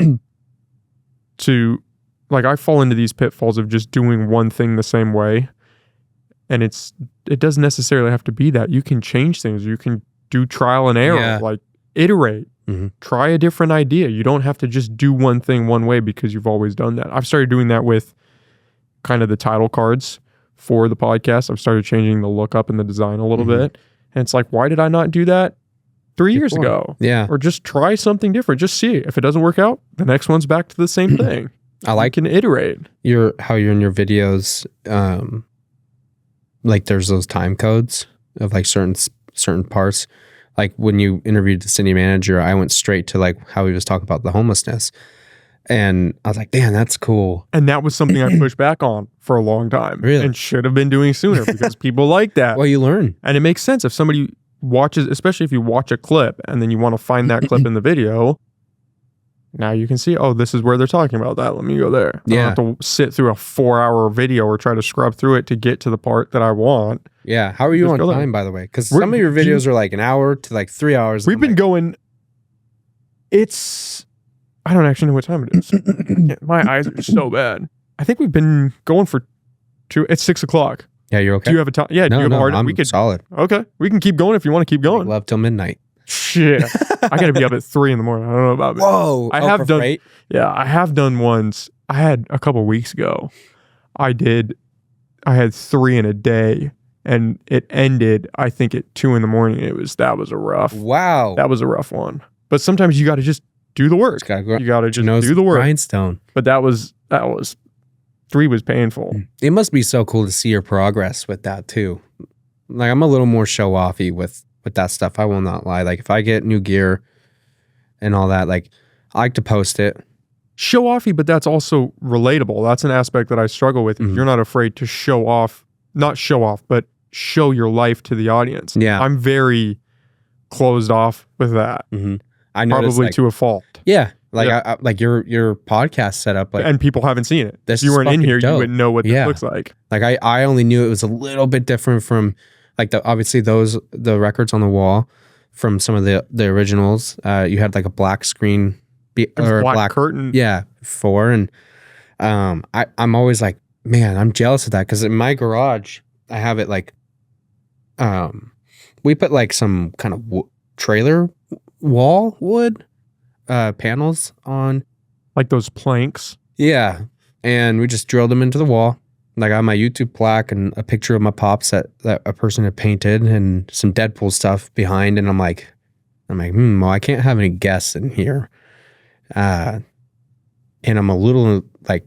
to, like, I fall into these pitfalls of just doing one thing the same way. And it doesn't necessarily have to be that. You can change things. You can do trial and error, like iterate, try a different idea. You don't have to just do one thing one way because you've always done that. I've started doing that with kind of the title cards, for the podcast. I've started changing the look up and the design a little bit. And it's like, why did I not do that 3 years ago? Yeah. Or just try something different. Just see. If it doesn't work out, the next one's back to the same thing. I like can iterate. how you're in your videos, like there's those time codes of like certain parts. Like when you interviewed the city manager, I went straight to like how he was talking about the homelessness. And I was like, damn, that's cool. And that was something I pushed back on for a long time. Really? And should have been doing sooner because people like that. Well, you learn. And it makes sense if somebody watches, especially if you watch a clip and then you want to find that clip in the video. Now you can see, oh, this is where they're talking about that. Let me go there. Yeah. I don't have to sit through a 4-hour video or try to scrub through it to get to the part that I want. Yeah. How are you Just on go time, by the way? Because some of your videos are like an hour to like 3 hours. We've been going, I don't actually know what time it is. My eyes are so bad. I think we've been going for it's 6 o'clock. Yeah, you're okay. Do you have a time? Yeah, do you have a hard? I'm solid. Okay, we can keep going if you want to keep going. Love till midnight. Shit, I gotta be up at 3 a.m. I don't know about it. Whoa! I have done. Yeah, I have done ones. I had a couple weeks ago. I had 3 in a day, and it ended. I think at 2 in the morning. That was a rough. Wow. That was a rough one. But sometimes you got to just do the work. You got to just do the work. Grindstone. But that was 3 was painful. It must be so cool to see your progress with that too. Like I'm a little more show offy with that stuff. I will not lie. Like if I get new gear and all that, like I like to post it. Show offy, but that's also relatable. That's an aspect that I struggle with. You're not afraid to show off, not show off, but show your life to the audience. Yeah. I'm very closed off with that. I noticed, probably like, to a fault. Yeah. Like I like your podcast setup, like, and people haven't seen it. This if you weren't in here, dope. you wouldn't know what this looks like. Like I only knew it was a little bit different from like obviously the records on the wall from some of the originals. You had like a black screen or a black curtain. Yeah, before. And I'm always like, man, I'm jealous of that because in my garage I have it like we put like some kind of trailer wall wood panels on, like those planks. Yeah, and we just drilled them into the wall. Like I have my YouTube plaque and a picture of my pops that a person had painted and some Deadpool stuff behind. And I'm like, well, I can't have any guests in here. And I'm a little like,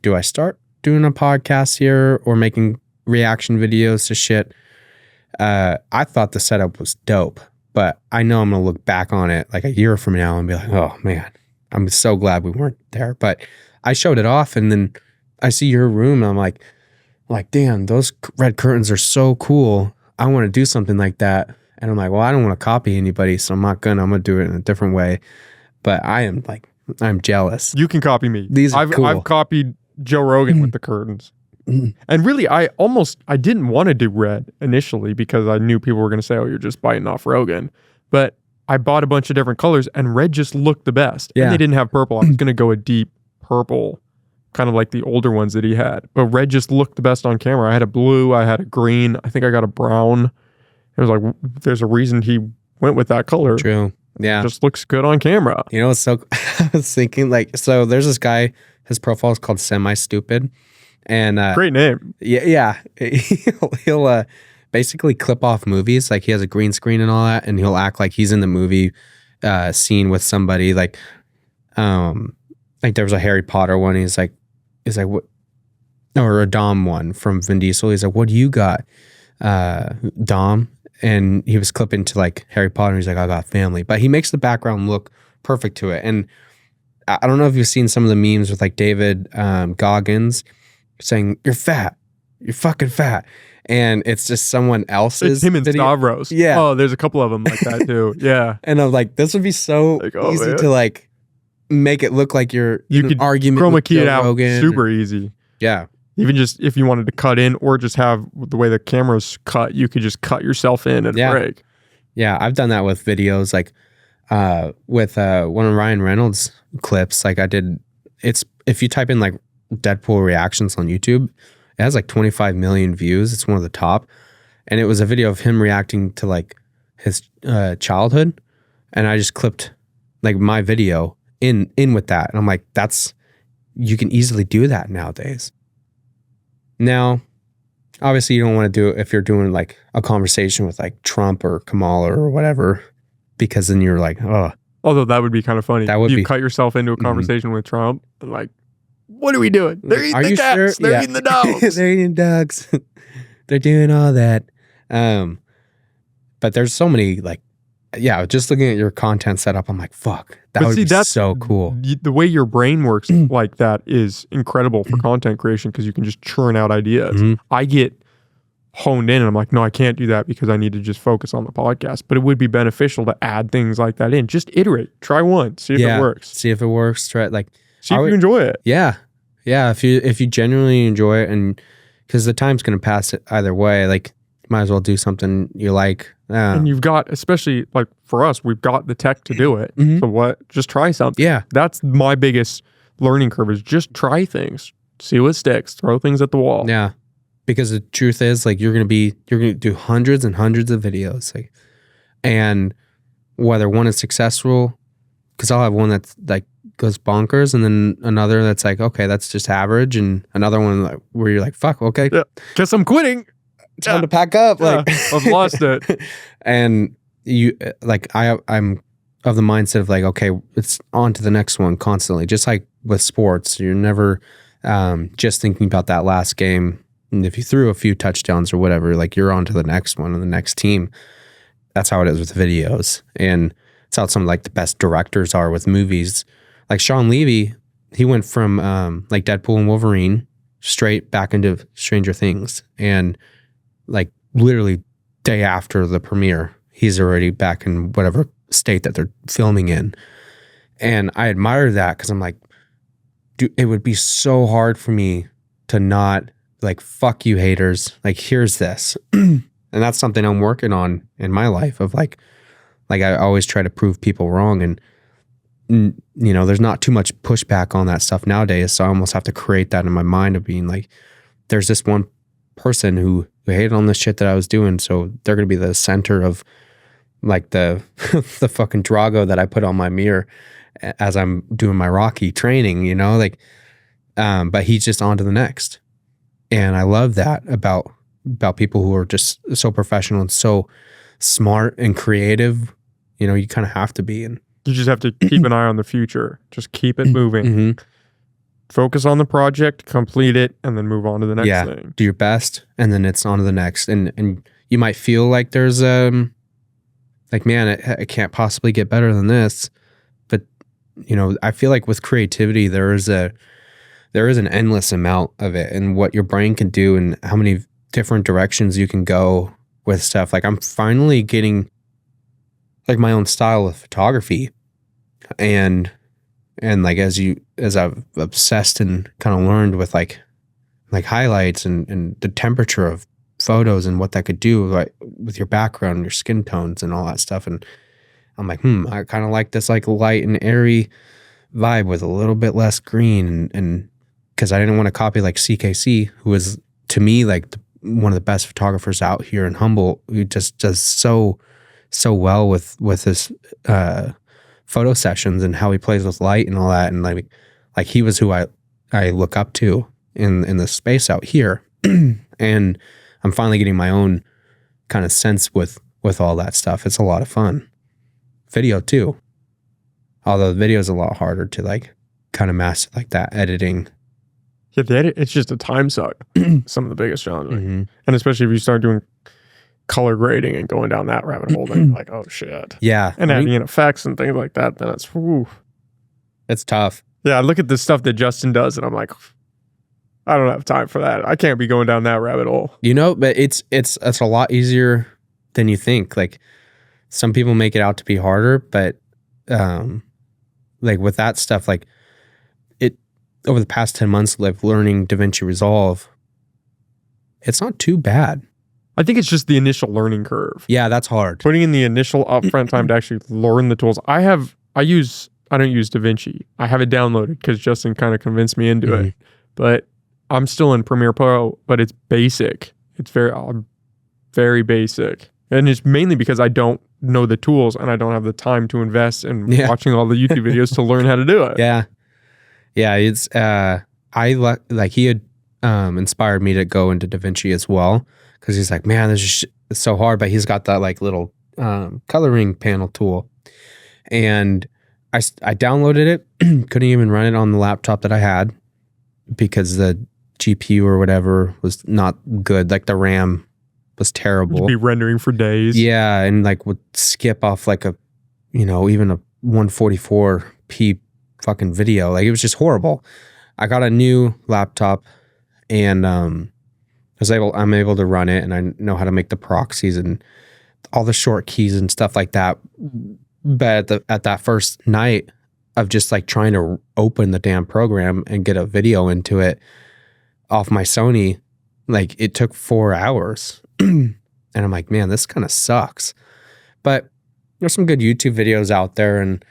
do I start doing a podcast here or making reaction videos to shit? I thought the setup was dope, but I know I'm going to look back on it like a year from now and be like, oh man, I'm so glad we weren't there. But I showed it off and then I see your room and I'm like, damn, those red curtains are so cool. I want to do something like that. And I'm like, well, I don't want to copy anybody, so I'm going to do it in a different way. But I'm jealous. You can copy me. These are cool. I've copied Joe Rogan with the curtains. And really, I didn't want to do red initially because I knew people were going to say, oh, you're just biting off Rogan. But I bought a bunch of different colors and red just looked the best. Yeah. And they didn't have purple. I was going to go a deep purple, kind of like the older ones that he had. But red just looked the best on camera. I had a blue, I had a green, I think I got a brown. It was like, there's a reason he went with that color. True. Yeah. It just looks good on camera. You know, so I was thinking so there's this guy, his profile is called Semi Stupid. And great name. Yeah. He'll basically clip off movies. Like he has a green screen and all that, and he'll act like he's in the movie scene with somebody. Like there was a Harry Potter one. He's like, what? Or a Dom one from Vin Diesel. He's like, what do you got, Dom? And he was clipping to like Harry Potter. He's like, I got family. But he makes the background look perfect to it. And I don't know if you've seen some of the memes with like David Goggins saying, you're fat. You're fucking fat. And it's just someone else's It's him and video. Stavros. Yeah. Oh, there's a couple of them like that too. Yeah. And I'm like, this would be so easy to like make it look like you're you in could an argument chroma with key it Joe out Rogan. super easy. Yeah. Even just if you wanted to cut in or just have the way the camera's cut, you could just cut yourself in at a break. Yeah, I've done that with videos like with one of Ryan Reynolds clips. Like if you type in like Deadpool reactions on YouTube, it has like 25 million views. It's one of the top. And it was a video of him reacting to like his childhood. And I just clipped like my video in with that. And I'm like, you can easily do that nowadays. Now, Obviously, you don't want to do it if you're doing like a conversation with like Trump or Kamala or whatever, because then you're like, oh. Although that would be kind of funny. That would you be. cut yourself into a conversation with Trump and like, what are we doing? They're eating the cats. Sure? They're eating the dogs. They're eating dogs. They're doing all that. But there's so many like, yeah, just looking at your content setup, I'm like, fuck, that would be so cool. The way your brain works like that is incredible for content creation because you can just churn out ideas. I get honed in and I'm like, no, I can't do that because I need to just focus on the podcast. But it would be beneficial to add things like that in. Just iterate. Try one. See if it works. See if it works. Try like see if you enjoy it. Yeah. Yeah. If you genuinely enjoy it, and because the time's gonna pass it either way, like might as well do something you like. And you've got, especially like for us, we've got the tech to do it. So what? Just try something. Yeah. That's my biggest learning curve is just try things. See what sticks. Throw things at the wall. Yeah. Because the truth is, like, you're gonna do hundreds and hundreds of videos, like, and whether one is successful, because I'll have one that's like goes bonkers, and then another that's like, okay, that's just average, and another one like, where you're like, fuck, okay, guess I'm quitting. Time to pack up. Like, I've lost it. And you like, I'm of the mindset of like, okay, it's on to the next one constantly. Just like with sports, you're never just thinking about that last game. And if you threw a few touchdowns or whatever, like you're on to the next one and the next team. That's how it is with videos. And it's how some like the best directors are with movies. Like Sean Levy, he went from like Deadpool and Wolverine straight back into Stranger Things. And like literally day after the premiere, he's already back in whatever state that they're filming in. And I admire that because I'm like, dude, it would be so hard for me to not like, fuck you haters, like here's this. And that's something I'm working on in my life of like I always try to prove people wrong, and you know, there's not too much pushback on that stuff nowadays, so I almost have to create that in my mind of being like, there's this one person who hated on this shit that I was doing, so they're gonna be the center of like the the fucking Drago that I put on my mirror as I'm doing my Rocky training, you know, like but he's just on to the next. And I love that about people who are just so professional and so smart and creative. You know, you kind of have to be. And you just have to keep an eye on the future. Just keep it moving. Focus on the project, complete it, and then move on to the next thing. Do your best, and then it's on to the next. And you might feel like there's like, man, it can't possibly get better than this. But you know, I feel like with creativity, there is an endless amount of it, and what your brain can do and how many different directions you can go with stuff. Like I'm finally getting like my own style of photography, and like as I've obsessed and kind of learned with like highlights and the temperature of photos and what that could do like with your background, your skin tones and all that stuff. And I'm like, I kind of like this like light and airy vibe with a little bit less green, and because I didn't want to copy like CKC, who is to me like one of the best photographers out here in Humboldt, who just does so well with his photo sessions and how he plays with light and all that. And like he was who I look up to in the space out here. And I'm finally getting my own kind of sense with all that stuff. It's a lot of fun. Video too. Although the video is a lot harder to like kind of master like that editing. Yeah, the edit, it's just a time suck. Some of the biggest challenges. And especially if you start doing color grading and going down that rabbit hole, then you're like, oh shit. Yeah. And adding in effects and things like that, then it's, whew. It's tough. Yeah, I look at the stuff that Justin does and I'm like, I don't have time for that. I can't be going down that rabbit hole. You know, but it's a lot easier than you think. Like some people make it out to be harder, but like with that stuff, like over the past 10 months, like learning DaVinci Resolve, it's not too bad. I think it's just the initial learning curve. Yeah, that's hard. Putting in the initial upfront time to actually learn the tools. I don't use DaVinci. I have it downloaded because Justin kind of convinced me into it. But I'm still in Premiere Pro, but it's basic. It's very basic. And it's mainly because I don't know the tools and I don't have the time to invest in watching all the YouTube videos to learn how to do it. Yeah. Yeah, it's he had inspired me to go into DaVinci as well, because he's like, man, it's so hard, but he's got that like little coloring panel tool, and I downloaded it. Couldn't even run it on the laptop that I had because the GPU or whatever was not good. Like the RAM was terrible. You'd be rendering for days. Yeah, and like would skip off like a, even a 144p fucking video. Like it was just horrible. I got a new laptop, and I'm able to run it, and I know how to make the proxies and all the short keys and stuff like that. But at that first night of just like trying to open the damn program and get a video into it off my Sony, like it took 4 hours. And I'm like, man, this kind of sucks. But there's some good YouTube videos out there and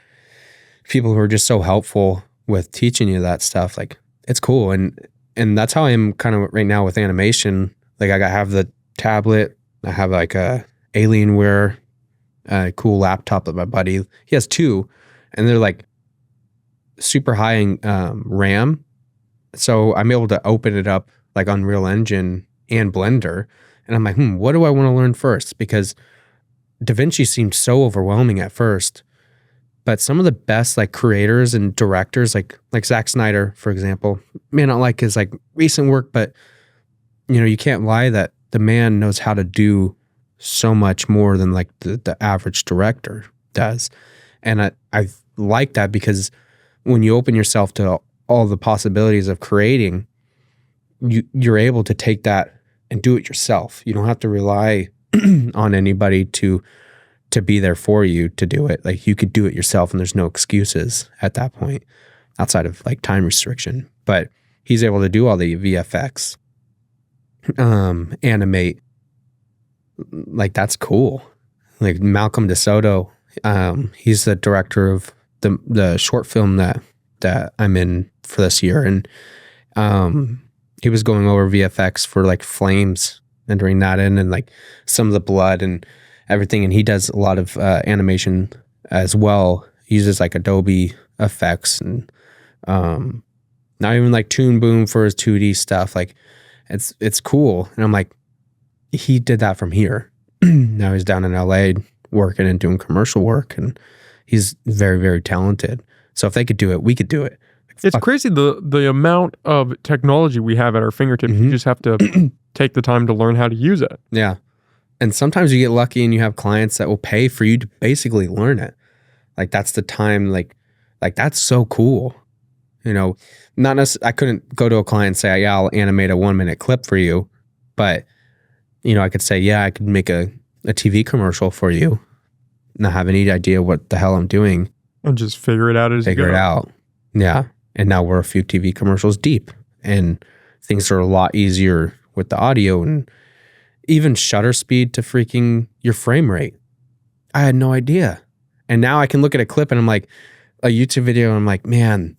people who are just so helpful with teaching you that stuff. Like it's cool. And that's how I am kind of right now with animation. Like I have the tablet, I have like a Alienware, cool laptop that my buddy, he has two, and they're like super high in RAM. So I'm able to open it up like Unreal Engine and Blender. And I'm like, what do I want to learn first? Because DaVinci seemed so overwhelming at first. But some of the best like creators and directors, like Zack Snyder, for example, may not like his like recent work, but you can't lie that the man knows how to do so much more than like the average director does. And I like that, because when you open yourself to all the possibilities of creating, you're able to take that and do it yourself. You don't have to rely on anybody to be there for you to do it. Like you could do it yourself, and there's no excuses at that point outside of like time restriction. But he's able to do all the VFX, animate. Like that's cool. Like Malcolm DeSoto, he's the director of the short film that I'm in for this year, and he was going over VFX for like flames, entering that in, and like some of the blood and everything. And he does a lot of animation as well. He uses like Adobe effects, and not even like Toon Boom for his 2D stuff. Like it's cool. And I'm like, he did that from here. Now he's down in LA working and doing commercial work, and he's very, very talented. So if they could do it, we could do it. Like, it's crazy the amount of technology we have at our fingertips. You just have to take the time to learn how to use it. Yeah. And sometimes you get lucky and you have clients that will pay for you to basically learn it. Like that's the time, like that's so cool. Not necessarily, I couldn't go to a client and say, yeah, I'll animate a 1-minute clip for you. But, I could say, yeah, I could make a TV commercial for you. Not have any idea what the hell I'm doing. And just figure it out as you go. Figure it out. Yeah. And now we're a few TV commercials deep, and things are a lot easier with the audio, and even shutter speed to freaking your frame rate. I had no idea. And now I can look at a clip and I'm like, a YouTube video, and I'm like, man,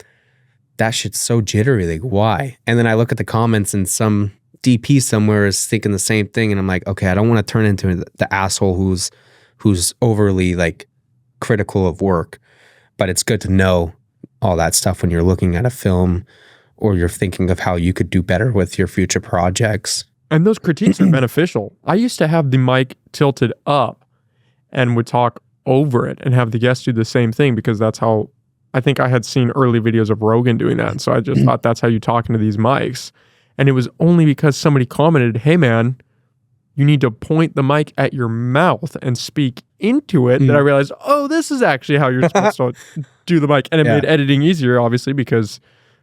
that shit's so jittery. Like, why? And then I look at the comments, and some DP somewhere is thinking the same thing. And I'm like, okay, I don't want to turn into the asshole who's overly like critical of work. But it's good to know all that stuff when you're looking at a film, or you're thinking of how you could do better with your future projects. And those critiques are beneficial. I used to have the mic tilted up and would talk over it and have the guests do the same thing, because that's how, I think I had seen early videos of Rogan doing that. And so I just thought that's how you talk into these mics. And it was only because somebody commented, hey man, you need to point the mic at your mouth and speak into it, that I realized, oh, this is actually how you're supposed to do the mic. And it made editing easier, obviously, because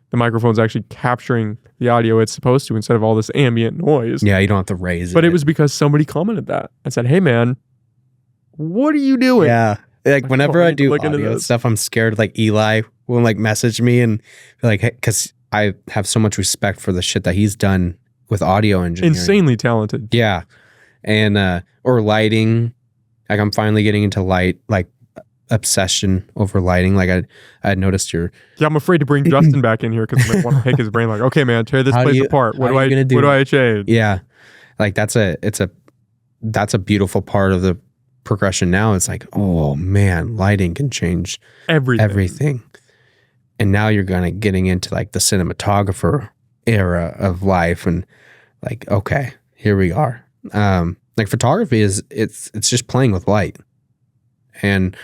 the microphone's actually capturing the audio it's supposed to, instead of all this ambient noise. Yeah, you don't have to raise it. But it was because somebody commented that and said, hey man, what are you doing? Yeah. Like whenever I do audio stuff, I'm scared like Eli will like message me and be like, hey, because I have so much respect for the shit that he's done with audio engineering. Insanely talented. Yeah. And or lighting. Like I'm finally getting into light, like obsession over lighting. Like I had noticed your... Yeah, I'm afraid to bring Justin back in here, because I want to pick his brain like, okay man, tear this place apart. What do I change? Yeah. Like that's a beautiful part of the progression now. It's like, oh man, lighting can change everything. And now you're getting into like the cinematographer era of life, and like, okay, here we are. Like photography it's just playing with light, and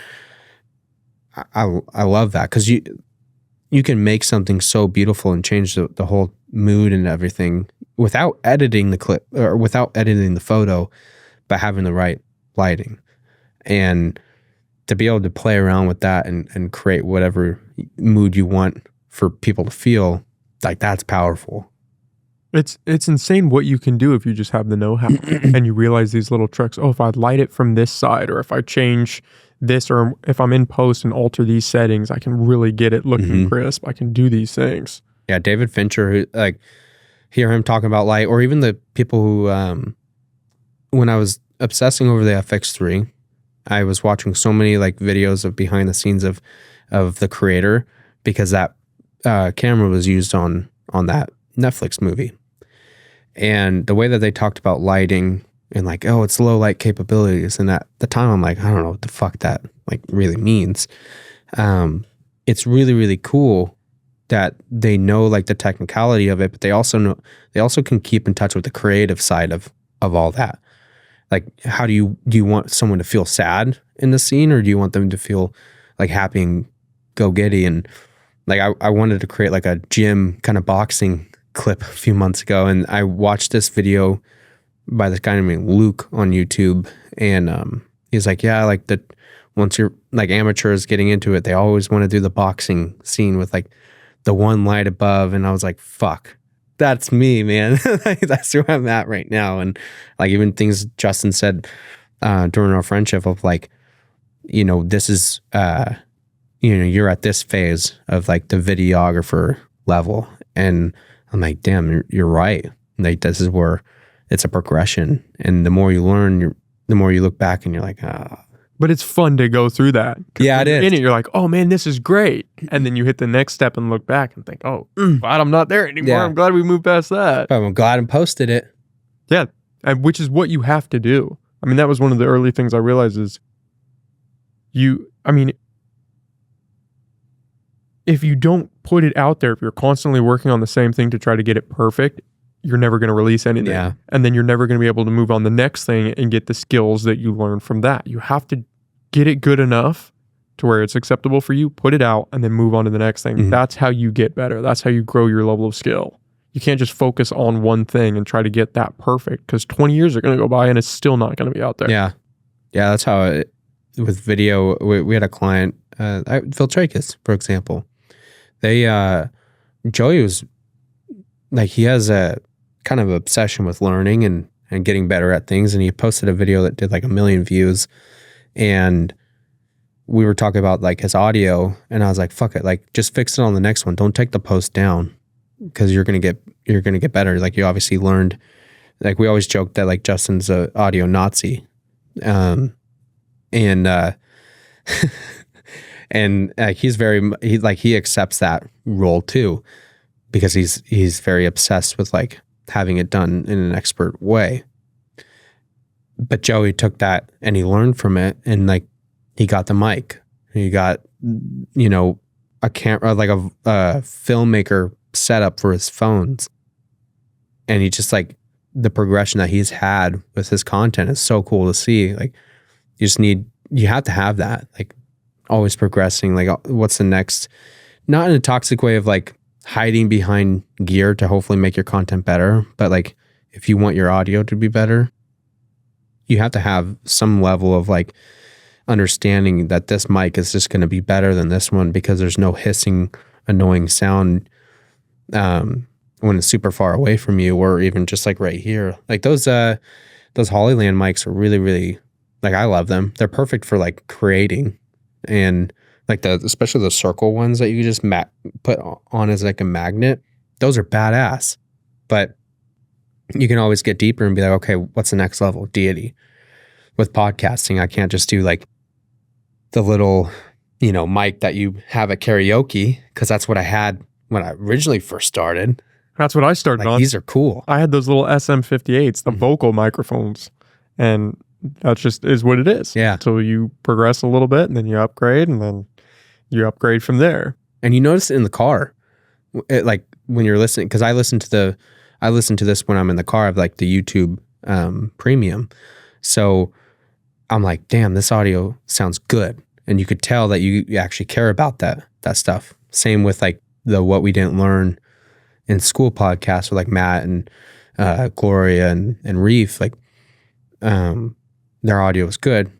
I love that, because you can make something so beautiful and change the whole mood and everything without editing the clip or without editing the photo, but having the right lighting. And to be able to play around with that and create whatever mood you want for people to feel, like, that's powerful. It's insane what you can do if you just have the know-how and you realize these little tricks. Oh, if I light it from this side, or if I change this, or if I'm in post and alter these settings, I can really get it looking crisp. I can do these things. Yeah, David Fincher, who, like, hear him talking about light, or even the people who, when I was obsessing over the FX3, I was watching so many like videos of behind the scenes of the creator, because that camera was used on that Netflix movie. And the way that they talked about lighting and like, oh, it's low light capabilities. And at the time I'm like, I don't know what the fuck that like really means. It's really, really cool that they know like the technicality of it, but they also can keep in touch with the creative side of all that. Like, how do you want someone to feel sad in the scene, or do you want them to feel like happy and go giddy? And like, I wanted to create like a gym kind of boxing clip a few months ago, and I watched this video by this guy named Luke on YouTube, and he's like, yeah, like that once you're like amateurs getting into it, they always want to do the boxing scene with like the one light above. And I was like, fuck, that's me, man. Like, that's where I'm at right now. And like, even things Justin said during our friendship of like, you know, this is you're at this phase of like the videographer level, and I'm like, damn, you're right. Like, this is where it's a progression. And the more you learn, the more you look back and you're like, ah. But it's fun to go through that. Yeah, it is. In it, you're like, oh man, this is great. And then you hit the next step and look back and think, oh, glad I'm not there anymore. Yeah. I'm glad we moved past that. But I'm glad I posted it. Yeah, and which is what you have to do. I mean, that was one of the early things I realized is if you don't put it out there, if you're constantly working on the same thing to try to get it perfect, you're never going to release anything. Yeah. And then you're never going to be able to move on the next thing and get the skills that you learn from that. You have to get it good enough to where it's acceptable for you, put it out, and then move on to the next thing. That's how you get better. That's how you grow your level of skill. You can't just focus on one thing and try to get that perfect, because 20 years are going to go by and it's still not going to be out there. Yeah. Yeah, that's how with video, we had a client, Filtrakis, for example. Joey was like, he has a kind of obsession with learning and getting better at things. And he posted a video that did like 1 million views. And we were talking about like his audio, and I was like, fuck it. Like, just fix it on the next one. Don't take the post down, because you're going to get better. Like, you obviously learned, like, we always joked that like Justin's a audio Nazi. And he accepts that role too, because he's very obsessed with like having it done in an expert way. But Joey took that and he learned from it, and like, he got the mic, he got, you know, a camera, like a filmmaker setup for his phones. And he just like, the progression that he's had with his content is so cool to see. Like, you have to have that, like, always progressing. Like, what's the next, not in a toxic way of like hiding behind gear to hopefully make your content better, but like, if you want your audio to be better, you have to have some level of like understanding that this mic is just going to be better than this one, because there's no hissing, annoying sound when it's super far away from you, or even just like right here. Like those Hollyland mics are really, really, like, I love them. They're perfect for like creating, and like especially the circle ones that you just put on as like a magnet. Those are badass. But you can always get deeper and be like, okay, what's the next level? Deity. With podcasting, I can't just do like the little, you know, mic that you have at karaoke, because that's what I had when I originally first started. That's what I started on. These are cool. I had those little SM58s, the vocal microphones, and that just is what it is. Yeah. So you progress a little bit, and then you upgrade, and then you upgrade from there. And you notice it in the car. Like when you're listening, because I listen to this when I'm in the car. I have like the YouTube premium. So I'm like, damn, this audio sounds good. And you could tell that you actually care about that stuff. Same with like the What We Didn't Learn in School podcast with like Matt and Gloria and Reef. Like their audio was good.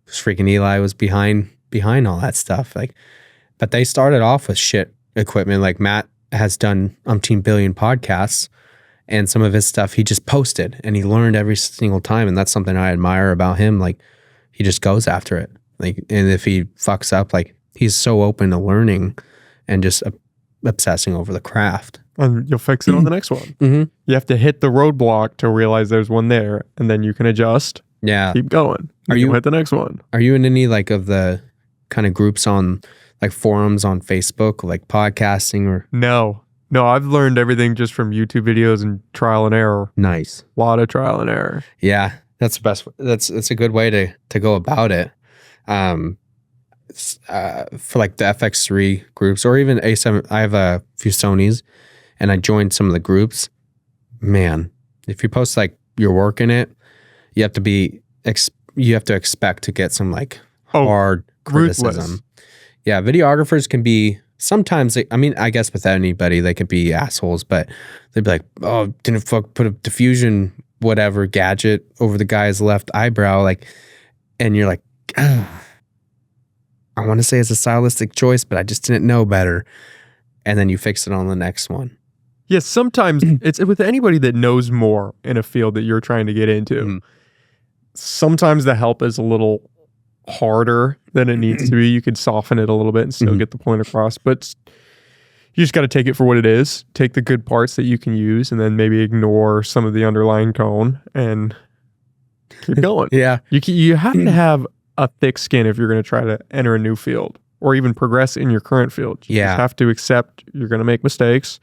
Freaking Eli was behind all that stuff. Like, but they started off with shit equipment. Like Matt has done umpteen billion podcasts, and some of his stuff he just posted and he learned every single time. And that's something I admire about him. Like he just goes after it. Like, and if he fucks up, like he's so open to learning and just obsessing over the craft. And you'll fix it on the next one. Mm-hmm. You have to hit the roadblock to realize there's one there, and then you can adjust. Yeah. Keep going. You'll hit the next one. Are you in any like of the kind of groups on like forums on Facebook, like podcasting or? No, I've learned everything just from YouTube videos and trial and error. Nice. A lot of trial and error. Yeah. That's the best. That's a good way to go about it. For like the FX3 groups or even A7, I have a few Sonys and I joined some of the groups. Man, if you post like your work in it, you have to expect to get some like hard criticism. Ruthless. Yeah, videographers can be sometimes. I mean, I guess with anybody, they could be assholes, but they'd be like, "Oh, didn't put a diffusion whatever gadget over the guy's left eyebrow," like, and you're like, I want to say it's a stylistic choice, but I just didn't know better. And then you fix it on the next one. Yes, sometimes it's with anybody that knows more in a field that you're trying to get into. Mm. Sometimes the help is a little harder than it needs to be. You could soften it a little bit and still get the point across, but you just got to take it for what it is. Take the good parts that you can use and then maybe ignore some of the underlying tone and keep going. Yeah. You have to have a thick skin if you're going to try to enter a new field or even progress in your current field. You just have to accept you're going to make mistakes.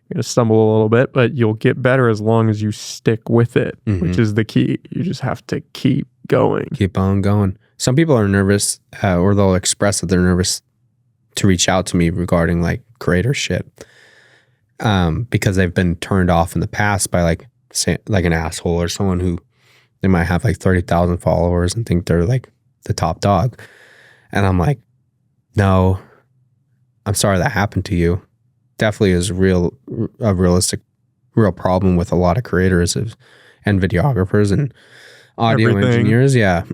You're going to stumble a little bit, but you'll get better as long as you stick with it, which is the key. You just have to keep going. Keep on going. Some people are nervous or they'll express that they're nervous to reach out to me regarding like creator shit because they've been turned off in the past by like an asshole or someone who they might have like 30,000 followers and think they're like the top dog. And I'm like, no, I'm sorry that happened to you. Definitely is a real problem with a lot of creators and videographers and audio engineers. Yeah.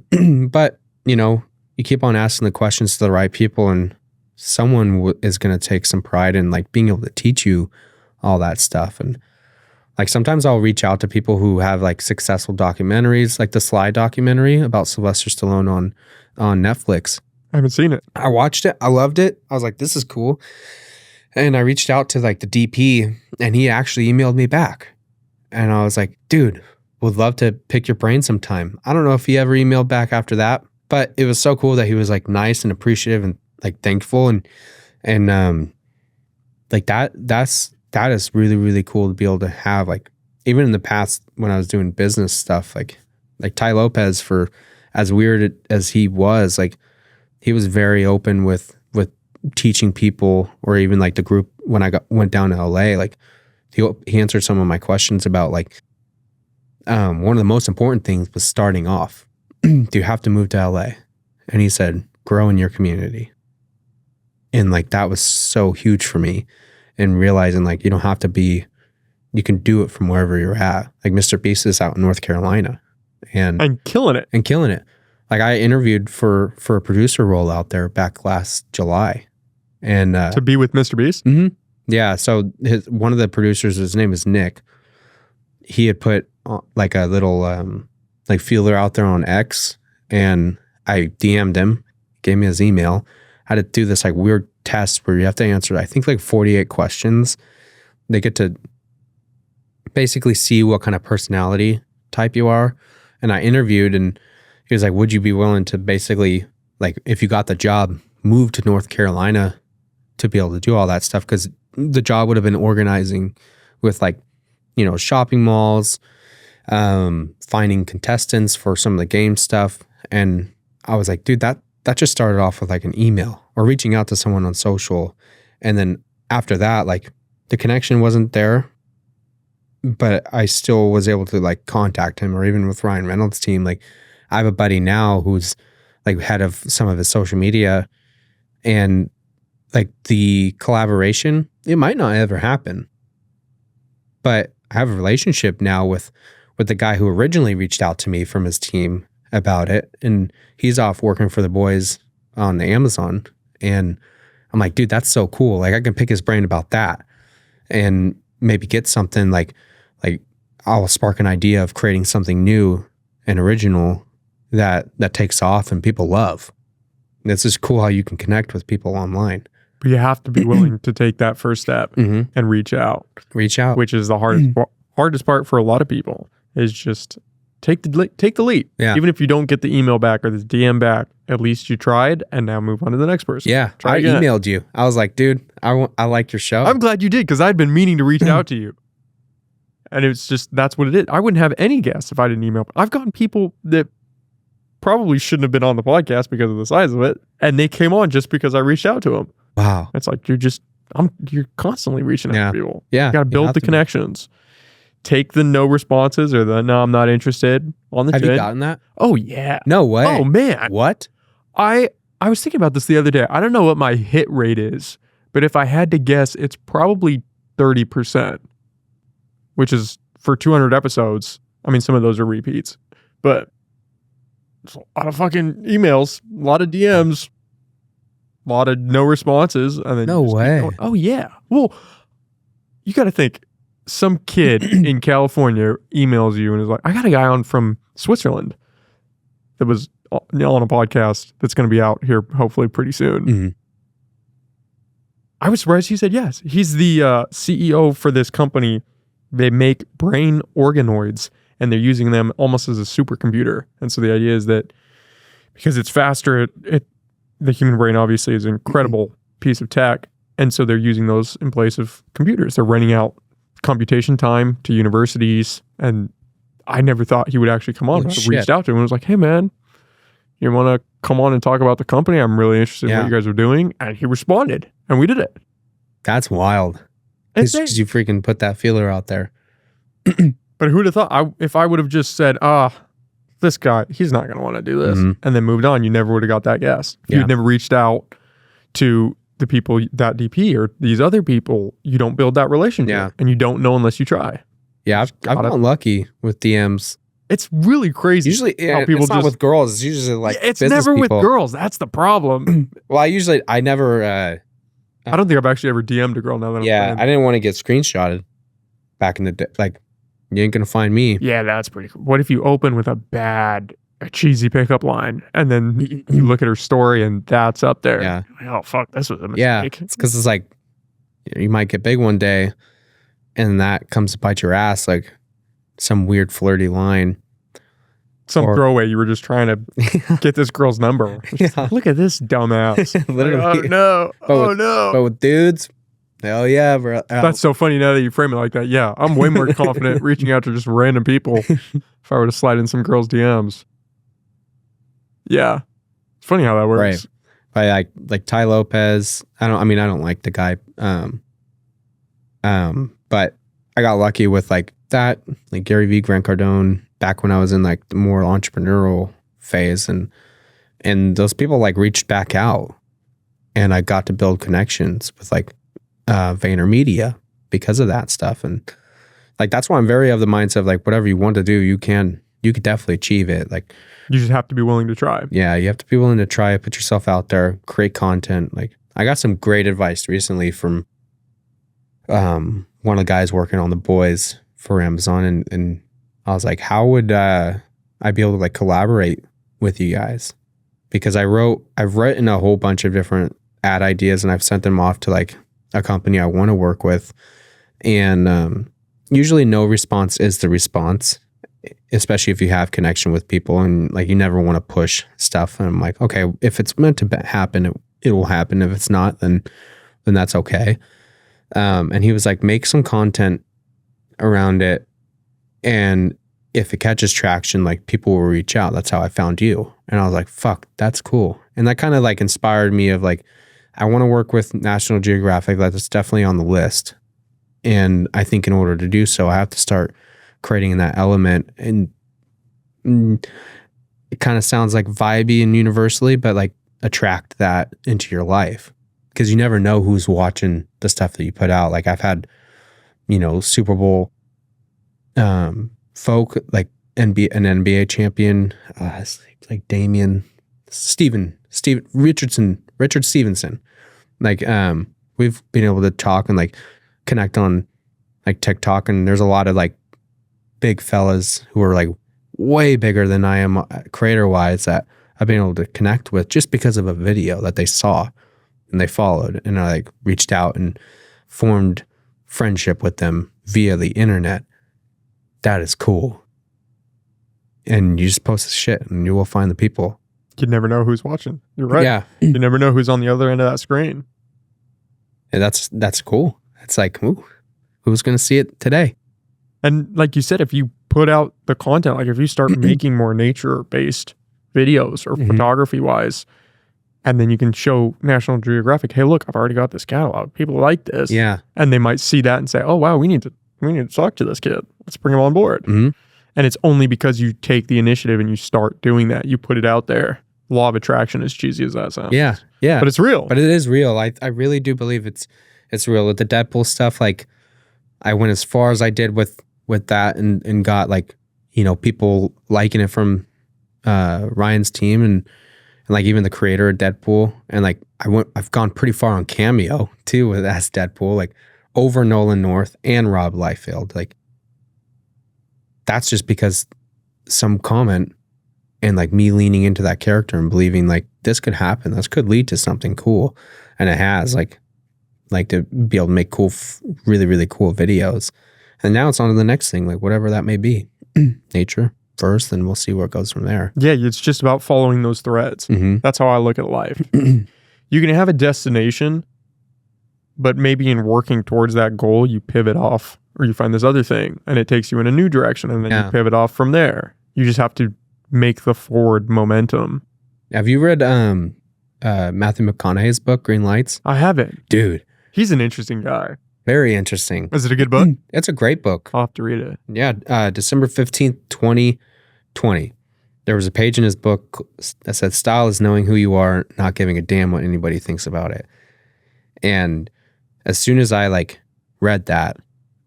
But, you know, you keep on asking the questions to the right people and someone is going to take some pride in like being able to teach you all that stuff. And like sometimes I'll reach out to people who have like successful documentaries, like the Sly documentary about Sylvester Stallone on Netflix. I haven't seen it. I watched it. I loved it. I was like, this is cool. And I reached out to like the DP and he actually emailed me back. And I was like, dude, would love to pick your brain sometime. I don't know if he ever emailed back after that, but it was so cool that he was like nice and appreciative and like thankful and like that is really, really cool to be able to have. Like even in the past when I was doing business stuff, like Ty Lopez, for as weird as he was, like he was very open with teaching people, or even like the group when I went down to LA, like he answered some of my questions about like one of the most important things was starting off. Do you have to move to LA? And he said, grow in your community. And like that was so huge for me, and realizing like you don't have to be, you can do it from wherever you're at. Like Mr. Beast is out in North Carolina and killing it. Like I interviewed for a producer role out there back last July. And to be with Mr. Beast? Mm-hmm. Yeah. So one of the producers, his name is Nick. He had put like a little like feeler out there on X, and I DM'd him, gave me his email. I had to do this like weird test where you have to answer, I think like 48 questions. They get to basically see what kind of personality type you are. And I interviewed, and he was like, would you be willing to basically, like, if you got the job, move to North Carolina to be able to do all that stuff? Because the job would have been organizing with like, you know, shopping malls, finding contestants for some of the game stuff. And I was like, dude, that just started off with like an email or reaching out to someone on social. And then after that, like the connection wasn't there, but I still was able to like contact him. Or even with Ryan Reynolds' team, like I have a buddy now who's like head of some of his social media, and like the collaboration, it might not ever happen, but I have a relationship now with the guy who originally reached out to me from his team about it, and he's off working for the boys on the Amazon. And I'm like, dude, that's so cool. Like I can pick his brain about that and maybe get something like I'll spark an idea of creating something new and original that takes off and people love. And it's just cool how you can connect with people online. But you have to be willing to take that first step and reach out. Reach out. Which is the hardest part for a lot of people, is just take the leap. Yeah. Even if you don't get the email back or the DM back, at least you tried, and now move on to the next person. Yeah. Try I again. emailed you. I was like, dude, I like your show. I'm glad you did, because I'd been meaning to reach out to you. And it's just, that's what it is. I wouldn't have any guests if I didn't email. I've gotten people that probably shouldn't have been on the podcast because of the size of it, and they came on just because I reached out to them. Wow. It's like, you're constantly reaching out to people. Yeah. You got to build the connections. Take the no responses or the no, I'm not interested on the Have chin. you gotten that? Oh, yeah. No way. Oh, man. What? I was thinking about this the other day. I don't know what my hit rate is, but if I had to guess, it's probably 30%, which is for 200 episodes. I mean, some of those are repeats, but it's a lot of fucking emails, a lot of DMs, a lot of no responses. And then No way. Oh, yeah. Well, you got to think, some kid in California emails you and is like, I got a guy on from Switzerland that was on a podcast that's going to be out here hopefully pretty soon. Mm-hmm. I was surprised he said yes. He's the CEO for this company. They make brain organoids, and they're using them almost as a supercomputer. And so the idea is that because it's faster, the human brain obviously is an incredible piece of tech. And so they're using those in place of computers. They're renting out computation time to universities. And I never thought he would actually come on. I reached out to him and was like, hey, man, you want to come on and talk about the company? I'm really interested in what you guys are doing. And he responded, and we did it. That's wild. Because you freaking put that feeler out there. But who'd have thought? If I would have just said, this guy, he's not going to want to do this, and then moved on, you never would have got that guess. If you'd never reached out to the people, that DP or these other people, you don't build that relationship, and you don't know unless you try. Yeah, I've gotten lucky with DMs. It's really crazy. Usually, how people it's not with girls. It's usually like it's never people. With girls. That's the problem. Well, I never. I don't think I've actually ever DM'd a girl now that I'm I didn't want to get screenshotted back in the day. Like, you ain't gonna find me. Yeah, that's pretty cool. What if you open with a cheesy pickup line, and then you look at her story and that's up there? Yeah. Oh fuck, this was a mistake. Yeah, it's because it's like you might get big one day, and that comes to bite your ass, like some weird flirty line. Some throwaway. You were just trying to get this girl's number. Look at this dumbass. Literally. Like, oh no. But with dudes, hell yeah, bro. That's so funny now that you frame it like that. Yeah, I'm way more confident reaching out to just random people if I were to slide in some girls' DMs. Yeah. It's funny how that works. Right. By like Ty Lopez. I don't like the guy. But I got lucky with like that, like Gary Vee, Grant Cardone, back when I was in like the more entrepreneurial phase, and those people like reached back out, and I got to build connections with like VaynerMedia because of that stuff. And like that's why I'm very of the mindset of like whatever you want to do, you could definitely achieve it. Like you just have to be willing to try. Yeah, you have to be willing to try it, put yourself out there, create content. Like I got some great advice recently from one of the guys working on the boys for Amazon, and I was like, how would I be able to like collaborate with you guys? Because I've written a whole bunch of different ad ideas, and I've sent them off to like a company I want to work with, and usually no response is the response, especially if you have connection with people, and like you never want to push stuff. And I'm like, okay, if it's meant to happen, it will happen. If it's not, then that's okay. And he was like, make some content around it, and if it catches traction, like people will reach out. That's how I found you. And I was like, fuck, that's cool. And that kind of like inspired me of like, I want to work with National Geographic. That's definitely on the list. And I think in order to do so, I have to start creating that element. And it kind of sounds like vibey and universally, but like attract that into your life, because you never know who's watching the stuff that you put out. Like I've had, Super Bowl folk, like an NBA champion, like Richard Stevenson. Like we've been able to talk and like connect on like TikTok, and there's a lot of like big fellas who are like way bigger than I am creator wise that I've been able to connect with just because of a video that they saw and they followed, and I like reached out and formed friendship with them via the internet. That is cool. And you just post the shit and you will find the people. You never know who's watching. You're right. Yeah. You never know who's on the other end of that screen. And that's cool. It's like, ooh, who's going to see it today? And like you said, if you put out the content, like if you start making more nature-based videos or photography-wise, and then you can show National Geographic, hey, look, I've already got this catalog. People like this. Yeah. And they might see that and say, oh, wow, we need to talk to this kid. Let's bring him on board. Mm-hmm. And it's only because you take the initiative and you start doing that, you put it out there. Law of attraction, as cheesy as that sounds. Yeah. Yeah. But it's real. But it is real. I really do believe it's real. With the Deadpool stuff, like I went as far as I did with that and got like, people liking it from Ryan's team and like even the creator of Deadpool. And like I've gone pretty far on Cameo too as Deadpool, like over Nolan North and Rob Liefeld. Like that's just because some comment and like me leaning into that character and believing like this could happen. This could lead to something cool. And it has like to be able to make cool, really, really cool videos. And now it's on to the next thing, like whatever that may be. Nature first, and we'll see where it goes from there. Yeah, it's just about following those threads. Mm-hmm. That's how I look at life. You can have a destination, but maybe in working towards that goal, you pivot off or you find this other thing and it takes you in a new direction and then you pivot off from there. You just have to make the forward momentum. Have you read Matthew McConaughey's book, Green Lights? I haven't. Dude. He's an interesting guy. Very interesting. Is it a good book? It's a great book. I'll have to read it. Yeah. December 15th, 2020. There was a page in his book that said, style is knowing who you are, not giving a damn what anybody thinks about it. And as soon as I like read that,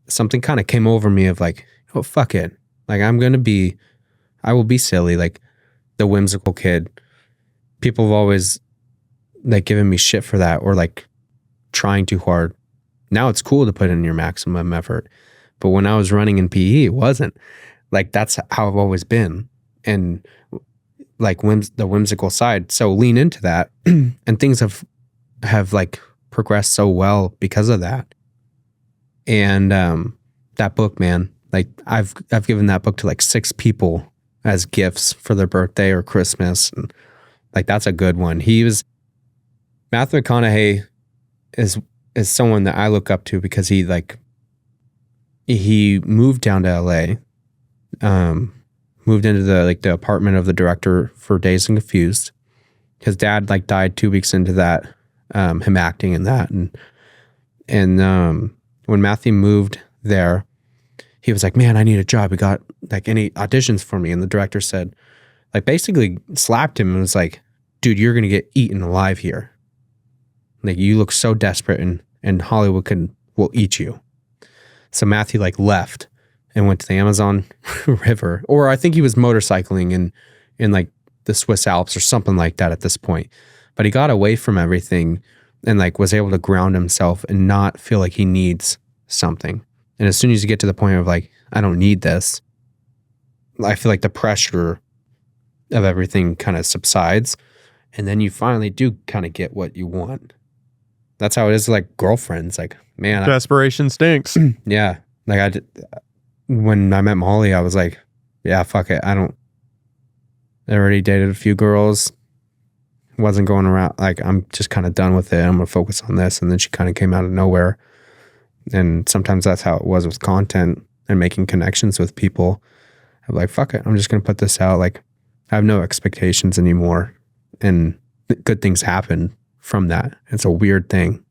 something kind of came over me of like, oh, fuck it. Like I will be silly. Like the whimsical kid. People have always like given me shit for that or like trying too hard. Now it's cool to put in your maximum effort. But when I was running in PE, it wasn't. Like that's how I've always been. And like the whimsical side. So lean into that. And things have like progressed so well because of that. And that book, man, like I've given that book to like 6 people as gifts for their birthday or Christmas. And like that's a good one. Matthew McConaughey is someone that I look up to because he moved down to LA, moved into the apartment of the director for Dazed and Confused. His dad like died 2 weeks into that, him acting in that. And when Matthew moved there, he was like, man, I need a job. We got like any auditions for me? And the director said, like basically slapped him and was like, dude, you're going to get eaten alive here. Like you look so desperate and Hollywood will eat you. So Matthew like left and went to the Amazon River, or I think he was motorcycling in like the Swiss Alps or something like that at this point. But he got away from everything and like was able to ground himself and not feel like he needs something. And as soon as you get to the point of like, I don't need this, I feel like the pressure of everything kind of subsides. And then you finally do kind of get what you want. That's how it is like girlfriends. Like, man. Desperation stinks. Yeah. Like when I met Molly, I was like, yeah, fuck it. I already dated a few girls. Wasn't going around. Like, I'm just kind of done with it. I'm going to focus on this. And then she kind of came out of nowhere. And sometimes that's how it was with content and making connections with people. I'm like, fuck it. I'm just going to put this out. Like, I have no expectations anymore. And good things happen from that. It's a weird thing.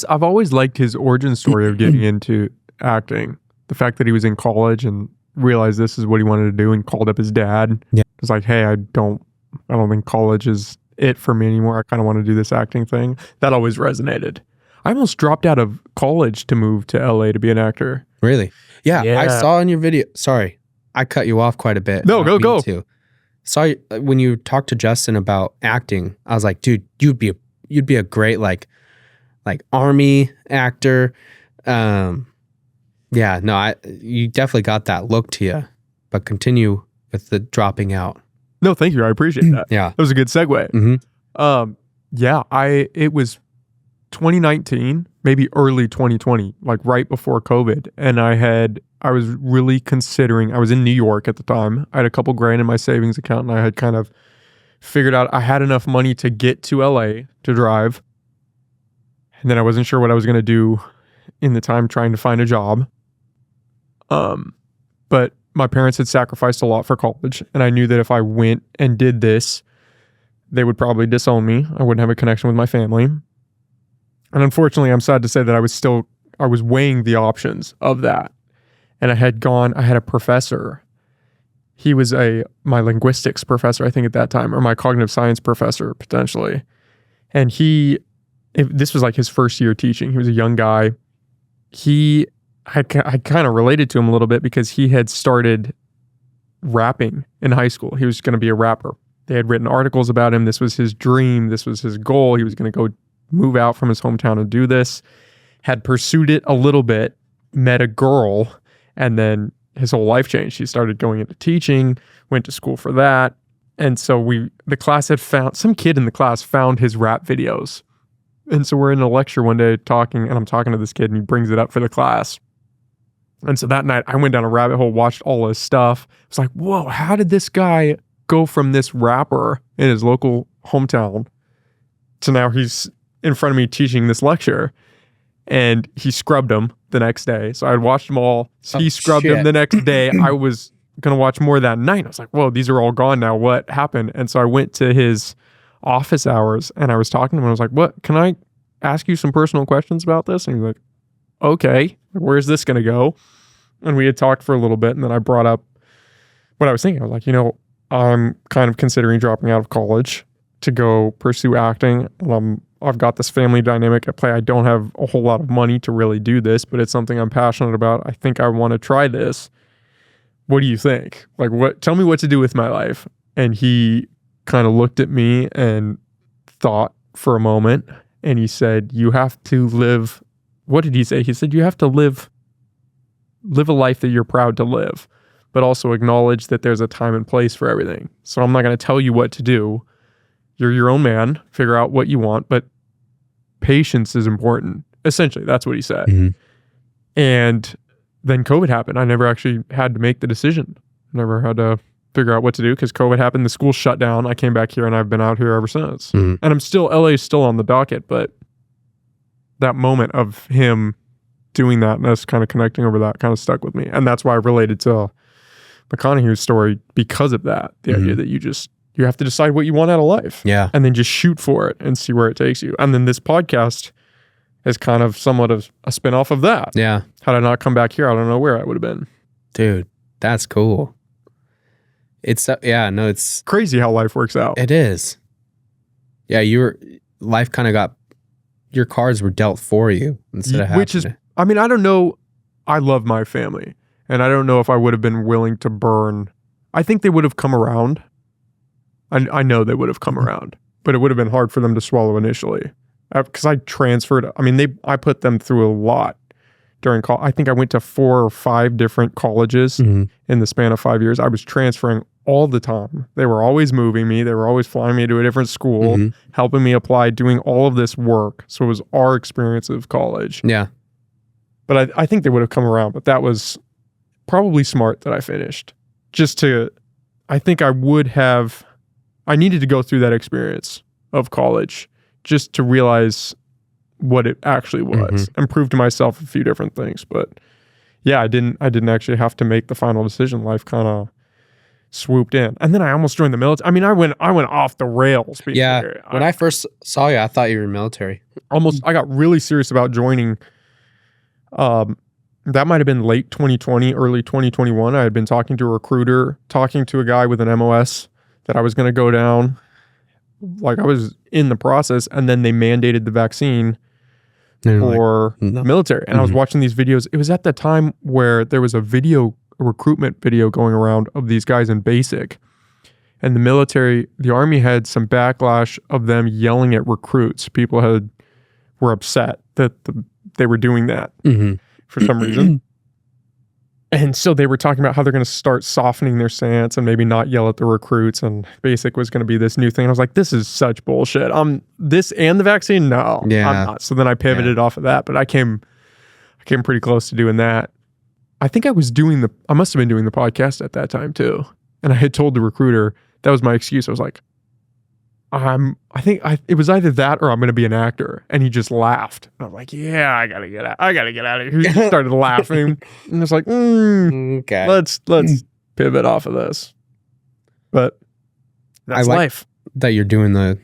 I've always liked his origin story of getting into acting. The fact that he was in college and realized this is what he wanted to do and called up his dad. Yeah. It's like, hey, I don't think college is it for me anymore. I kind of want to do this acting thing. That always resonated. I almost dropped out of college to move to LA to be an actor. Really? Yeah. Yeah. I saw in your video. Sorry, I cut you off quite a bit. No, go. Too. Saw you, when you talked to Justin about acting. I was like, dude, you'd be a great like army actor. Yeah, no, you definitely got that look to you, but continue with the dropping out. No, thank you. I appreciate that. Yeah. That was a good segue. Mm-hmm. It was 2019, maybe early 2020, like right before COVID. And I was really considering, I was in New York at the time. I had a couple grand in my savings account and I had kind of figured out I had enough money to get to LA to drive. And then I wasn't sure what I was going to do in the time trying to find a job. But my parents had sacrificed a lot for college. And I knew that if I went and did this, they would probably disown me. I wouldn't have a connection with my family. And unfortunately, I'm sad to say that I was weighing the options of that. And I had a professor. He was my linguistics professor, I think at that time, or my cognitive science professor, potentially. And this was like his first year teaching. He was a young guy. I kind of related to him a little bit because he had started rapping in high school. He was going to be a rapper. They had written articles about him. This was his dream. This was his goal. He was going to go move out from his hometown and do this. Had pursued it a little bit, met a girl, and then his whole life changed. He started going into teaching, went to school for that. And so some kid in the class found his rap videos. And so we're in a lecture one day talking, and I'm talking to this kid and he brings it up for the class. And so that night I went down a rabbit hole, watched all his stuff. It's like, whoa, how did this guy go from this rapper in his local hometown to now he's in front of me teaching this lecture? And he scrubbed them the next day. So I watched them all. He scrubbed them the next day. I was going to watch more that night. I was like, whoa, these are all gone now. What happened? And so I went to his office hours and I was talking to him. I was like, what, can I ask you some personal questions about this? And he's like, okay, where's this going to go? And we had talked for a little bit. And then I brought up what I was thinking. I was like, I'm kind of considering dropping out of college to go pursue acting. I've got this family dynamic at play. I don't have a whole lot of money to really do this, but it's something I'm passionate about. I think I want to try this. What do you think? Tell me what to do with my life. And he kind of looked at me and thought for a moment. And he said, you have to live. What did he say? He said, you have to live a life that you're proud to live, but also acknowledge that there's a time and place for everything. So I'm not going to tell you what to do. You're your own man. Figure out what you want, but patience is important. Essentially, that's what he said. Mm-hmm. And then COVID happened. I never actually had to make the decision. Never had to figure out what to do because COVID happened. The school shut down. I came back here and I've been out here ever since. Mm-hmm. And LA is still on the docket, but that moment of him doing that and us kind of connecting over that kind of stuck with me. And that's why I related to McConaughey's story because of that. The idea that you have to decide what you want out of life. Yeah. And then just shoot for it and see where it takes you. And then this podcast is kind of somewhat of a spinoff of that. Yeah. Had I not come back here, I don't know where I would have been. Dude, that's cool. It's crazy how life works out. It is. Yeah, life kind of got, your cards were dealt for you instead of having I don't know. I love my family and I don't know if I would have been willing to burn. I think they would have come around. I know they would have come around, but it would have been hard for them to swallow initially because I transferred. I put them through a lot during college. I think I went to 4 or 5 different colleges in the span of 5 years. I was transferring all the time. They were always moving me. They were always flying me to a different school, helping me apply, doing all of this work. So it was our experience of college. Yeah. But I think they would have come around, but that was probably smart that I finished. I needed to go through that experience of college just to realize what it actually was and prove to myself a few different things. But yeah, I didn't actually have to make the final decision. Life kind of swooped in. And then I almost joined the military. I mean, I went off the rails. When I first saw you, I thought you were military. I got really serious about joining. That might have been late 2020, early 2021. I had been talking to a recruiter, talking to a guy with an MOS that I was going to go down. Like, I was in the process, and then they mandated the vaccine for military. And I was watching these videos. It was at the time where there was a recruitment video going around of these guys in basic. And the Army had some backlash of them yelling at recruits. People were upset that they were doing that for some reason. And so they were talking about how they're going to start softening their stance and maybe not yell at the recruits, and basic was going to be this new thing. And I was like, this is such bullshit. This and the vaccine? No, I'm not. So then I pivoted off of that, but I came pretty close to doing that. I think I must have been doing the podcast at that time too. And I had told the recruiter, that was my excuse. I was like, it was either that or I'm going to be an actor. And he just laughed. And I'm like, yeah, I got to get out of here. He just started laughing. And it's like, okay, let's pivot off of this. But that's life. That you're doing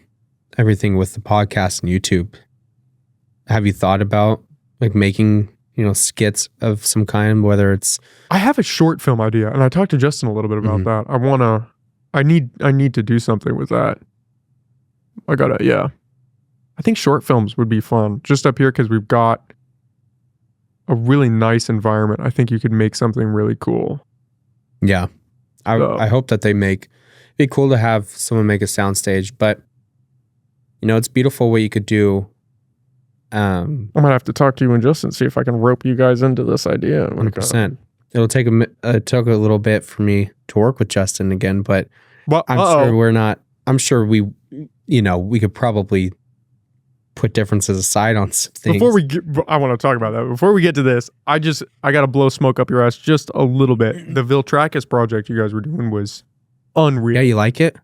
everything with the podcast and YouTube. Have you thought about like making, skits of some kind, whether it's... I have a short film idea, and I talked to Justin a little bit about that. I need to do something with that. I think short films would be fun. Just up here, because we've got a really nice environment. I think you could make something really cool. Yeah. I hope that it'd be cool to have someone make a soundstage, but it's beautiful what you could do. I might have to talk to you and Justin, see if I can rope you guys into this idea. 100%. It'll take it took a little bit for me to work with Justin again, but I'm sure we could probably put differences aside on some things. I want to talk about that. Before we get to this, I got to blow smoke up your ass just a little bit. The Viltrakis project you guys were doing was unreal. Yeah, you like it?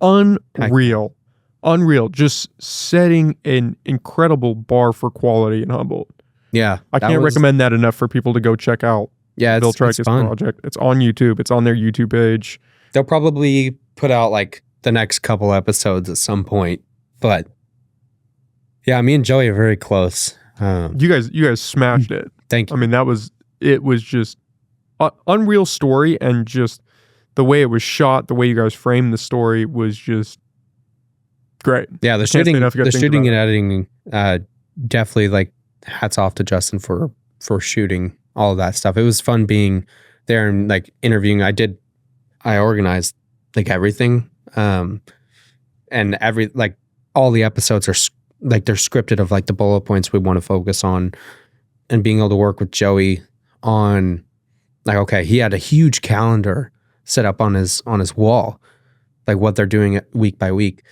Unreal. Just setting an incredible bar for quality in Humboldt. Yeah. I can't recommend that enough for people to go check out. Yeah, it's fun. Project. It's on YouTube. It's on their YouTube page. They'll probably put out like the next couple episodes at some point, but yeah, me and Joey are very close. You guys smashed it. Thank you. I mean, it was just unreal story, and just the way it was shot, the way you guys framed the story was just great. Yeah, the shooting and editing, definitely, like, hats off to Justin for shooting all of that stuff. It was fun being there and like interviewing. I organized like everything. And all the episodes are like, they're scripted of like the bullet points we want to focus on, and being able to work with Joey on like, okay, he had a huge calendar set up on his wall, like what they're doing week by week.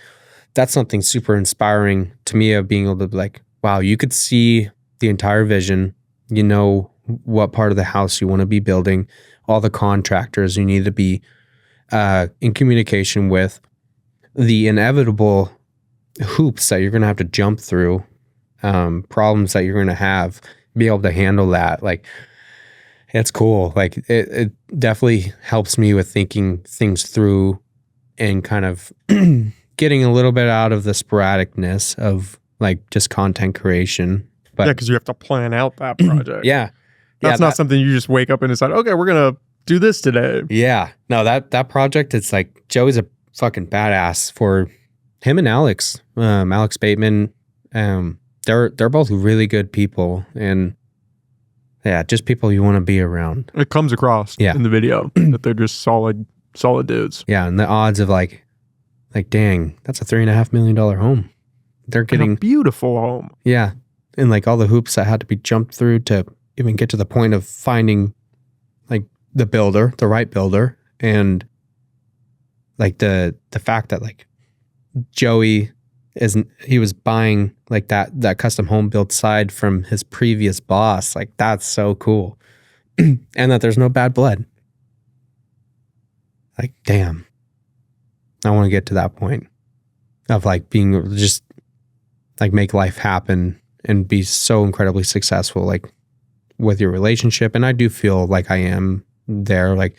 That's something super inspiring to me, of being able to be like, wow, you could see the entire vision, what part of the house you want to be building, all the contractors you need to be in communication with, the inevitable hoops that you're going to have to jump through, problems that you're going to have, be able to handle that. Like, it's cool. Like, it definitely helps me with thinking things through and kind of getting a little bit out of the sporadicness of like just content creation. But because you have to plan out that project. Yeah. That's not something you just wake up and decide, okay, we're going to do this today. Yeah. No, that project, it's like, Joey's a fucking badass. For him and Alex Bateman, they're both really good people, and yeah, just people you want to be around. It comes across in the video that they're just solid dudes. Yeah. And the odds of like, dang, that's a $3.5 million home. They're getting a beautiful home. Yeah. And like all the hoops that had to be jumped through to even get to the point of finding like the right builder. And like the fact that like Joey he was buying like that custom home built side from his previous boss. Like, that's so cool. And that there's no bad blood. Like, damn. I want to get to that point of like being just like make life happen and be so incredibly successful, like with your relationship. And I do feel like I am there. Like,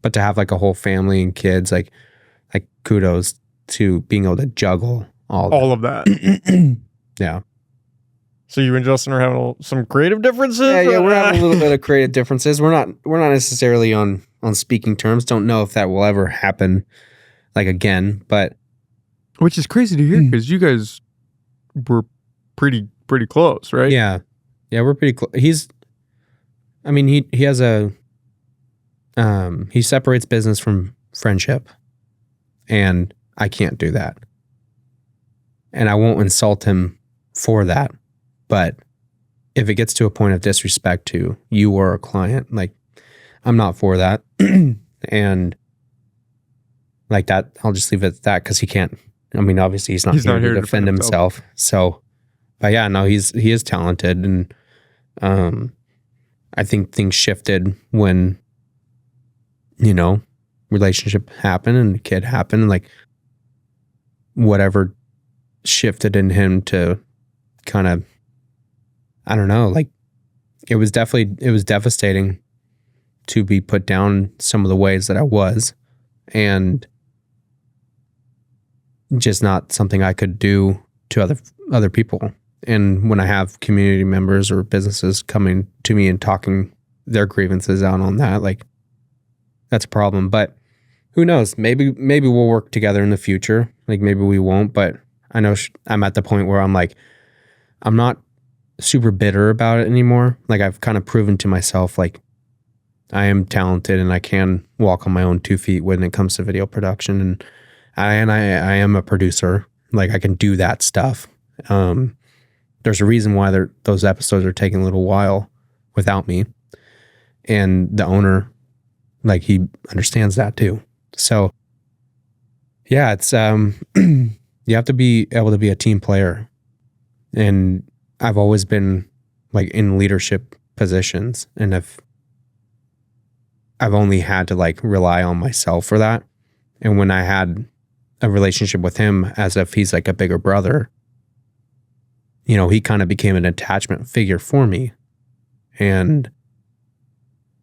But to have like a whole family and kids, like kudos to being able to juggle all of that. Yeah. So you and Justin are having some creative differences? Yeah, we're having a little bit of creative differences. We're not necessarily on speaking terms. Don't know if that will ever happen like again, but which is crazy to hear because you guys were pretty close, right? Yeah, we're pretty close. He has a he separates business from friendship, and I can't do that, and I won't insult him for that. But if it gets to a point of disrespect to you or a client, like I'm not for that. And like that, I'll just leave it at that because he can't. I mean, obviously he's not here to defend himself. So, but yeah, no, he is talented, and I think things shifted when relationship happened and the kid happened, and like whatever shifted in him to kind of, I don't know, like it was devastating to be put down some of the ways that I was, and just not something I could do to other people. And when I have community members or businesses coming to me and talking their grievances out on that, like that's a problem. But who knows? Maybe we'll work together in the future. Like maybe we won't, but I know I'm at the point where I'm like, I'm not super bitter about it anymore. Like I've kind of proven to myself, like I am talented and I can walk on my own 2 feet when it comes to video production. And I am a producer. Like I can do that stuff. There's a reason why those episodes are taking a little while without me. And the owner, like he understands that too. So yeah, it's, you have to be able to be a team player. And I've always been like in leadership positions, and I've only had to like rely on myself for that. And when I had a relationship with him as if he's like a bigger brother, he kind of became an attachment figure for me. And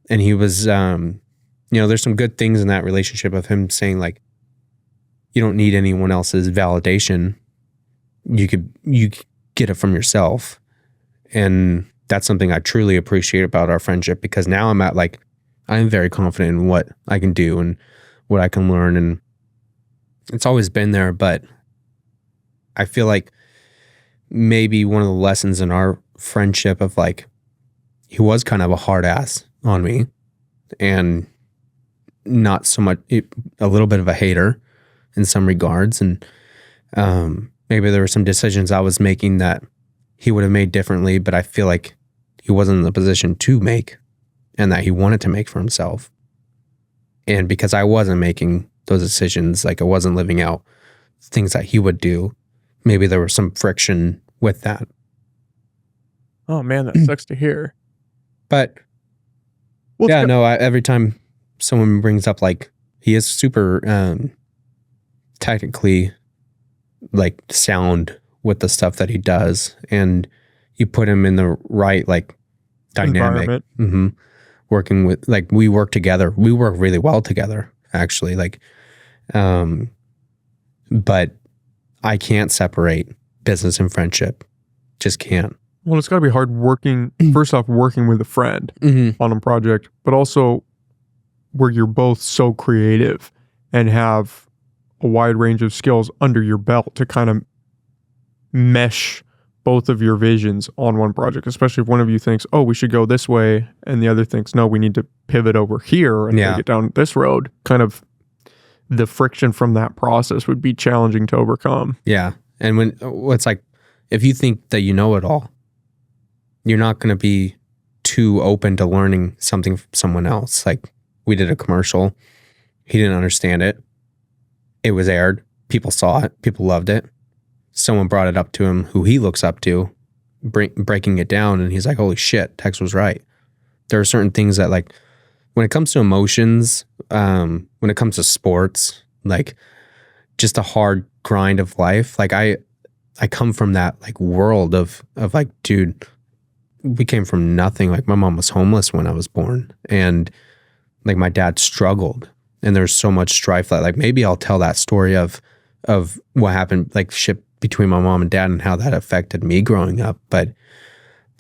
he was, there's some good things in that relationship of him saying like, you don't need anyone else's validation. You get it from yourself. And that's something I truly appreciate about our friendship, because now I'm at like, I'm very confident in what I can do and what I can learn. And it's always been there, but I feel like maybe one of the lessons in our friendship of like, he was kind of a hard ass on me and not so much, a little bit of a hater in some regards. And maybe there were some decisions I was making that he would have made differently, but I feel like he wasn't in the position to make, and that he wanted to make for himself. And because I wasn't making those decisions, like I wasn't living out things that he would do, maybe there was some friction with that. Oh man, that sucks to hear. But every time someone brings up like, he is super technically like sound with the stuff that he does, and you put him in the right like dynamic. Working with, like, we work together. We work really well together, actually. Like, but I can't separate business and friendship. Just can't. Well, it's got to be hard working, first off, working with a friend on a project, but also where you're both so creative and have a wide range of skills under your belt to kind of mesh both of your visions on one project, especially if one of you thinks, oh, we should go this way, and the other thinks, no, we need to pivot over here and take it down this road. Kind of the friction from that process would be challenging to overcome. Yeah. And when it's like, if you think that you know it all, you're not going to be too open to learning something from someone else. Like, we did a commercial. He didn't understand it. It was aired. People saw it. People loved it. Someone brought it up to him who he looks up to, breaking it down, and he's like, holy shit, Tex was right. There are certain things that, like, when it comes to emotions, when it comes to sports, like, just a hard grind of life, like, I come from that, like, world of like, dude, we came from nothing. Like, my mom was homeless when I was born, and like my dad struggled and there's so much strife that like maybe I'll tell that story of what happened, like shit between my mom and dad and how that affected me growing up. But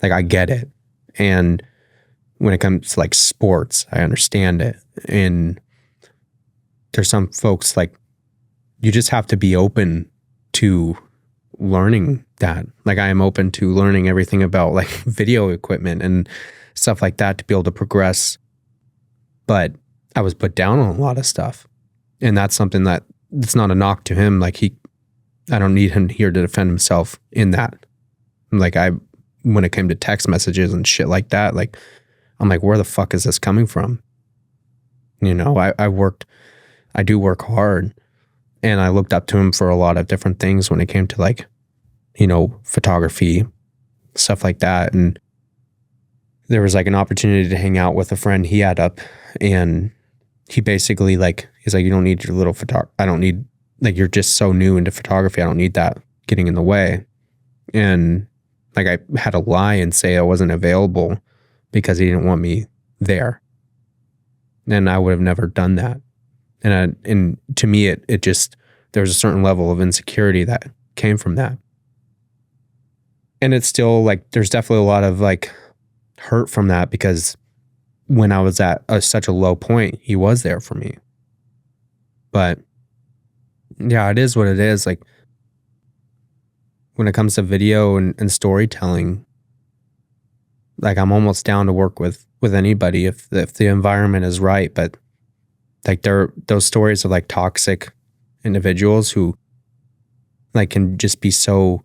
like I get it. And when it comes to like sports, I understand it. And there's some folks like you just have to be open to learning that. Like I am open to learning everything about like video equipment and stuff like that to be able to progress. But I was put down on a lot of stuff. And that's something that it's not a knock to him. Like I don't need him here to defend himself in that. Like when it came to text messages and shit like that, like I'm like, where the fuck is this coming from? You know, I do work hard, and I looked up to him for a lot of different things when it came to like, you know, photography, stuff like that. And there was like an opportunity to hang out with a friend he had up, and he basically like, he's like, you don't need your little I don't need, like, you're just so new into photography. I don't need that getting in the way. And like, I had to lie and say I wasn't available because he didn't want me there. And I would have never done that. And to me, it just, there was a certain level of insecurity that came from that. And it's still like, there's definitely a lot of like hurt from that, because when I was at such a low point, he was there for me. But yeah, it is what it is. Like when it comes to video and storytelling, like I'm almost down to work with anybody if the environment is right. But like those stories of like toxic individuals who like can just be so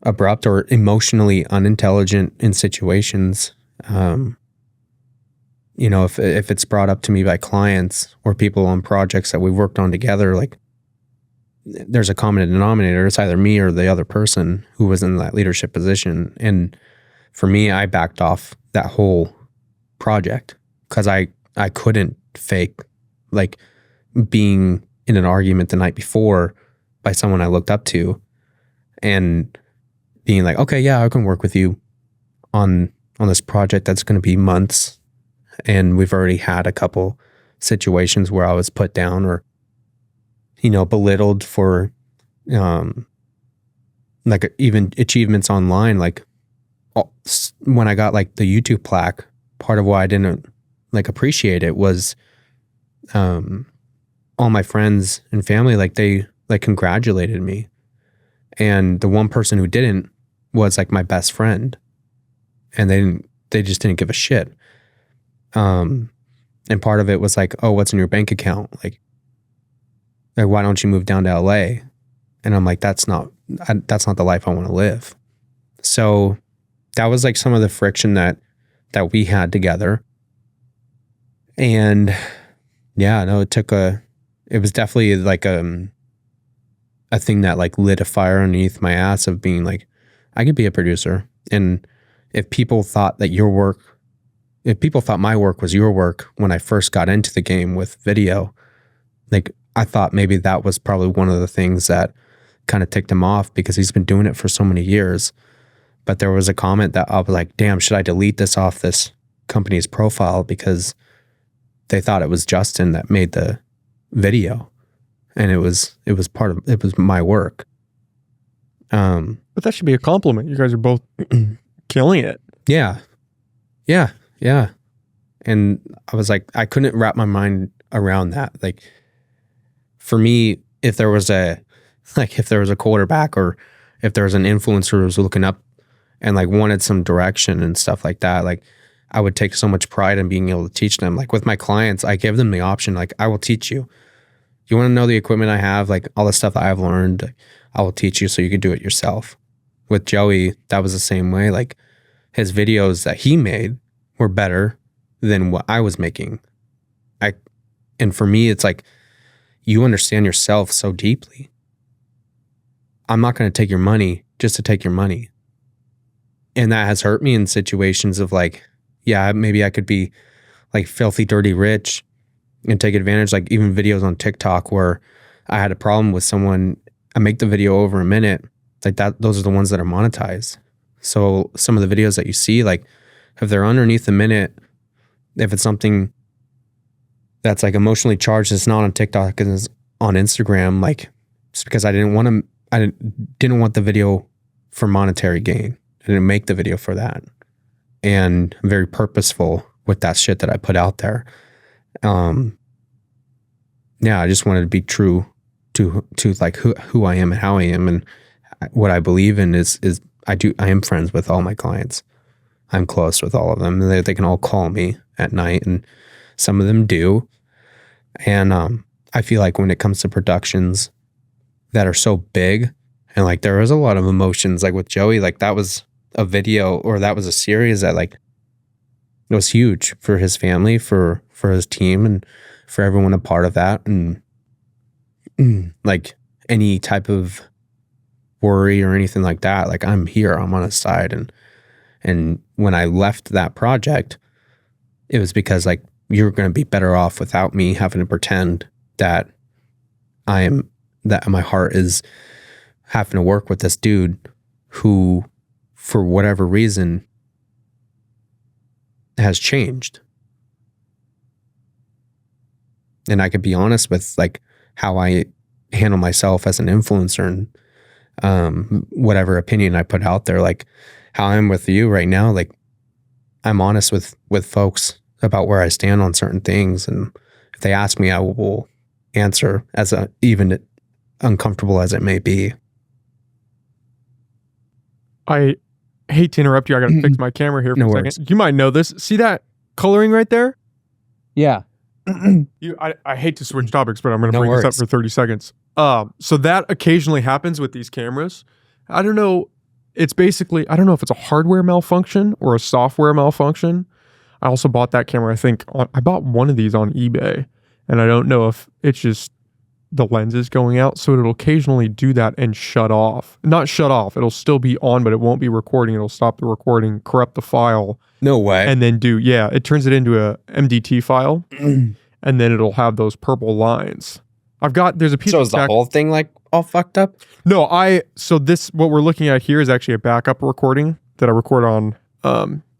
abrupt or emotionally unintelligent in situations. You know, if it's brought up to me by clients or people on projects that we've worked on together, like there's a common denominator. It's either me or the other person who was in that leadership position. And for me, I backed off that whole project because I couldn't fake like being in an argument the night before by someone I looked up to and being like, okay, yeah, I can work with you on this project that's going to be months. And we've already had a couple situations where I was put down or, you know, belittled for like even achievements online. Like when I got like the YouTube plaque, part of why I didn't like appreciate it was all my friends and family, like they like congratulated me. And the one person who didn't was like my best friend. And they just didn't give a shit. And part of it was like, oh, what's in your bank account? Like why don't you move down to LA? And I'm like, that's not the life I want to live. So that was like some of the friction that we had together. And yeah, no, it was definitely like a thing that like lit a fire underneath my ass of being like, I could be a producer. And if people thought my work was your work when I first got into the game with video, like I thought maybe that was probably one of the things that kind of ticked him off because he's been doing it for so many years. But there was a comment that I was like, damn, should I delete this off this company's profile because they thought it was Justin that made the video and it was my work. But that should be a compliment. You guys are both killing it. Yeah. And I was like, I couldn't wrap my mind around that. Like for me, if there was a quarterback or if there was an influencer who was looking up and like wanted some direction and stuff like that, like I would take so much pride in being able to teach them. Like with my clients, I give them the option, like I will teach you. You want to know the equipment I have, like all the stuff that I've learned, I will teach you so you can do it yourself. With Joey, that was the same way. Like his videos that he made were better than what I was making. And for me, it's like, you understand yourself so deeply. I'm not going to take your money just to take your money. And that has hurt me in situations of like, yeah, maybe I could be like filthy, dirty rich and take advantage, like even videos on TikTok where I had a problem with someone, I make the video over a minute, like that, those are the ones that are monetized. So some of the videos that you see, like if they're underneath a minute, if it's something that's like emotionally charged. It's not on TikTok and it's on Instagram. Like, it's because I didn't want the video for monetary gain. I didn't make the video for that. And I'm very purposeful with that shit that I put out there. Yeah, I just wanted to be true to like who I am and how I am, and what I believe in is I am friends with all my clients. I'm close with all of them. They can all call me at night, and some of them do. And I feel like when it comes to productions that are so big, and like there was a lot of emotions, like with Joey, like that was a video or that was a series that like it was huge for his family, for his team, and for everyone a part of that. And like any type of worry or anything like that, like I'm here, I'm on his side. And when I left that project, it was because like you're going to be better off without me having to pretend that my heart is having to work with this dude who, for whatever reason, has changed. And I could be honest with like how I handle myself as an influencer and whatever opinion I put out there, like how I'm with you right now. Like I'm honest with folks about where I stand on certain things. And if they ask me, I will answer even uncomfortable as it may be. I hate to interrupt you. I got to fix my camera here for a second. You might know this. See that coloring right there? Yeah. I hate to switch topics, but I'm going to bring this up for 30 seconds. So that occasionally happens with these cameras. I don't know. It's basically, I don't know if it's a hardware malfunction or a software malfunction. I also bought that camera, I bought one of these on eBay, and I don't know if it's just the lens is going out. So it'll occasionally do that and shut off. Not shut off. It'll still be on, but it won't be recording. It'll stop the recording, corrupt the file. No way. And then it turns it into a MDT file, and then it'll have those purple lines. There's a piece of tech. So is the whole thing like all fucked up? No, what we're looking at here is actually a backup recording that I record on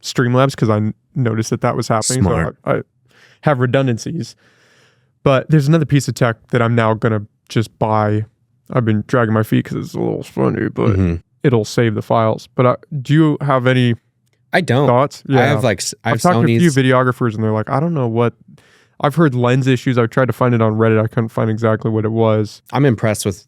Streamlabs because I noticed that was happening. Smart. So I have redundancies. But there's another piece of tech that I'm now going to just buy. I've been dragging my feet because it's a little funny, but it'll save the files. But do you have any thoughts? Yeah. I've talked to a few videographers, and they're like, I don't know what. I've heard lens issues. I've tried to find it on Reddit. I couldn't find exactly what it was. I'm impressed with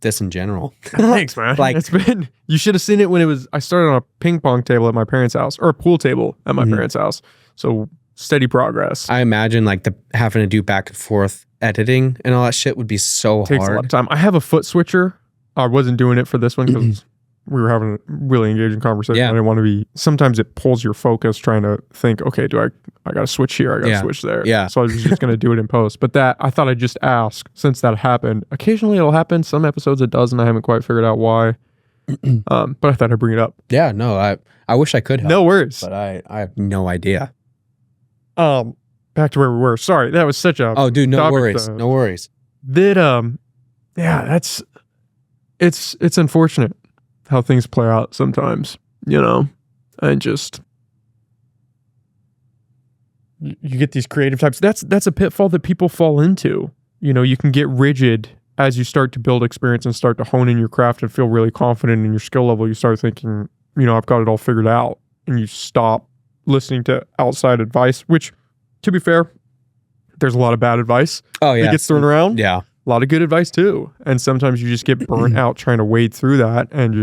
this in general. Thanks, man. You should have seen it when I started on a ping pong table at my parents' house, or a pool table at my parents' house. So steady progress. I imagine like having to do back and forth editing and all that shit would be so hard. Takes a lot of time. I have a foot switcher. I wasn't doing it for this one because we were having a really engaging conversation. Yeah. I didn't want to be, sometimes it pulls your focus trying to think, okay, I got to switch here. I got to switch there. Yeah. So I was just going to do it in post. But I thought I'd just ask, since that happened. Occasionally it'll happen. Some episodes it does, and I haven't quite figured out why. But I thought I'd bring it up. Yeah, no, I wish I could help. No worries. But I have no idea. Back to where we were. Sorry, that was such a no worries. No worries. It's unfortunate how things play out sometimes, and just you get these creative types. That's a pitfall that people fall into. You can get rigid as you start to build experience and start to hone in your craft and feel really confident in your skill level. You start thinking, I've got it all figured out, and you stop listening to outside advice, which, to be fair, there's a lot of bad advice that gets thrown around. Yeah. A lot of good advice too. And sometimes you just get burnt out trying to wade through that, and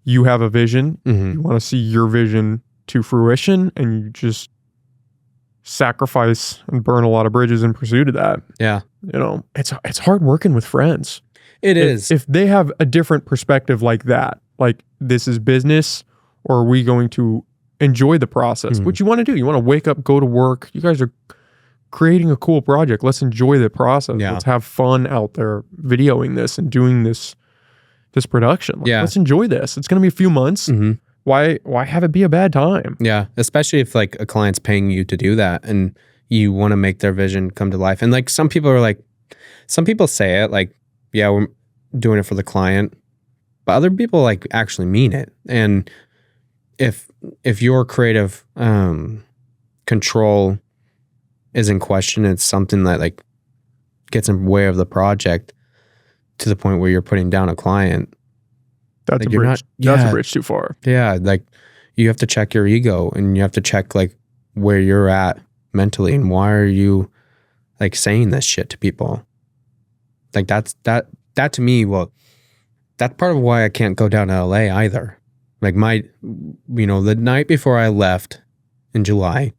you have a vision. You want to see your vision to fruition, and you just sacrifice and burn a lot of bridges in pursuit of that. Yeah. It's hard working with friends. It is. If they have a different perspective like that, like this is business, or are we going to enjoy the process? What you want to do? You want to wake up, go to work. You guys are creating a cool project. Let's enjoy the process. Yeah. Let's have fun out there videoing this and doing this production. Let's enjoy this. It's going to be a few months. Why have it be a bad time? Yeah, especially if like a client's paying you to do that and you want to make their vision come to life. And like some people say it like, yeah, we're doing it for the client, but other people like actually mean it. And if your creative control is in question, it's something that like gets in the way of the project to the point where you're putting down a client. That's Like a you're bridge. not, That's a yeah, bridge too far. yeah. Like you have to check your ego and you have to check like where you're at mentally and why are you like saying this shit to people? Like that to me, well, that's part of why I can't go down to LA either. Like the night before I left in July,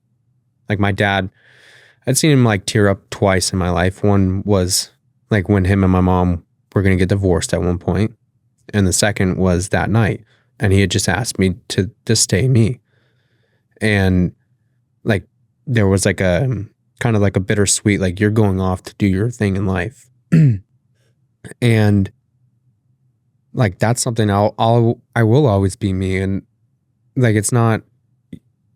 like my dad, I'd seen him like tear up twice in my life. One was like when him and my mom were going to get divorced at one point. And the second was that night. And he had just asked me to just stay me. And like there was like a kind of like a bittersweet, like you're going off to do your thing in life. And like that's something I will always be me. And like it's not,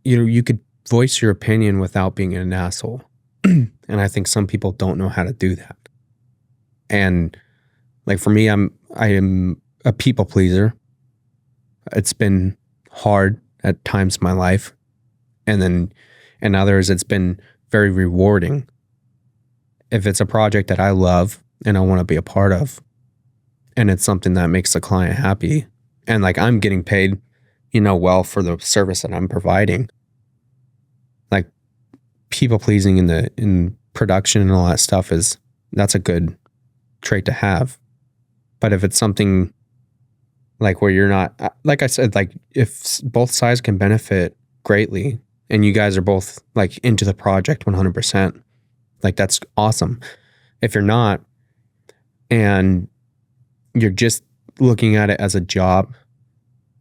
you could voice your opinion without being an asshole. And I think some people don't know how to do that. And like for me, I am a people pleaser. It's been hard at times in my life. And then in others, it's been very rewarding. If it's a project that I love and I want to be a part of, and it's something that makes the client happy, and like I'm getting paid, well for the service that I'm providing, like people pleasing in production and all that stuff that's a good trait to have. But if it's something like where you're not, like I said, like if both sides can benefit greatly and you guys are both like into the project 100%, like that's awesome. If you're not, and you're just looking at it as a job,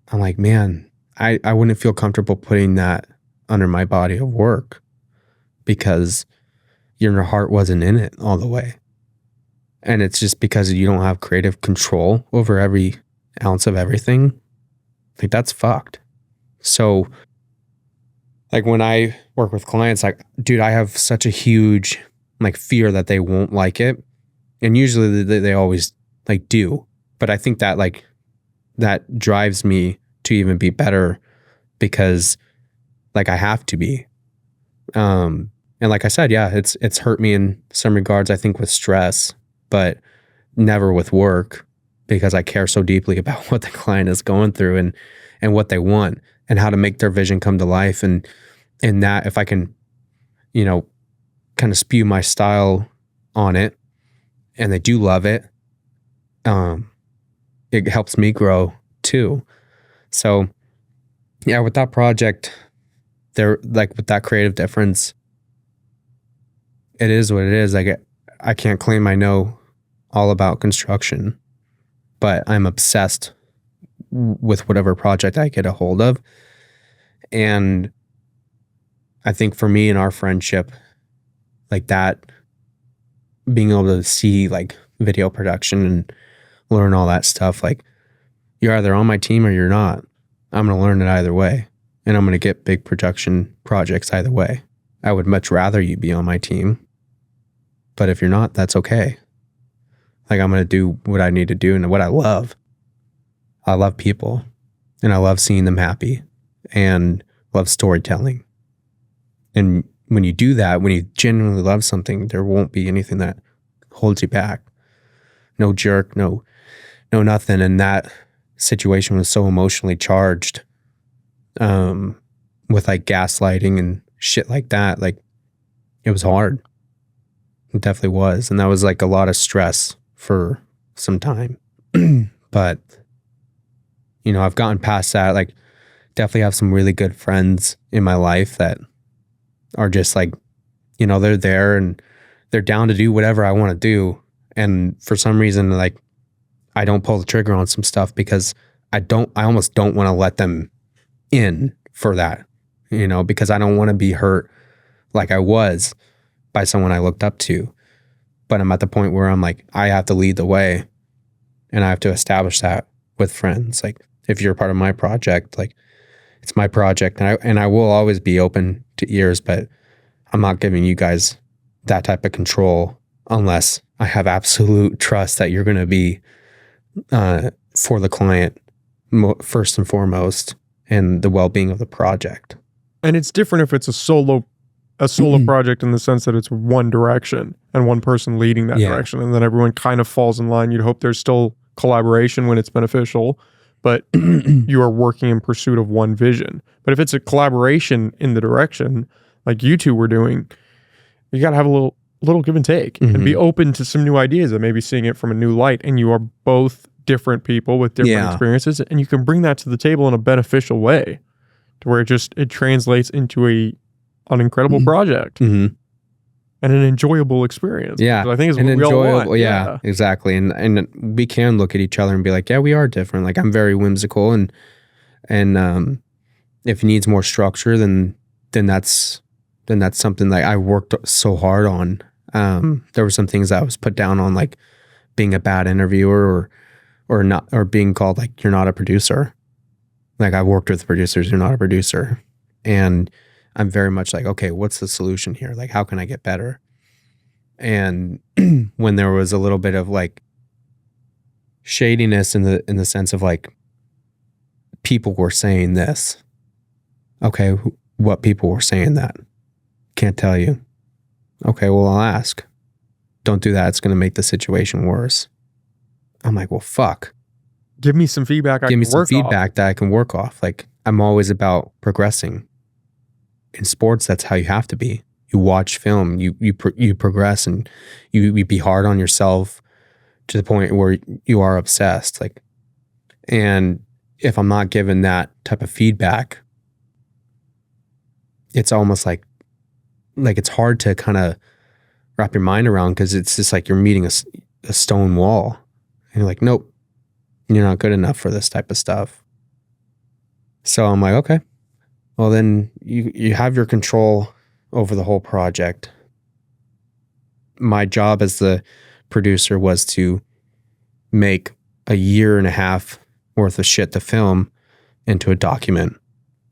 I'm like, man, I wouldn't feel comfortable putting that under my body of work because your heart wasn't in it all the way. And it's just because you don't have creative control over every ounce of everything. Like that's fucked. So like when I work with clients, like, dude, I have such a huge like fear that they won't like it. And usually they always like do. But I think that like that drives me to even be better because like I have to be. And like I said, yeah, it's hurt me in some regards, I think with stress, but never with work because I care so deeply about what the client is going through and what they want and how to make their vision come to life. And that if I can, kind of spew my style on it and they do love it, it helps me grow too. So yeah, with that project, there like with that creative difference, it is what it is. Like I can't claim I know all about construction, but I'm obsessed with whatever project I get a hold of. And I think for me and our friendship, like that, being able to see like video production and learn all that stuff, like you're either on my team or you're not. I'm going to learn it either way. And I'm going to get big production projects either way. I would much rather you be on my team. But if you're not, that's okay. Like I'm going to do what I need to do and what I love. I love people and I love seeing them happy and love storytelling. And when you do that, when you genuinely love something, there won't be anything that holds you back. No jerk, no nothing. And that situation was so emotionally charged, with like gaslighting and shit like that. Like it was hard. It definitely was. And that was like a lot of stress for some time. But, I've gotten past that. Like definitely have some really good friends in my life that are just like, they're there and they're down to do whatever I want to do. And for some reason, like I don't pull the trigger on some stuff because I almost don't want to let them in for that, because I don't want to be hurt like I was by someone I looked up to. But I'm at the point where I'm like, I have to lead the way and I have to establish that with friends. Like if you're part of my project, like it's my project and I will always be open to ears, but I'm not giving you guys that type of control unless I have absolute trust that you're going to be for the client first and foremost and the well-being of the project. And it's different if it's a solo a solo project in the sense that it's one direction and one person leading that direction, and then everyone kind of falls in line. You'd hope there's still collaboration when it's beneficial, but you are working in pursuit of one vision. But if it's a collaboration in the direction like you two were doing, you got to have a little give and take and be open to some new ideas and maybe seeing it from a new light. And you are both different people with different experiences, and you can bring that to the table in a beneficial way to where it translates into an incredible project and an enjoyable experience. Yeah. I think is what we all want. Yeah, exactly. And we can look at each other and be like, yeah, we are different. Like, I'm very whimsical, and if it needs more structure, then that's something like I worked so hard on. There were some things that I was put down on, like being a bad interviewer or being called like, you're not a producer. Like, I worked with producers, you're not a producer. And I'm very much like, okay, what's the solution here? Like, how can I get better? And when there was a little bit of like shadiness in the sense of like, people were saying this. Okay, what people were saying that? Can't tell you. Okay, well, I'll ask. Don't do that. It's going to make the situation worse. I'm like, well, fuck. Give me some feedback. Give me some feedback that I can work off. Like, I'm always about progressing. In sports, that's how you have to be. You watch film, you progress, and you be hard on yourself to the point where you are obsessed. Like, and if I'm not given that type of feedback, it's almost like it's hard to kind of wrap your mind around, because it's just like you're meeting a stone wall, and you're like, nope, you're not good enough for this type of stuff. So I'm like, okay, well then you have your control over the whole project. My job as the producer was to make a year and a half worth of shit to film into a document,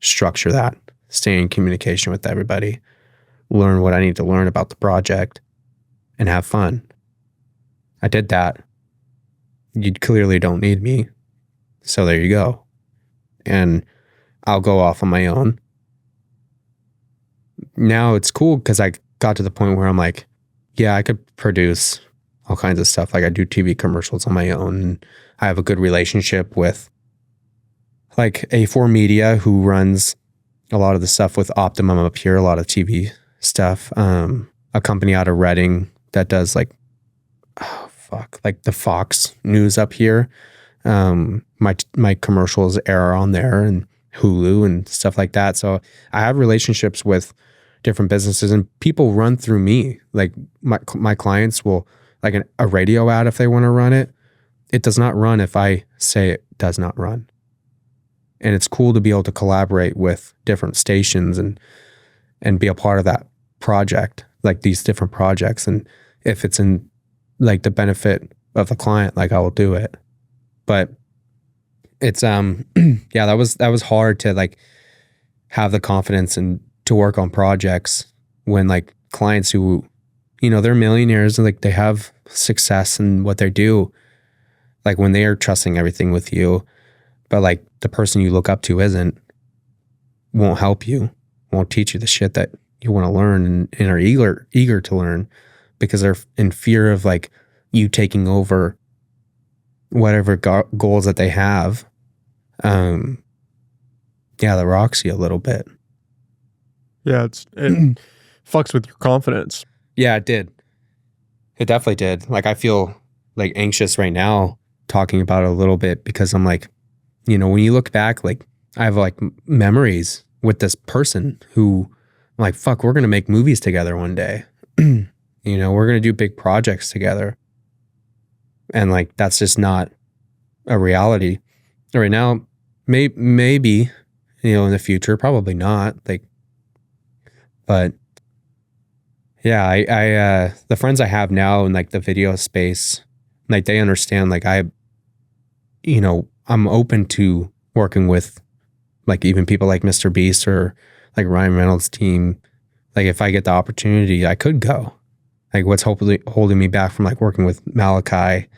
structure that, stay in communication with everybody, learn what I need to learn about the project, and have fun. I did that. You clearly don't need me. So there you go. And I'll go off on my own. Now it's cool because I got to the point where I'm like, yeah, I could produce all kinds of stuff. Like, I do TV commercials on my own. And I have a good relationship with like A4 Media, who runs a lot of the stuff with Optimum up here, a lot of TV stuff. A company out of Reading that does like, like the Fox News up here. My commercials air on there, and Hulu and stuff like that. So I have relationships with different businesses, and people run through me. Like, my clients will, like a radio ad, if they want to run it, it does not run if I say it does not run. And it's cool to be able to collaborate with different stations and be a part of that project, like these different projects. And if it's in like the benefit of the client, like, I will do it. But it's yeah, that was hard to like have the confidence and to work on projects when like clients who, you know, they're millionaires and like they have success in what they do, like when they are trusting everything with you, but like the person you look up to won't help you, won't teach you the shit that you want to learn and are eager to learn, because they're in fear of like you taking over whatever goals that they have. Yeah, that rocks you a little bit. Yeah, it fucks with your confidence. Yeah, it did. It definitely did. Like, I feel like anxious right now talking about it a little bit, because I'm like, you know, when you look back, like, I have like memories with this person who I'm like, fuck, we're going to make movies together one day. You know, we're going to do big projects together. And like, that's just not a reality right now. Maybe, you know, in the future, probably not. Like, but yeah, I the friends I have now in like the video space, like, they understand, like, you know, I'm open to working with like even people like Mr. Beast or like Ryan Reynolds' team. Like, if I get the opportunity, I could go. Like, what's hopefully holding me back from like working with Malachi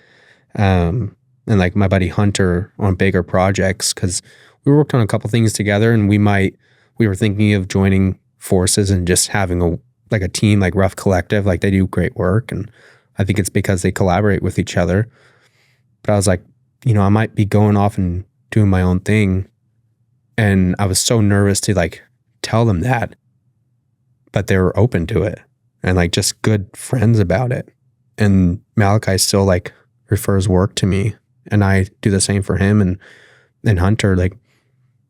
and like my buddy Hunter on bigger projects, because we worked on a couple things together, and we were thinking of joining forces and just having a team, like Rough Collective, like they do great work. And I think it's because they collaborate with each other. But I was like, I might be going off and doing my own thing. And I was so nervous to like tell them that, but they were open to it and like just good friends about it. And Malachi still like refers work to me, and I do the same for him. And Hunter, like,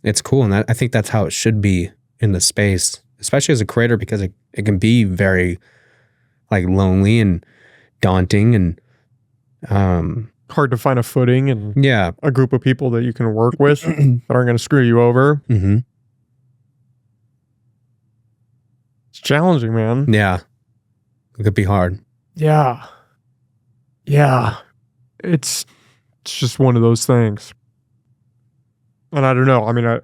it's cool. And I think that's how it should be in the space, especially as a creator, because it can be very like lonely and daunting and hard to find a footing and yeah, a group of people that you can work with that aren't going to screw you over. Mm-hmm. It's challenging, man. Yeah, it could be hard. Yeah. It's just one of those things. And I don't know. I mean,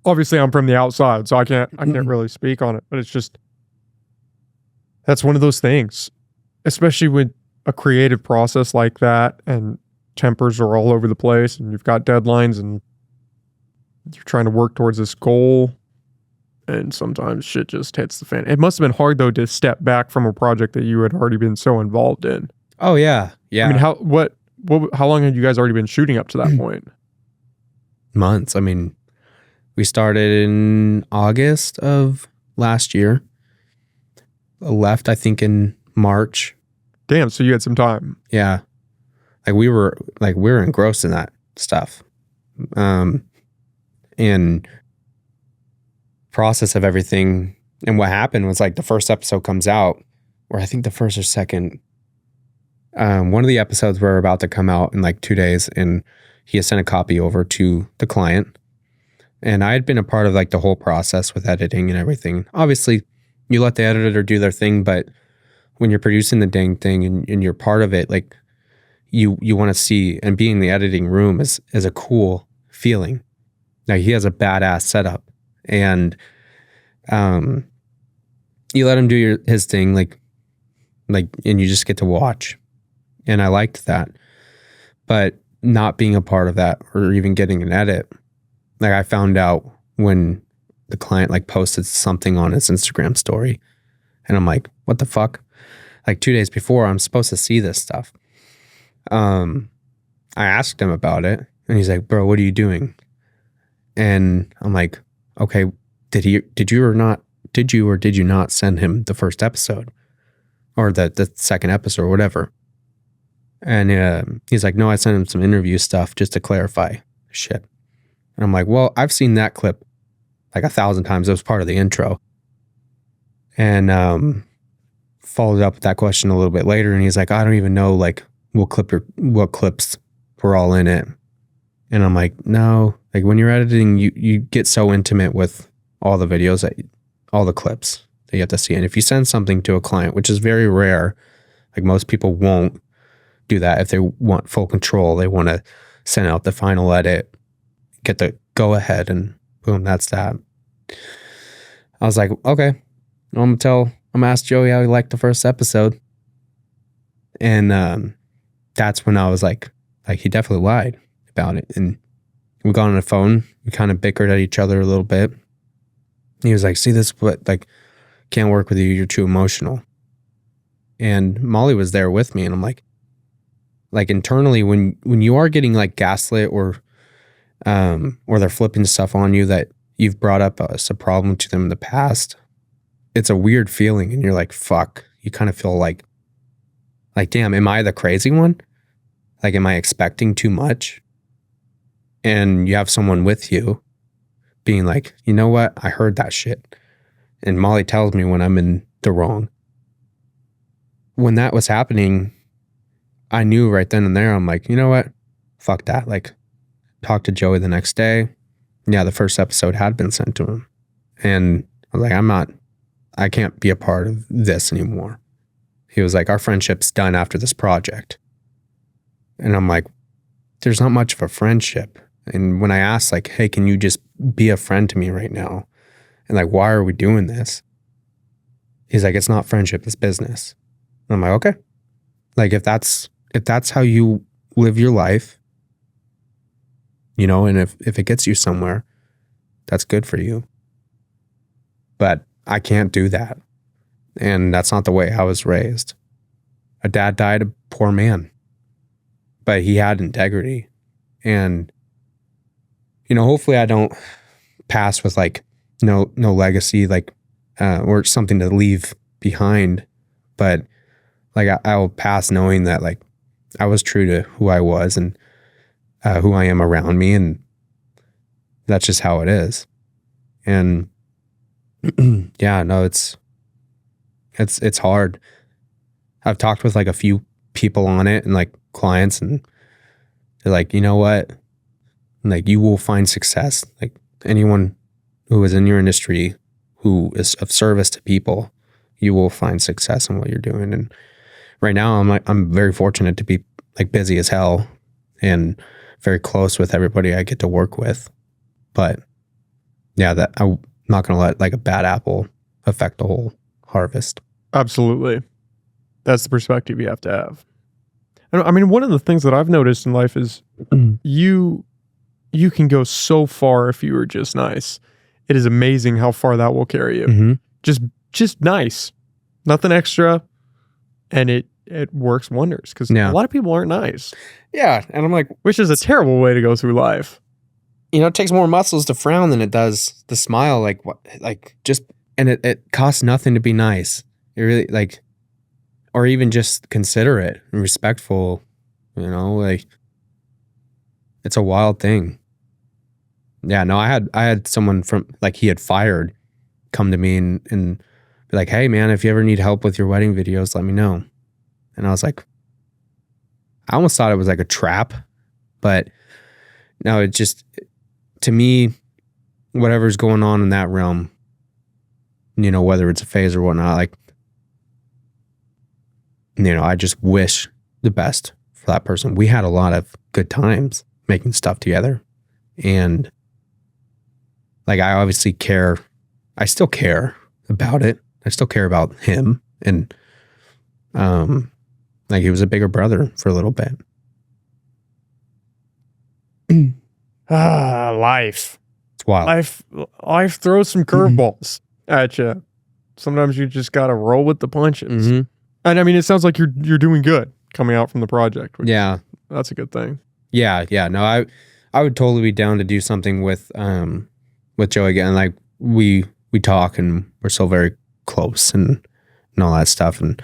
obviously I'm from the outside, so I can't really speak on it, but it's just, that's one of those things, especially with a creative process like that, and tempers are all over the place, and you've got deadlines, and you're trying to work towards this goal, and sometimes shit just hits the fan. It must have been hard though to step back from a project that you had already been so involved in. Oh yeah. I mean, how long had you guys already been shooting up to that point? Months. I mean, we started in August of last year. Left, I think, in March. Damn, so you had some time. Yeah. We were engrossed in that stuff. And process of everything. And what happened was like the first episode comes out, or I think the first or second. One of the episodes were about to come out in like 2 days, and he has sent a copy over to the client. And I had been a part of like the whole process with editing and everything. Obviously, you let the editor do their thing, but when you're producing the dang thing and you're part of it, like you want to see, and being in the editing room is a cool feeling. Like he has a badass setup, and you let him do his thing, like, and you just get to watch. And I liked that. But not being a part of that or even getting an edit, like I found out when the client like posted something on his Instagram story, and I'm like, what the fuck? Like 2 days before, I'm supposed to see this stuff. I asked him about it, and he's like, bro, what are you doing? And I'm like, okay, did you or did you not send him the first episode or the second episode or whatever? And he's like, no, I sent him some interview stuff just to clarify shit. And I'm like, well, I've seen that clip like 1,000 times. It was part of the intro. And followed up with that question a little bit later, and he's like, I don't even know like what clips were all in it. And I'm like, no, like when you're editing, you get so intimate with all the videos, all the clips that you have to see. And if you send something to a client, which is very rare, like most people won't do that. If they want full control, they want to send out the final edit, get the go ahead, and boom, that's that. I was like, okay, I'm gonna ask Joey how he liked the first episode. And that's when I was like he definitely lied about it. And we got on the phone, we kind of bickered at each other a little bit. He was like, see, this is what, like, can't work with you, you're too emotional. And Molly was there with me, and I'm like internally, when you are getting like gaslit or they're flipping stuff on you that you've brought up as a problem to them in the past, it's a weird feeling, and you're like, fuck. You kind of feel like damn, am I the crazy one? Like, am I expecting too much? And you have someone with you being like, you know what? I heard that shit. And Molly tells me when I'm in the wrong. When that was happening, I knew right then and there, I'm like, you know what? Fuck that. Like, talked to Joey the next day. Yeah, the first episode had been sent to him. And I was like, I can't be a part of this anymore. He was like, our friendship's done after this project. And I'm like, there's not much of a friendship. And when I asked, like, hey, can you just be a friend to me right now? And like, why are we doing this? He's like, it's not friendship, it's business. And I'm like, okay. Like, if that's how you live your life, and if it gets you somewhere, that's good for you. but I can't do that. And that's not the way I was raised. A dad died a poor man, but he had integrity. And, hopefully I don't pass with like no legacy, like, or something to leave behind. But like I will pass knowing that like I was true to who I was and who I am around me. And that's just how it is. And yeah, no, it's hard. I've talked with like a few people on it and like clients, and they're like, you know what? Like, you will find success. Like, anyone who is in your industry who is of service to people, you will find success in what you're doing. And right now I'm very fortunate to be like busy as hell and very close with everybody I get to work with. But yeah, that I'm not going to let like a bad apple affect the whole harvest. Absolutely. That's the perspective you have to have. I mean, one of the things that I've noticed in life is you can go so far if you are just nice. It is amazing how far that will carry you. Mm-hmm. Just nice. Nothing extra. And it works wonders because a lot of people aren't nice. Yeah. And I'm like, which is a terrible way to go through life. It takes more muscles to frown than it does to smile. Like what? Like just, and it costs nothing to be nice. It really like, or even just considerate and respectful. Like it's a wild thing. Yeah. No, I had someone from like he had fired come to me and be like, hey man, if you ever need help with your wedding videos, let me know. And I was like, I almost thought it was like a trap, but no, it just, to me, whatever's going on in that realm, whether it's a phase or whatnot, like, I just wish the best for that person. We had a lot of good times making stuff together. And like, I obviously care. I still care about it. I still care about him. And, like he was a bigger brother for a little bit. Life. It's wild. Life throws some curveballs at you. Sometimes you just got to roll with the punches. Mm-hmm. And I mean, it sounds like you're doing good coming out from the project. Yeah. That's a good thing. Yeah. Yeah. No, I would totally be down to do something with Joe again. Like we talk and we're still very close and all that stuff. And,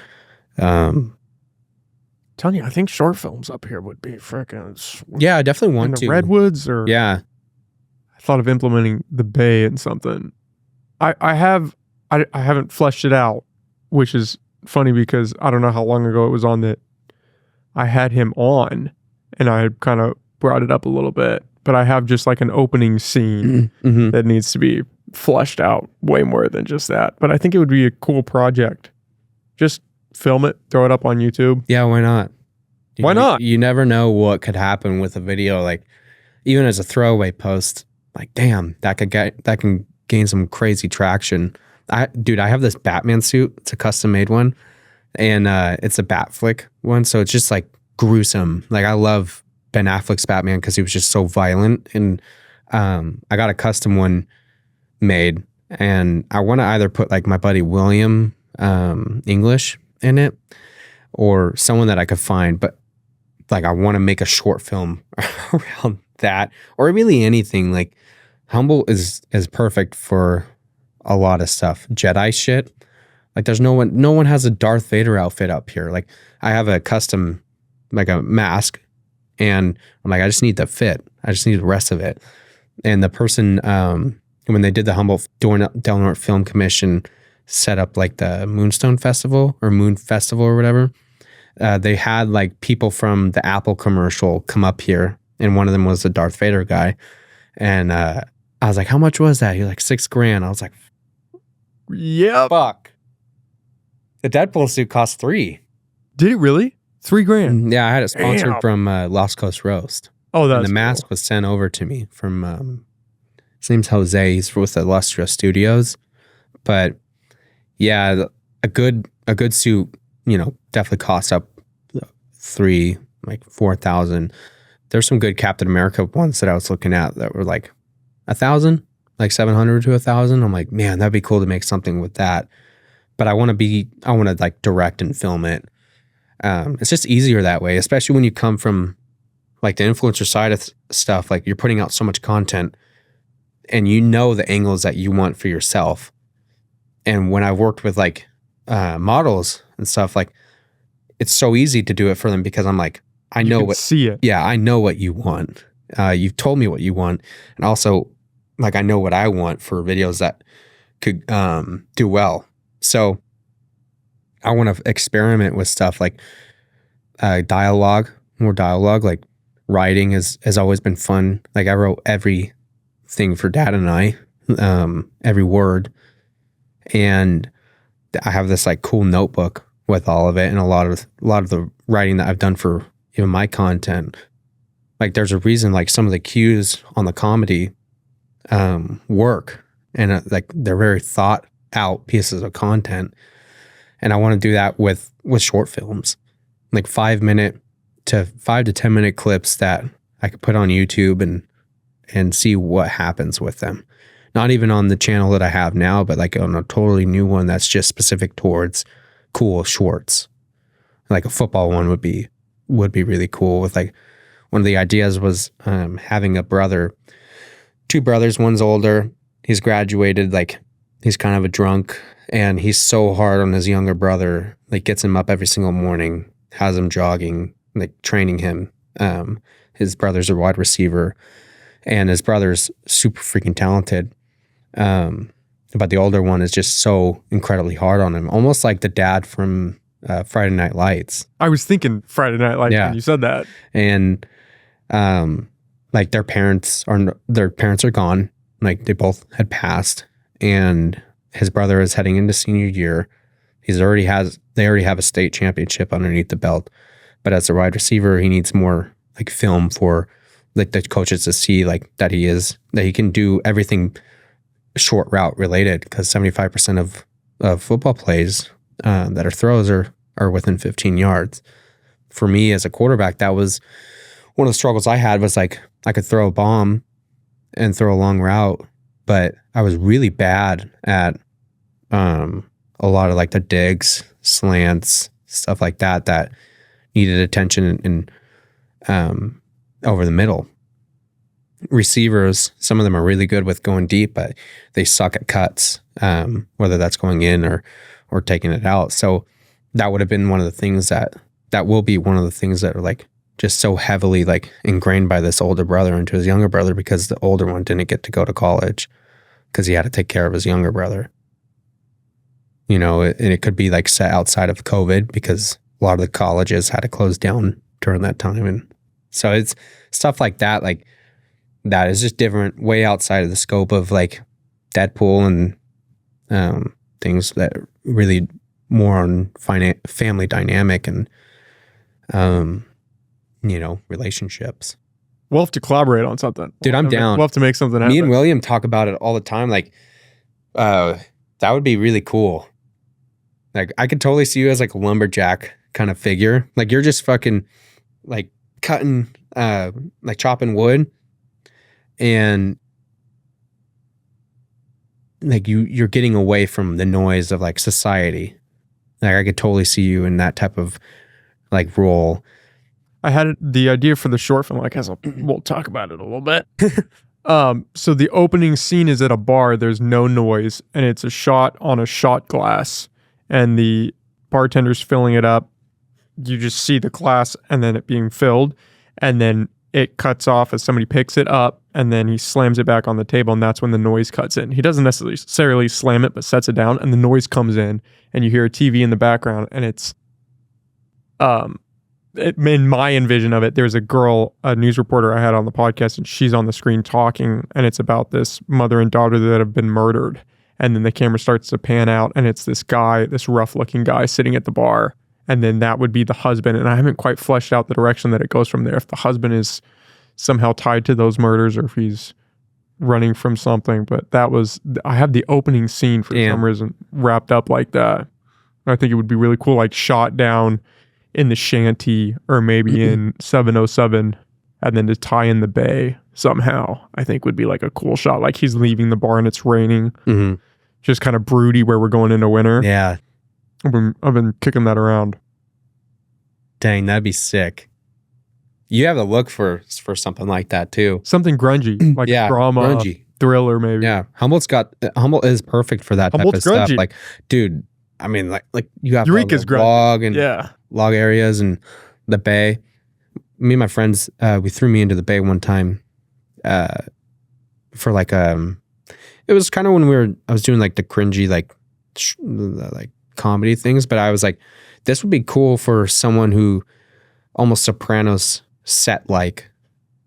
telling you, I think short films up here would be freaking sweet. Yeah, I definitely want in to. The redwoods or yeah. I thought of implementing the bay in something. I haven't fleshed it out, which is funny because I don't know how long ago it was on that I had him on and I kind of brought it up a little bit, but I have just like an opening scene that needs to be fleshed out way more than just that. But I think it would be a cool project. Just film it, throw it up on YouTube. Yeah, why not? Why not? You never know what could happen with a video. Like even as a throwaway post, like damn, that can gain some crazy traction. I have this Batman suit. It's a custom made one, and it's a Batflick one, so it's just like gruesome. Like I love Ben Affleck's Batman because he was just so violent, and I got a custom one made, and I want to either put like my buddy William English in it or someone that I could find, but like I want to make a short film around that, or really anything. Like Humble is perfect for a lot of stuff. Jedi shit. Like there's no one has a Darth Vader outfit up here. Like I have a custom, like a mask, and I'm like, I just need the fit. I just need the rest of it. And the person, when they did the Humble Del Norte Film Commission, set up like the Moonstone Festival or Moon Festival or whatever. They had like people from the Apple commercial come up here, and one of them was the Darth Vader guy. And I was like, how much was that? He was like $6,000. I was like, yep. Fuck. The Deadpool suit cost $3,000. Did it really? $3,000? Yeah, I had it sponsored from Lost Coast Roast. Oh, that's and the mask cool. was sent over to me from his name's Jose. He's with Illustria Studios. But yeah, a good suit, definitely costs up $4,000. There's some good Captain America ones that I was looking at that were like $1,000. like 700 to 1,000. I'm like, man, that'd be cool to make something with that. But I want to like direct and film it. It's just easier that way, especially when you come from like the influencer side of stuff. Like you're putting out so much content and you know the angles that you want for yourself. And when I've worked with like models and stuff, like it's so easy to do it for them because I'm like, I know what, see it. Yeah, I know what you want. You've told me what you want. And also like, I know what I want for videos that could do well. So I want to experiment with stuff like more dialogue, like writing has always been fun. Like I wrote everything for Dad and I, every word. And I have this like cool notebook with all of it and a lot of the writing that I've done for even my content. Like there's a reason like some of the cues on the comedy work and like they're very thought out pieces of content. And I want to do that with short films, like 5 to 10 minute clips that I could put on YouTube and see what happens with them. Not even on the channel that I have now, but like on a totally new one that's just specific towards cool shorts. Like a football one would be really cool. With like one of the ideas was having two brothers, one's older, he's graduated, like he's kind of a drunk and he's so hard on his younger brother, like gets him up every single morning, has him jogging, like training him. His brother's a wide receiver and his brother's super freaking talented. But the older one is just so incredibly hard on him, almost like the dad from Friday Night Lights. I was thinking Friday Night Lights when you said that. And like their parents are gone. Like they both had passed, and his brother is heading into senior year. They already have a state championship underneath the belt. But as a wide receiver, he needs more like film for like the coaches to see like that he can do everything short route related, because 75% of football plays that are throws are within 15 yards. For me as a quarterback, that was one of the struggles I had, was like I could throw a bomb and throw a long route, but I was really bad at a lot of like the digs, slants, stuff like that needed attention and over the middle. Receivers, some of them are really good with going deep, but they suck at cuts, whether that's going in or taking it out. So that would have been one of the things that will be one of the things that are like just so heavily like ingrained by this older brother into his younger brother, because the older one didn't get to go to college because he had to take care of his younger brother. You know, and it could be like set outside of COVID because a lot of the colleges had to close down during that time. And so it's stuff like that. Like that is just different, way outside of the scope of like Deadpool and things that are really more on family dynamic and, relationships. We'll have to collaborate on something. Dude, I'm down. We'll have to make something happen. Me and William talk about it all the time. Like, that would be really cool. Like, I could totally see you as like a lumberjack kind of figure. Like, you're just fucking like cutting, like chopping wood, and like you're getting away from the noise of like society. Like, I could totally see you in that type of like role. I had the idea for the short film. I guess we'll talk about it a little bit. So the opening scene is at a bar. There's no noise, and it's a shot on a shot glass, and the bartender's filling it up. You just see the glass and then it being filled, and then it cuts off as somebody picks it up, and then he slams it back on the table, and that's when the noise cuts in. He doesn't necessarily slam it, but sets it down, and the noise comes in, and you hear a TV in the background, and it's in my envision of it, there's a girl, a news reporter I had on the podcast, and she's on the screen talking, and it's about this mother and daughter that have been murdered. And then the camera starts to pan out, and it's this guy, this rough-looking guy sitting at the bar, and then that would be the husband. And I haven't quite fleshed out the direction that it goes from there. If the husband is somehow tied to those murders, or if he's running from something. But I have the opening scene for some reason wrapped up like that. I think it would be really cool, like shot down in the shanty or maybe in 707, and then to tie in the bay somehow, I think would be like a cool shot. Like he's leaving the bar and it's raining. Mm-hmm. Just kind of broody where we're going into winter. Yeah. I've been kicking that around. Dang, that'd be sick. You have a look for something like that too. Something grungy, like drama, grungy. Thriller maybe. Yeah, Humboldt is perfect for that Humboldt's type of grungy. stuff. Like, dude, I mean, like you have Eureka's grungy. log and Yeah. log areas and the bay. Me and my friends, we threw me into the bay one time, for like it was kind of when I was doing like the cringy like comedy things, but I was like, this would be cool for someone who almost Sopranos set like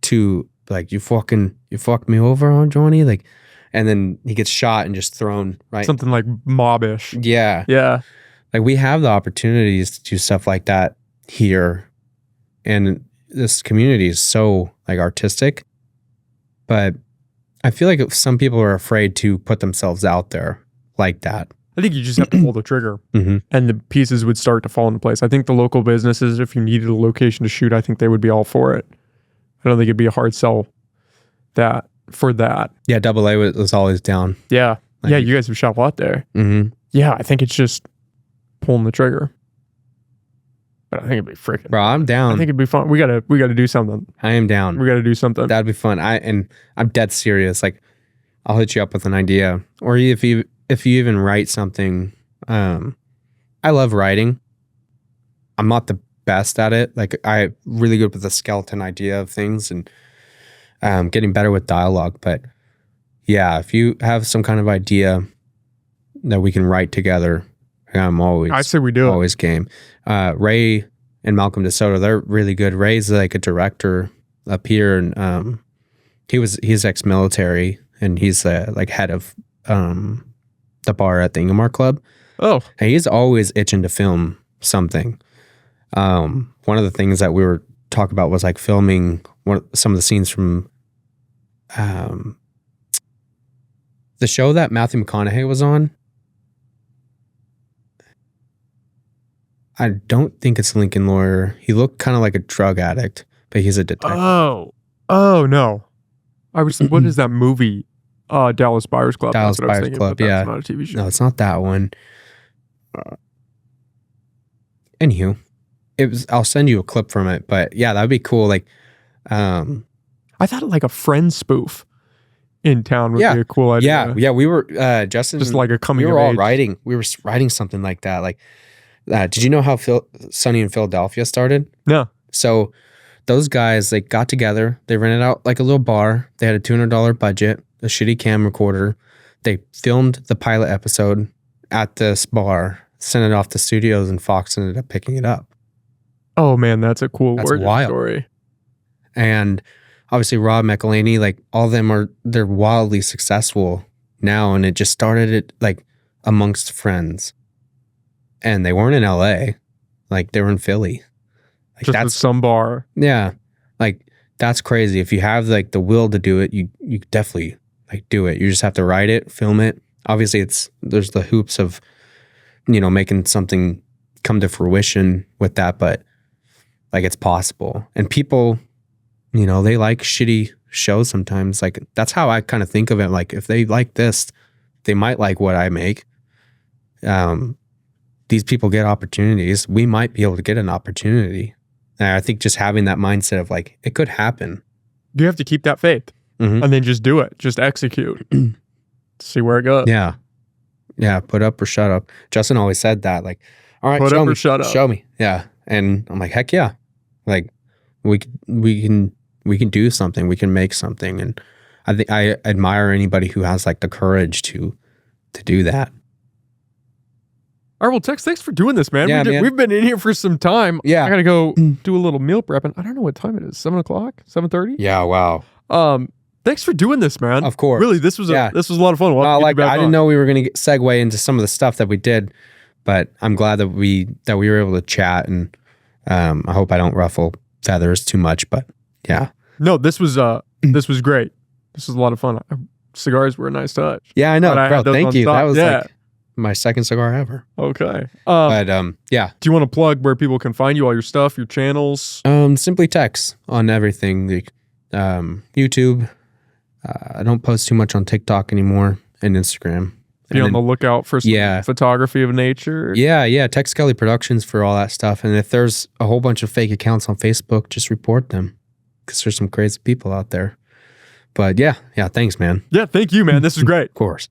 to like you fucked me over on Johnny, like, and then he gets shot and just thrown right. Something like mobbish. Yeah. Yeah. Like we have the opportunities to do stuff like that here, and this community is so like artistic, but I feel like some people are afraid to put themselves out there like that. I think you just have to pull the trigger and the pieces would start to fall into place. I think the local businesses, if you needed a location to shoot, I think they would be all for it. I don't think it'd be a hard sell for that. Yeah, AA was always down. Yeah. Like, yeah, you guys have shot a lot there. Mm-hmm. Yeah, I think it's just pulling the trigger. But I think it'd be freaking. Bro, I'm down. I think it'd be fun. We gotta do something. I am down. We gotta do something. That'd be fun. I'm dead serious. Like, I'll hit you up with an idea, or if you even write something. I love writing. I'm not the best at it. Like, I'm really good with the skeleton idea of things and getting better with dialogue. But yeah, if you have some kind of idea that we can write together, I'm always. I say we do. Always game. Ray and Malcolm DeSoto, they're really good. Ray's like a director up here, and he's ex-military, and he's like head of the bar at the Ingomar Club. Oh, and he's always itching to film something. One of the things that we were talking about was like filming some of the scenes from the show that Matthew McConaughey was on. I don't think it's Lincoln Lawyer. He looked kind of like a drug addict, but he's a detective. Oh no! What is that movie? Dallas Buyers Club. Dallas Buyers Club. Yeah, it's not a TV show. No, it's not that one. Anywho, I'll send you a clip from it, but yeah, that'd be cool. Like, I thought like a Friends spoof in town would be a cool idea. Yeah. We were Justin. Just like a coming. We were all age. writing. We were writing something like that. Like, did you know how Sunny in Philadelphia started? No. So those guys, they got together. They rented out like a little bar. They had a $200 budget, a shitty camcorder. They filmed the pilot episode at this bar, sent it off to studios, and Fox ended up picking it up. Oh man, that's a cool origin story. And obviously Rob McElhaney, like all of them they're wildly successful now, and it just started it like amongst friends. And they weren't in LA, like they were in Philly. Like just that's some bar. Yeah. Like that's crazy. If you have like the will to do it, you definitely like do it. You just have to write it, film it. Obviously there's the hoops of, making something come to fruition with that, but like it's possible. And people, they like shitty shows sometimes. Like that's how I kind of think of it. Like if they like this, they might like what I make. These people get opportunities. We might be able to get an opportunity. And I think just having that mindset of like, it could happen. You have to keep that faith and then just do it. Just execute. See where it goes. Yeah. Yeah. Put up or shut up. Justin always said that. Like, all right, put show up me. Or shut up. Show me. Yeah. And I'm like, heck yeah. Like we can do something. We can make something. And I think I admire anybody who has like the courage to do that. All right, well, Tex, thanks for doing this, man. Yeah, We've been in here for some time. Yeah. I got to go do a little meal prep. And I don't know what time it is. 7 o'clock? 7:30? Yeah, wow. Thanks for doing this, man. Of course. Really, this was a lot of fun. I didn't know we were going to segue into some of the stuff that we did, but I'm glad that we were able to chat, and I hope I don't ruffle feathers too much, but yeah. No, this was great. This was a lot of fun. Cigars were a nice touch. Yeah, I know. Bro, thank you. That was like my second cigar ever. Okay. But yeah. Do you want to plug where people can find you, all your stuff, your channels? Simply Tex on everything. YouTube. I don't post too much on TikTok anymore and Instagram. Be on the lookout for some photography of nature. Yeah. Tex Scully Productions for all that stuff. And if there's a whole bunch of fake accounts on Facebook, just report them because there's some crazy people out there. But yeah, thanks, man. Yeah, thank you, man. This is great. Of course.